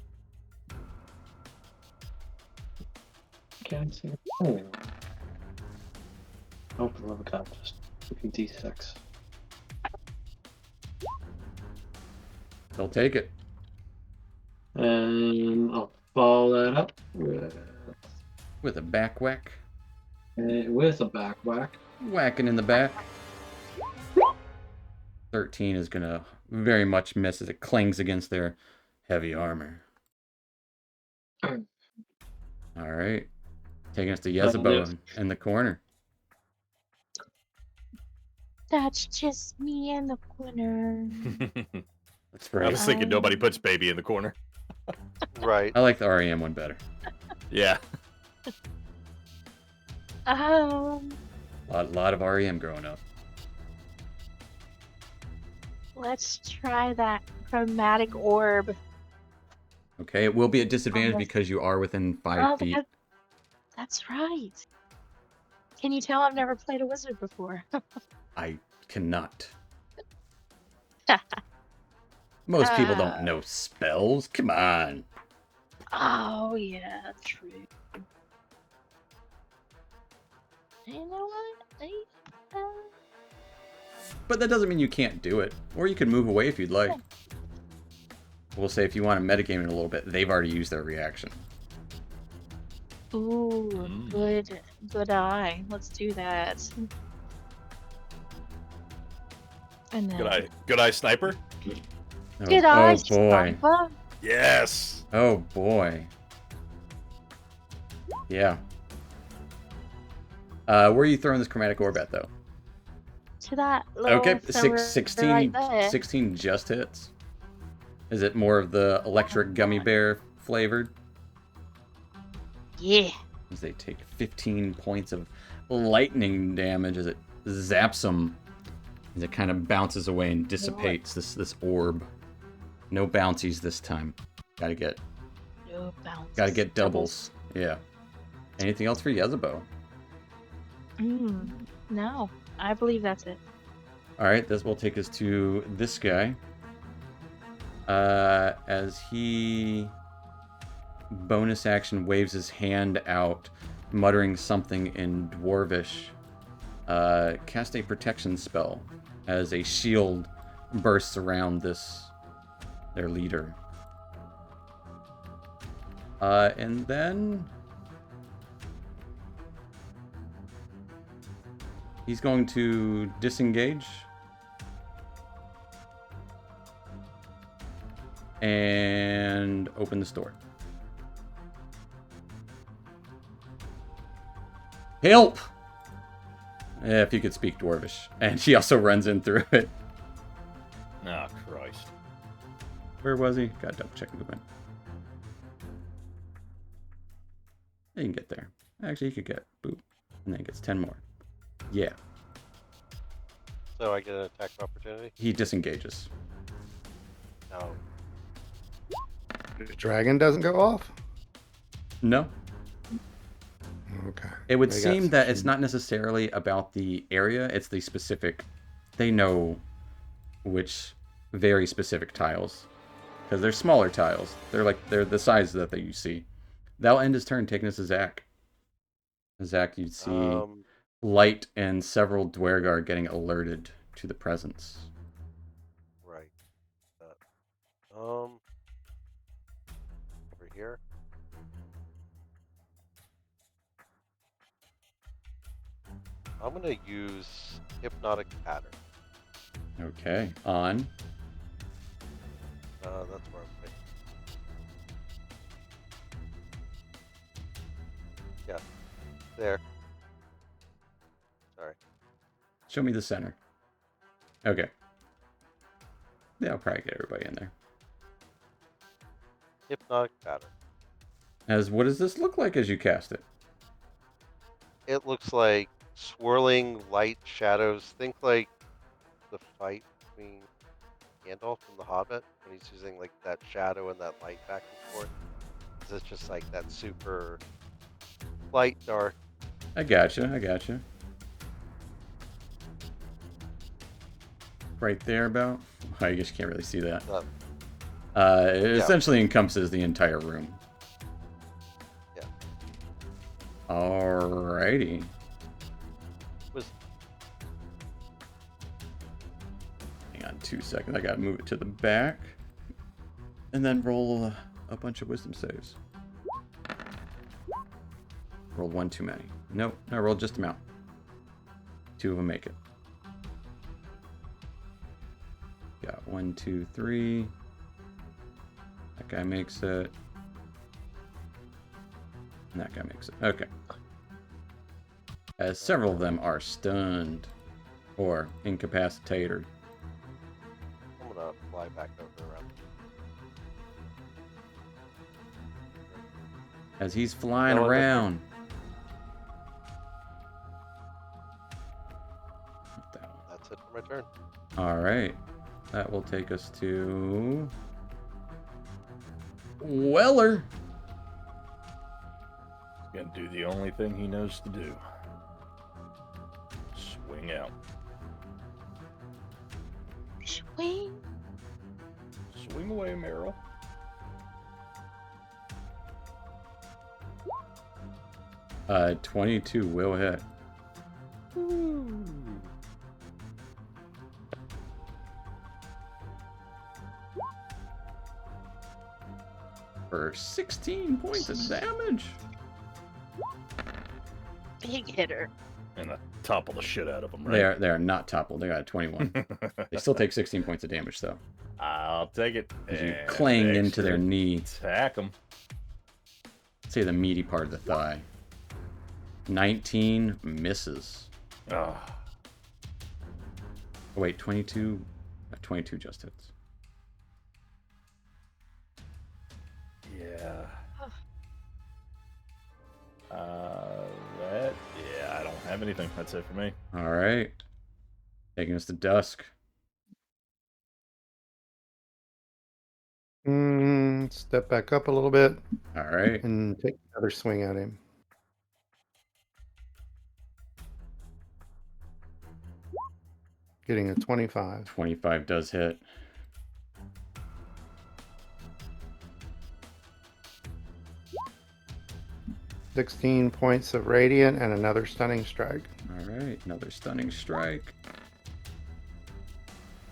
Can't see anything. Oh, for the love of God, just looking D6. They'll take it. And I'll follow that up With a back whack. with a back whack. Whacking in the back. 13 is going to very much miss as it clings against their heavy armor. Alright. Taking us to Yezebel in the corner. That's just me in the corner. That's I right. was thinking nobody puts baby in the corner. Right. I like the REM one better. Yeah. A lot of REM growing up. Let's try that chromatic orb. Okay, it will be at disadvantage Oh, because you are within 5 feet. That's right. Can you tell I've never played a wizard before? I cannot. Most people don't know spells. Come on. Oh, yeah, true. You know what? But that doesn't mean you can't do it. Or you can move away if you'd like. We'll say if you want to metagame it a little bit, they've already used their reaction. Ooh, Mm. good eye. Let's do that. And then Good eye sniper. Oh, good oh eye, boy. Stompa. Yes. Oh boy. Yeah. Where are you throwing this chromatic orb at, though? to that little Okay, silver 16, right there. 16 just hits. Is it more of the electric gummy bear flavored? Yeah. As they take 15 points of lightning damage as it zaps them. As it kind of bounces away and dissipates this orb. No bouncies this time. Gotta get No bounce. doubles. Yeah. Anything else for Yezebo? No, I believe that's it. Alright, this will take us to this guy. As he bonus action waves his hand out, muttering something in Dwarvish. Cast a protection spell as a shield bursts around their leader. And then he's going to disengage and open the store. Help! If you could speak Dwarvish. And she also runs in through it. Oh, Christ. Where was he? Gotta double check movement. You can get there. Actually, you could get boop. And then he gets 10 more. Yeah. So I get an attack of opportunity? He disengages. No. The dragon doesn't go off? No. Okay. It would They got seem that some- it's not necessarily about the area, it's the specific. They know which very specific tiles. Because they're smaller tiles. They're the size that you see. That'll end his turn, taking us to Zach. Zach, you'd see Light and several Dwergar getting alerted to the presence. Right. Over here. I'm gonna use Hypnotic Pattern. Okay, on. That's where I'm thinking. Yeah. There. Sorry. Show me the center. Okay. Yeah, I'll probably get everybody in there. Hypnotic Pattern. What does this look like as you cast it? It looks like swirling light shadows. Think like the fight between Gandalf and the Hobbit when he's using like that shadow and that light back and forth. It's just like that super light, dark. I gotcha. Right there about? I guess you can't really see that. It essentially encompasses the entire room. Yeah. Alrighty. Hang on 2 seconds. I gotta move it to the back. And then roll a bunch of wisdom saves. Rolled one too many. Nope, I rolled just amount. 2 of them make it. Got 1, 2, 3. That guy makes it. And that guy makes it. Okay. As several of them are stunned or incapacitated. I'm gonna fly back over around. As he's flying No, around. That's it for my turn. Alright. That will take us to Weller. He's gonna do the only thing he knows to do. Swing out. Swing. Swing away, Meryl. Uh, 22 will hit. For 16 points of damage. Big hitter. And I topple the shit out of him, right? They are not toppled. They got a 21. They still take 16 points of damage though. I'll take it. As you And clang into their extra knee. Attack them. Say the meaty part of the thigh. 19 misses. Oh. Oh, wait, 22. 22 just hits. Yeah. Yeah, I don't have anything. That's it for me. All right. Taking us to dusk. Step back up a little bit All right. and take another swing at him. Getting a 25. 25 does hit. $16 points of radiant and another stunning strike. All right. Another stunning strike.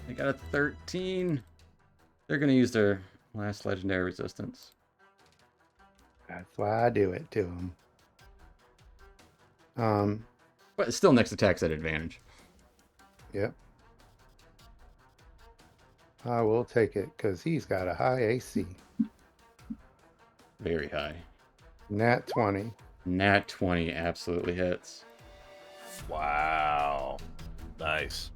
They got a 13. They're going to use their last legendary resistance. That's why I do it to him. But still, next attack's at advantage. Yep. I will take it because he's got a high AC. Very high. Nat 20. Nat 20 absolutely hits. Wow. Nice.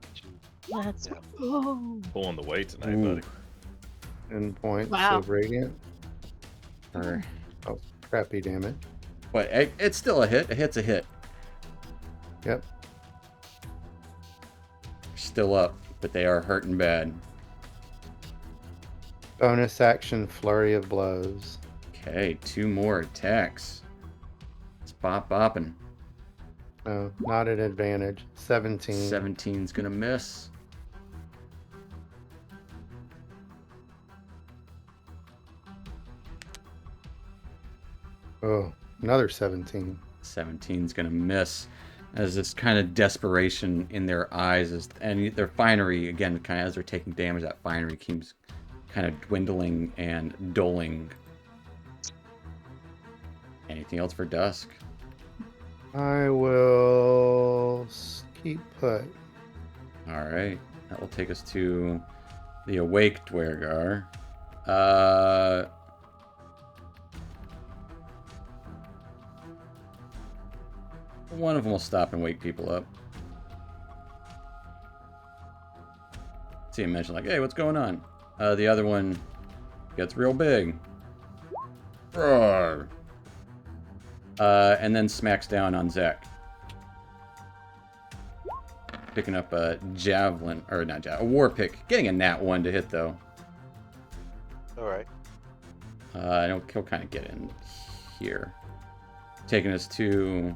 Let's Yeah. go. Pulling the weight tonight, Ooh. buddy. 10 points Wow. of radiant. For, Crappy damage. but it's still a hit. A hit's a hit. Yep. Still up, but they are hurting bad. Bonus action flurry of blows. Okay, 2 more attacks. It's bopping. No, not at advantage. 17. 17's gonna miss. Oh, another 17. 17's gonna miss. As this kind of desperation in their eyes is, and their finery again, kind of as they're taking damage, that finery keeps kind of dwindling and dulling. Anything else for dusk? I will keep put. All right, that will take us to the awake Dwergar. One of them will stop and wake people up. See him mention like, "Hey, what's going on?" The other one gets real big. Roar. And then smacks down on Zach. Picking up a javelin, or not javelin, a war pick. Getting a nat 1 to hit though. All right. I know he'll kind of get in here. Taking us to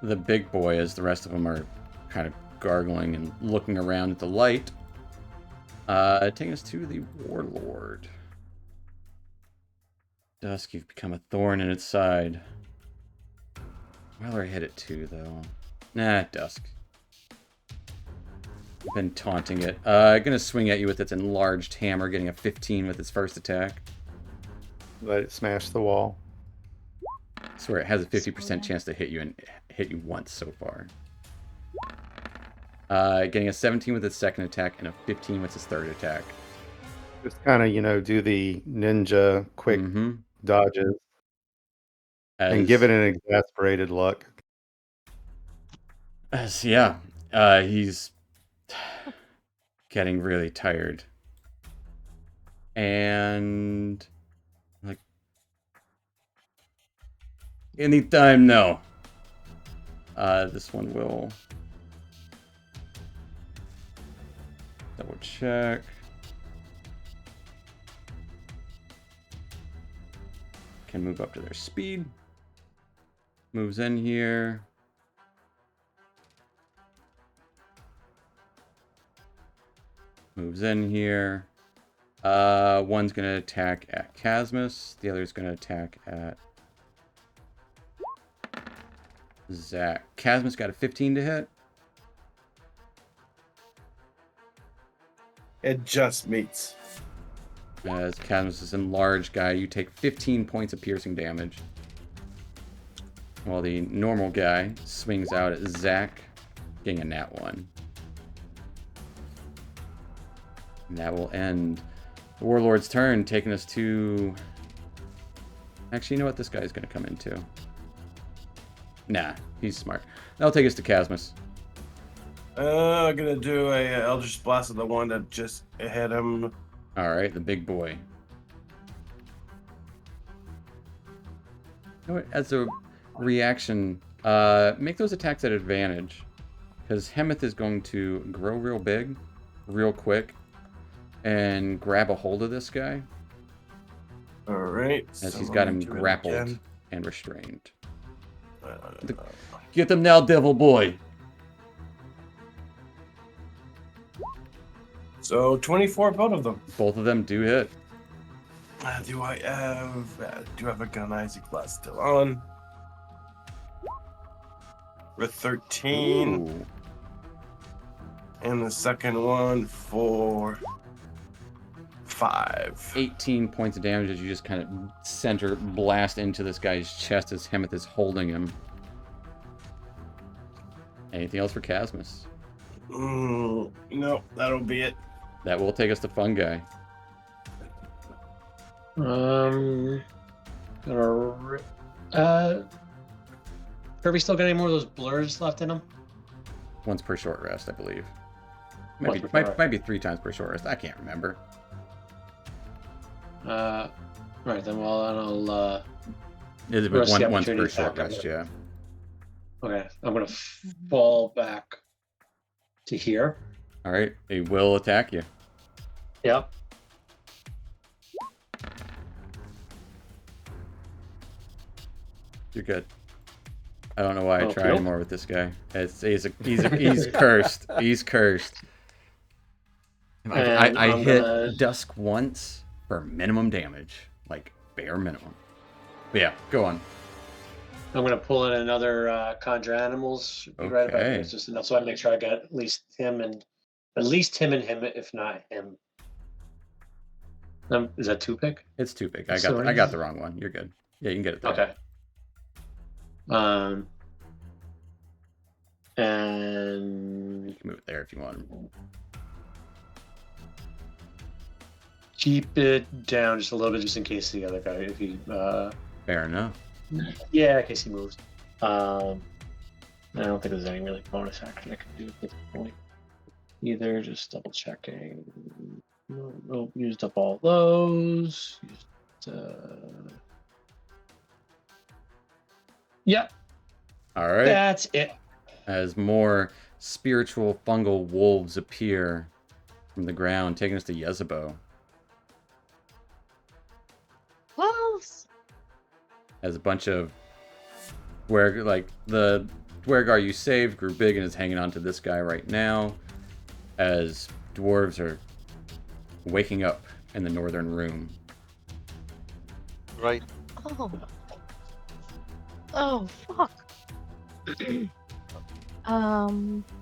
the big boy as the rest of them are kind of gargling and looking around at the light. Taking us to the warlord. Dusk, you've become a thorn in its side. Weller hit it too, though. Nah, Dusk. Been taunting it. Gonna swing at you with its enlarged hammer, getting a 15 with its first attack. Let it smash the wall. I swear it has a 50% chance to hit you and hit you once so far. Getting a 17 with its second attack and a 15 with its third attack. Just kind of, do the ninja quick Mm-hmm. dodges and give it an exasperated look. Yeah, he's getting really tired. And like anytime now. This one will double check. Can move up to their speed. Moves in here. Moves in here. One's gonna attack at Casmus. The other's gonna attack at Zach. Casmus got a 15 to hit. It just meets. As Casmus is an enlarged guy, you take 15 points of piercing damage. While the normal guy swings out at Zach, getting a nat 1. And that will end the Warlord's turn, taking us to... Actually, you know what this guy's going to come into? Nah, he's smart. That'll take us to Casmus. I'm gonna do a Eldritch Blast of the one that just hit him. All right, the big boy. You know what, as a reaction, make those attacks at advantage, because Hemeth is going to grow real big, real quick, and grab a hold of this guy All right. as so he's let got me him do it grappled again. and restrained. Uh, Get them now, devil boy. So 24, both of them. Both of them do hit. Do I have a gun Isaac Blast still on? With 13. Ooh. And the second one for 5. 18 points of damage as you just kind of center blast into this guy's chest as Hemeth is holding him. Anything else for Casmus? No, that'll be it. That will take us to Fun Guy. Kirby still got any more of those blurs left in him? Once per short rest, I believe. Once Might per be, short might be 3 times per short rest. I can't remember. Right then. Well, I'll. It's Rest the once per opportunity short factor. rest, yeah. Okay, I'm gonna fall back to here. All right, he will attack you. Yep. You're good. I don't know why I Oh, try nope. anymore with this guy. He's cursed. He's cursed. I And I'm hit gonna- Dusk once for minimum damage, like bare minimum. But yeah, go on. I'm gonna pull in another Conjure Animals. Be right about Okay. it. It's just enough, so I make sure I got at least him and him, if not him. Is that 2 pick? It's too big. I Sorry. got the wrong one. You're good. Yeah, you can get it there. Okay. And You can move it there if you want. keep it down just a little bit, just in case the other guy, if he, Fair enough. yeah, in case he moves. I don't think there's any really bonus action I can do at this point either. Just double checking. Nope, used up all those. Yep, All right. that's it. As more spiritual fungal wolves appear from the ground, taking us to Yezebo. Wolves. As a bunch of the Dwergar you saved grew big and is hanging on to this guy right now. As dwarves are waking up in the northern room. Right. Oh. Oh fuck.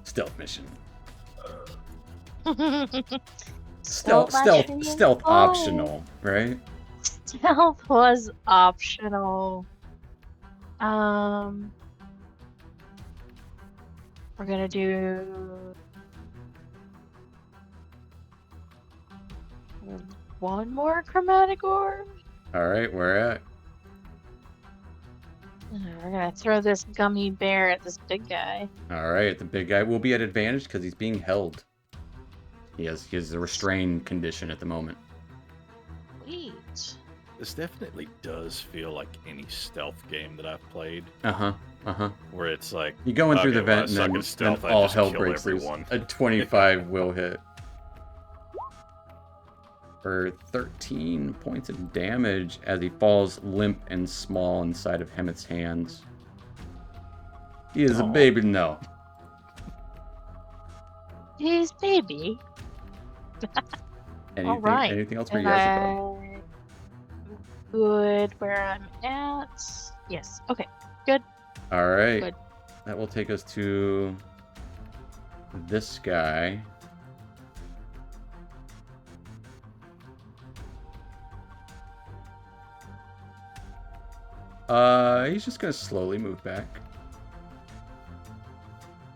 Stealth mission. Stealth action? Stealth Oh. optional, right? Stealth was optional. We're gonna do one more chromatic orb. All right, where at? We're gonna throw this gummy bear at this big guy. All right, the big guy will be at advantage because he's being held. He has a restrained condition at the moment. Sweet. This definitely does feel like any stealth game that I've played, Uh huh. where it's like You go in through the okay, well, I vent suck and at then stealth, I all just hell kill breaks loose. everyone. A 25 will hit. For 13 points of damage as he falls limp and small inside of Hemeth's hands. He is a Aw. baby now. He's baby. Anything, All right. anything else for And Yezebo? I'm good where I'm at. Yes. Okay. All right. Good. That will take us to this guy. He's just gonna slowly move back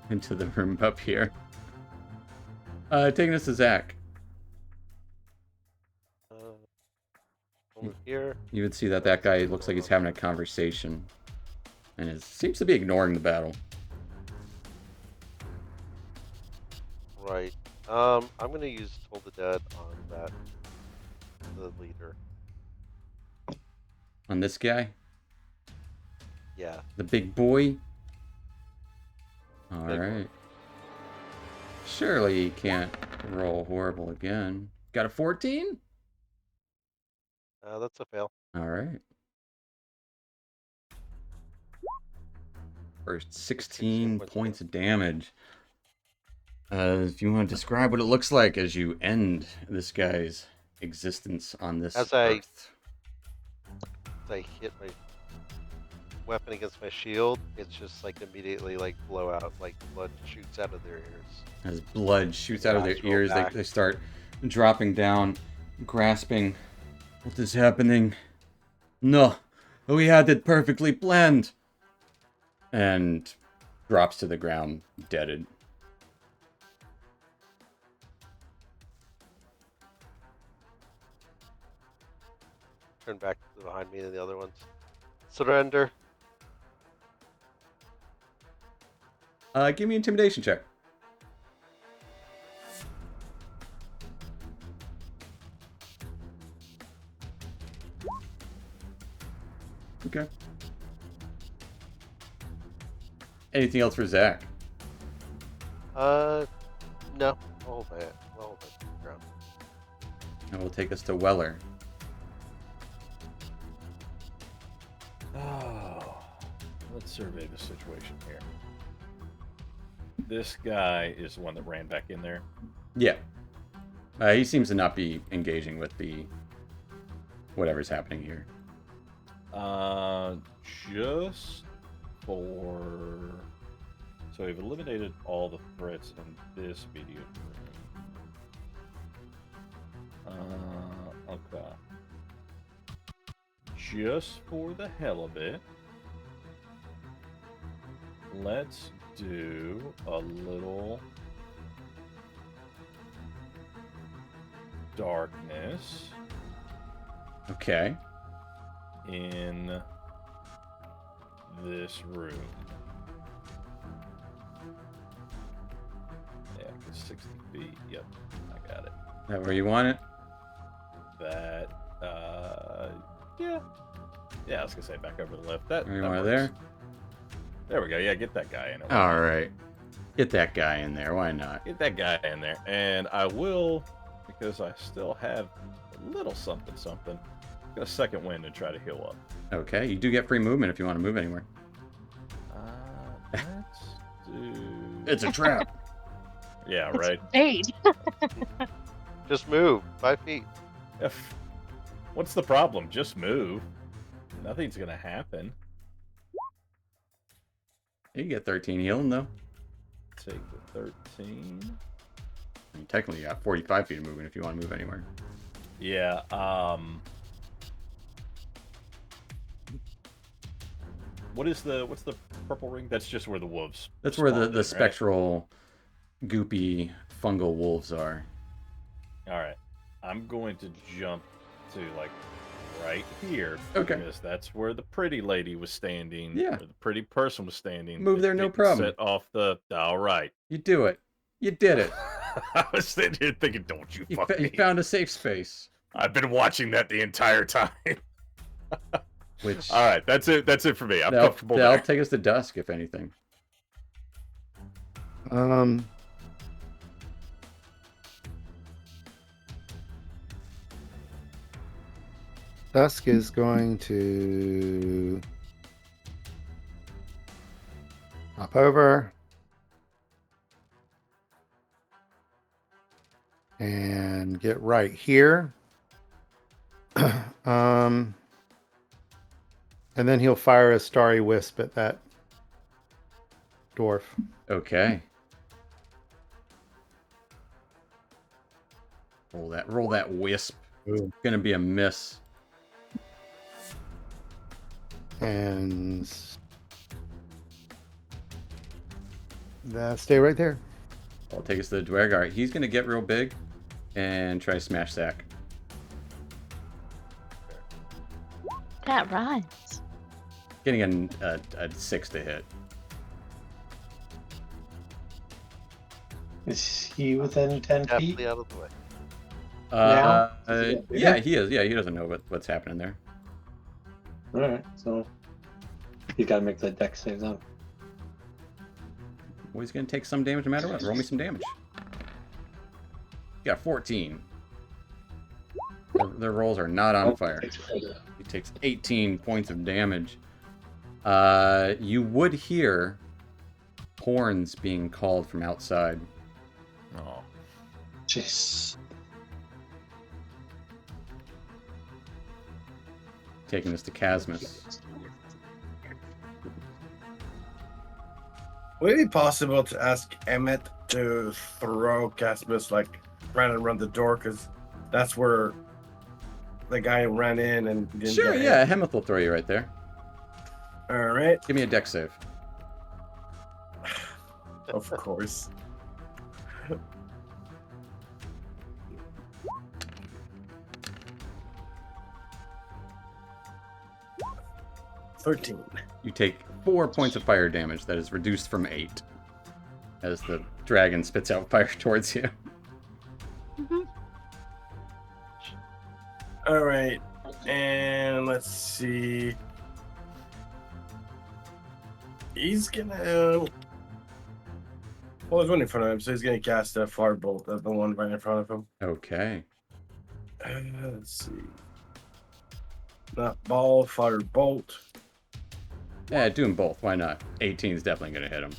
into the room up here. Taking us to Zach. Over here. You would see that guy looks like he's having a conversation, and seems to be ignoring the battle. right. I'm gonna use Toll the Dead on that, the leader. On this guy? Yeah. The big boy? Big one. Alright. Surely he can't roll horrible again. Got a 14? That's a fail. Alright. First 16 16 points of damage. If you want to describe what it looks like as you end this guy's existence on this As I- earth. As I hit my weapon against my shield, it's just like immediately like blow out, like blood shoots out of their ears. As blood shoots out of their Eyes roll ears, back. they start dropping down, grasping. What is happening? No, we had it perfectly planned. And drops to the ground, deaded. Turn back to behind me and the other ones. Surrender. Give me an intimidation check. Okay. Anything else for Zach? No. I'll hold that. I'll hold that to the ground. And we'll take us to Weller. Oh, let's survey the situation here. This guy is the one that ran back in there. Yeah. He seems to not be engaging with the whatever's happening here. Just for... So we've eliminated all the threats in this video room. Okay. Just for the hell of it, let's do a little darkness Okay. in this room. Yeah, 'cause 60 feet. Yep, I got it. That where you want it? That, yeah. Yeah, I was gonna say back over the left. That, Where you that want it works. there? There we go. Yeah, get that guy in. All right. Get that guy in there. Why not? Get that guy in there. And I will, because I still have a little something, get a second wind and try to heal up. Okay. You do get free movement if you want to move anywhere. Let's do... It's a trap. Yeah, right. Paid. Just move 5 feet. What's the problem? Just move. Nothing's gonna happen. You get 13 healing though. Take the 13. I mean, technically, you got 45 feet of movement if you want to move anywhere. Yeah, what's the purple ring? That's just where the wolves. That's where spawned in, the right? spectral, goopy, fungal wolves are. All right, I'm going to jump to like right here. Okay. Because that's where the pretty lady was standing. Yeah. Where the pretty person was standing. Move there, no Didn't problem. Set off the. All right. You do it. You did it. I was sitting here thinking, don't you You, fuck you me. found a safe space. I've been watching that the entire time. Which All right, that's it. That's it for me. I'm that'll comfortable that'll there. take us to dusk, if anything. Dusk is going to hop over and get right here. And then he'll fire a starry wisp at that dwarf. Okay. Roll that wisp. It's Ooh. gonna be a miss. And stay right there. I'll take us to the Dwerg. All right, he's gonna get real big and try to smash Zach. That rhymes. Getting a 6 to hit. Is he within 10 feet? Definitely out of the way. Now? Does he get Yeah, bigger? he is. Yeah, he doesn't know what's happening there. Alright, so you gotta make the deck save then. Well, he's gonna take some damage no matter what. Roll me some damage. You got 14. Their rolls are not on fire. He takes 18 points of damage. You would hear horns being called from outside. Oh. Jeez. Taking us to Casmus. Would it be possible to ask Emmett to throw Casmus like right around the door? Because that's where the guy ran in and didn't Sure, get yeah, hit. Hemeth will throw you right there. All right, Give me a deck save. of course. 13. You take 4 points of fire damage. That is reduced from 8 as the dragon spits out fire towards you. All right, and let's see. He's gonna. Well, there's one in front of him, so he's gonna cast a firebolt at the one right in front of him. Okay. Let's see. Not ball, firebolt. Yeah, do them both. Why not? 18 is definitely going to hit him.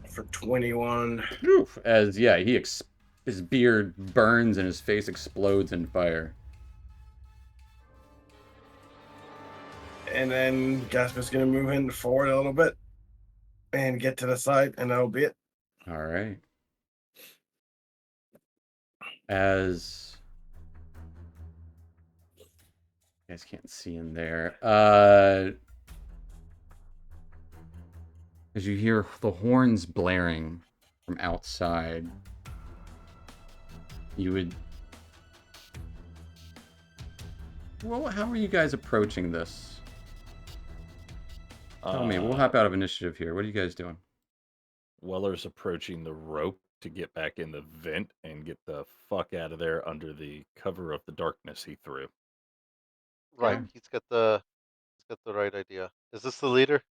For 21. Oof. As, yeah, his beard burns and his face explodes in fire. And then Gasper's gonna move in forward a little bit and get to the side, and that'll be it. All right. As you guys can't see in there, as you hear the horns blaring from outside, you would. Well, how are you guys approaching this? Tell me. We'll hop out of initiative here. What are you guys doing? Weller's approaching the rope to get back in the vent and get the fuck out of there under the cover of the darkness he threw. Right. Yeah. He's got the right idea. Is this the leader?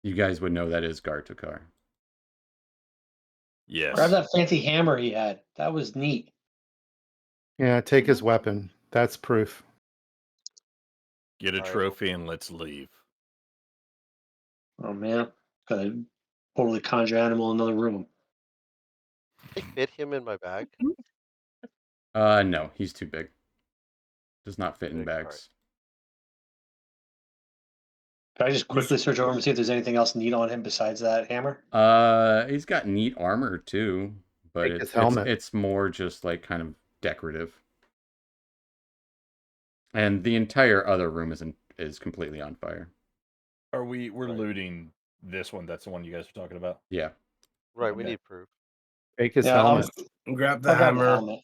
You guys would know that is Gartukar. Yes. Grab that fancy hammer he had. That was neat. Yeah, take his weapon. That's proof. Get a Alright. trophy and let's leave. Oh man. Gotta totally conjure animal in another room. I fit him in my bag. No, he's too big. Does not fit in Big, alright. bags. Can I just quickly search over and see if there's anything else neat on him besides that hammer? He's got neat armor too, but Take his it's helmet. it's more just like kind of decorative. And the entire other room is completely on fire. We're Right. looting this one. That's the one you guys are talking about. Yeah. Right. We Okay. need proof. Take his Yeah, helmet. Grab the I'll grab the hammer. helmet.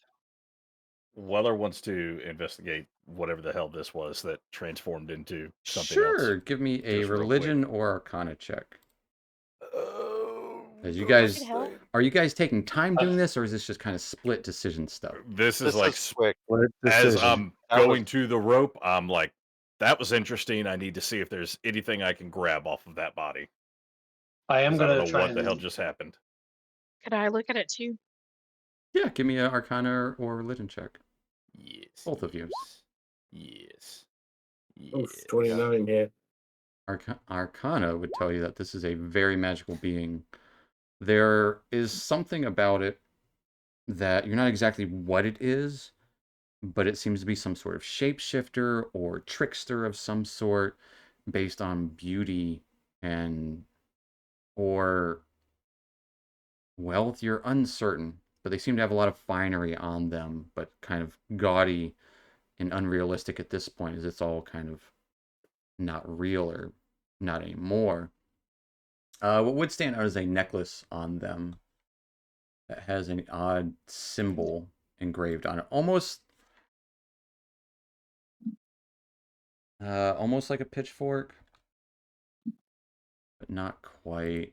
Weller wants to investigate whatever the hell this was that transformed into something Sure. else. Give me a Just real religion or arcana check. Oh, As you guys help. are you guys taking time doing this, or is this just kind of split decision stuff? This This is like is quick. Split as decision. I'm That was- going to the rope, I'm like, that was interesting. I need to see if there's anything I can grab off of that body. I am 'Cause I gonna don't know try what the hell and just happened. Could I look at it too? Yeah, give me an arcana or religion check. Yes. Both of you. Yes. Oof, Yes. 29 hit. Arcana would tell you that this is a very magical being. There is something about it that you're not exactly what it is, but it seems to be some sort of shapeshifter or trickster of some sort based on beauty and or wealth. You're uncertain, but they seem to have a lot of finery on them, but kind of gaudy and unrealistic at this point, as it's all kind of not real or not anymore. What would stand out is a necklace on them that has an odd symbol engraved on it, almost like a pitchfork, but not quite.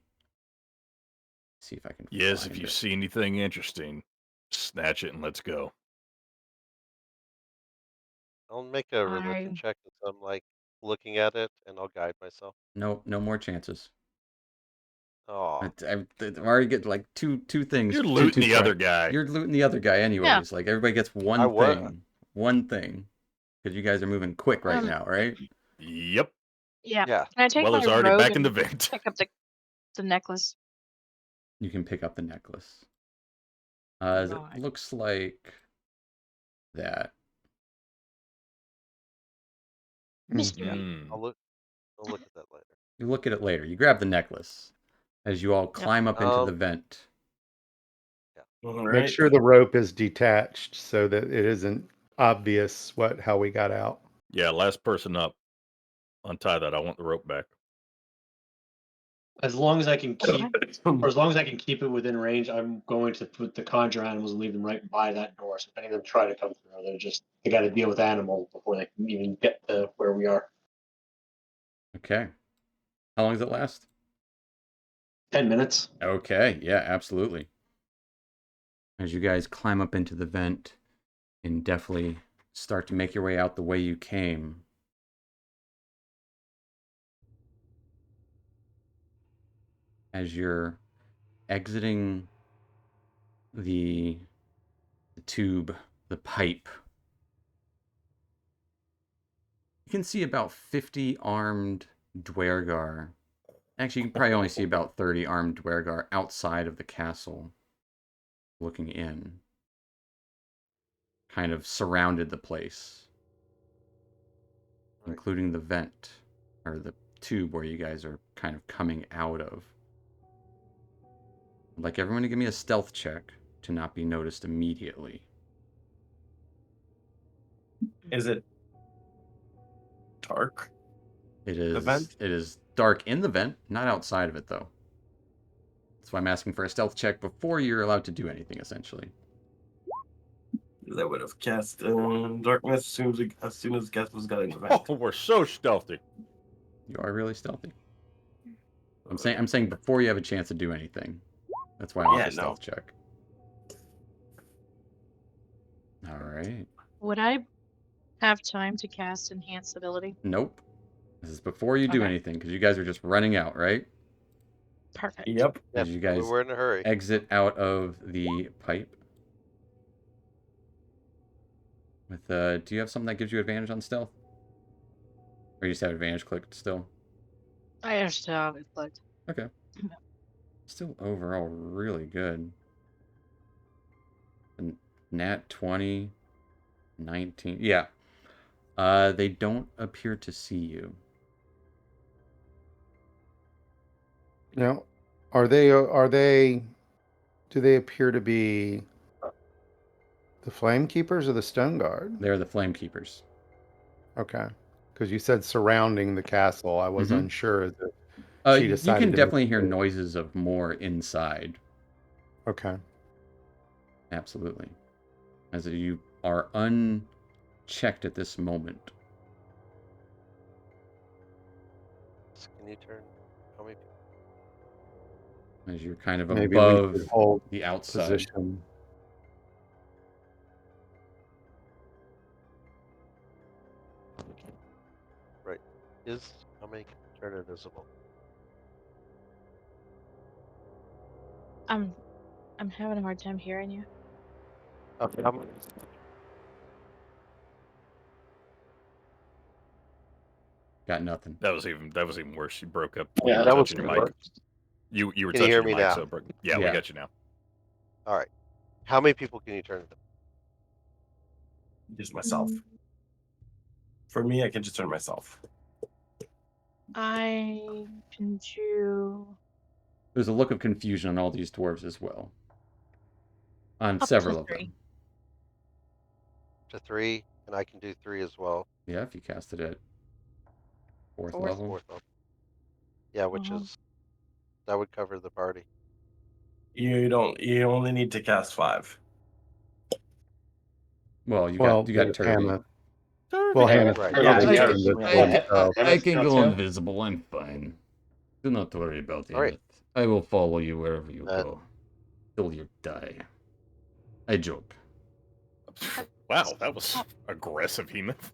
See if I can. Yes, find if you it. see anything interesting, snatch it and let's go. I'll make a religion I check as I'm like looking at it, and I'll guide myself. Nope, no more chances. Oh, I've already get like two things. You're two- looting two the other try- guy. You're looting the other guy anyways. Like everybody gets I one was. thing. One thing. Because you guys are moving quick right now, right? Yep. yeah. yeah. Can I take Weller's my already robe back in the and vent. pick up the necklace? You can pick up the necklace. It Right. looks like that. Mystery. Mm. I'll look at that later. You look at it later. You grab the necklace as you all climb up into the vent. All Make right. sure the rope is detached so that it isn't obvious how we got out. Yeah, last person up. Untie that. I want the rope back. As long as I can keep, or as long as I can keep it within range, I'm going to put the conjure animals and leave them right by that door. So if any of them try to come through, they got to deal with animals before they can even get to where we are. Okay. How long does it last? 10 minutes. Okay, yeah, absolutely. As you guys climb up into the vent and definitely start to make your way out the way you came. As you're exiting the tube, the pipe, you can see about 50 armed Dwergar. Actually, you can probably only see about 30 armed Dwergar outside of the castle, looking in. Kind of surrounded the place, Right. including the vent, or the tube where you guys are kind of coming out of. I'd like everyone to give me a stealth check to not be noticed immediately. Is it dark? It is vent? It is dark in the vent, not outside of it though. That's why I'm asking for a stealth check before you're allowed to do anything, essentially. That would have cast darkness as soon as Gus was got in the vent. Oh, we're so stealthy. You are really stealthy. I'm saying before you have a chance to do anything. That's why I want Yeah, the stealth check. All right. Would I have time to cast enhanced ability? Nope. This is before you do Okay. anything, because you guys are just running out, right? Perfect. Yep. As Yeah, you guys we're in a hurry. exit out of the pipe. With do you have something that gives you advantage on stealth? Or you just have advantage clicked still? I just have it clicked. Okay. Still overall really good. And nat 20, 19. Yeah. They don't appear to see you. Now, do they appear to be the Flame Keepers or the Stone Guard? They're the Flame Keepers. Okay. Because you said surrounding the castle. I was Mhm. unsure as if she You decided can to definitely move hear forward. noises of more inside. Okay. Absolutely. As you are unchecked at this moment. Can you turn? How many? As you're kind of Maybe we above could hold the outside. position. Right. How many can turn invisible? I'm having a hard time hearing you. How many? Got nothing. That was even worse. You broke up. Yeah, You were that was touching your mic. worse. You were Can you touching hear your me mic, now? so it broke. Yeah, we Yeah. got you now. All right. How many people can you turn into? Just myself. For me, I can just turn myself. I can do There's a look of confusion on all these dwarves as well. On Up several to of 3. them. To 3, and I can do 3 as well. Yeah, if you cast it at fourth Fourth. level. 4th level. Yeah, which Uh-huh. is that would cover the party. You only need to cast 5. Well, you Well, got there's Turvy. Hannah. Well, Hannah. Right. Yeah, Hannah's yeah. doing this I one, so- can go invisible. I'm fine. Do not worry about it. All right. I will follow you wherever you Then- go. Till you die. I joke. Wow, that was aggressive, Hemoth.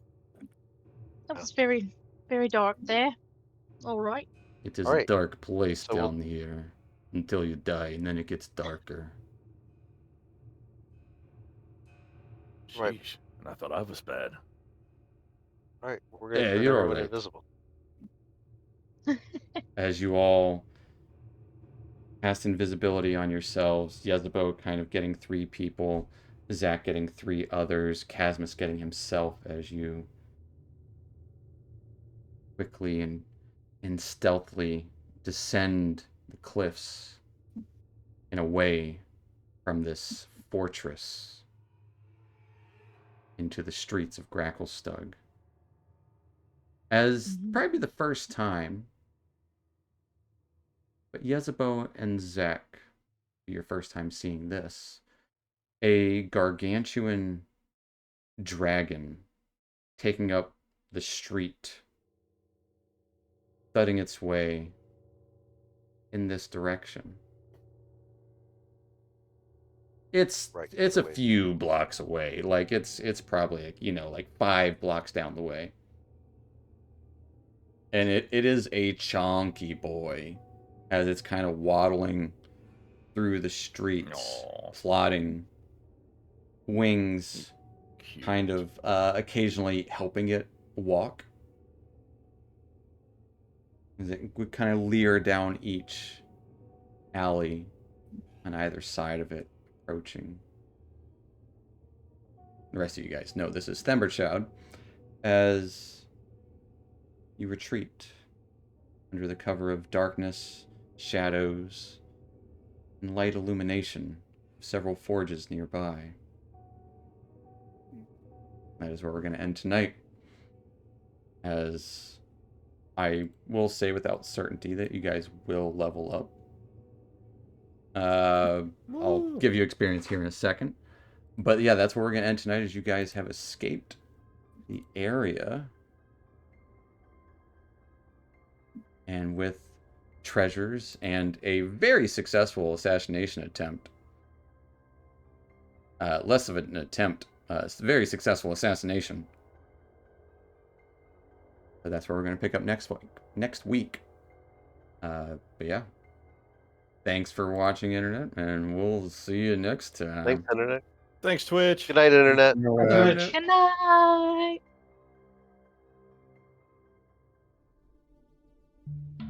That was very, very dark there. All right. It is All a right. dark place So we'll- down here. Until you die, and then it gets darker. Right. Sheesh. And I thought I was bad. All right, we're gonna Yeah, turn you're everyone alright. invisible. As you all cast invisibility on yourselves, Yezebo kind of getting 3 people, Zach getting 3 others, Casmus getting himself as you quickly and stealthily descend the cliffs and away from this fortress into the streets of Gracklestug. As probably the first time, but Yezebo and Zach, your first time seeing this, a gargantuan dragon taking up the street, thudding its way in this direction. It's Right it's a away. few blocks away. Like it's probably, you know, like 5 blocks down the way. And it is a chonky boy as it's kind of waddling through the streets, Aw. plotting wings, Cute. kind of occasionally helping it walk. As it would kind of leer down each alley on either side of it, approaching. The rest of you guys know this is Themberchild, as you retreat under the cover of darkness, shadows, and light illumination of several forges nearby. That is where we're going to end tonight. As I will say without certainty that you guys will level up. I'll give you experience here in a second. But yeah, that's where we're going to end tonight, as you guys have escaped the area. And with treasures and a very successful assassination attempt. Less of an attempt. It's a very successful assassination. But that's where we're going to pick up next week. But yeah. Thanks for watching, Internet, and we'll see you next time. Thanks, Internet. Thanks, Twitch. Good night, Internet. Twitch. Good night.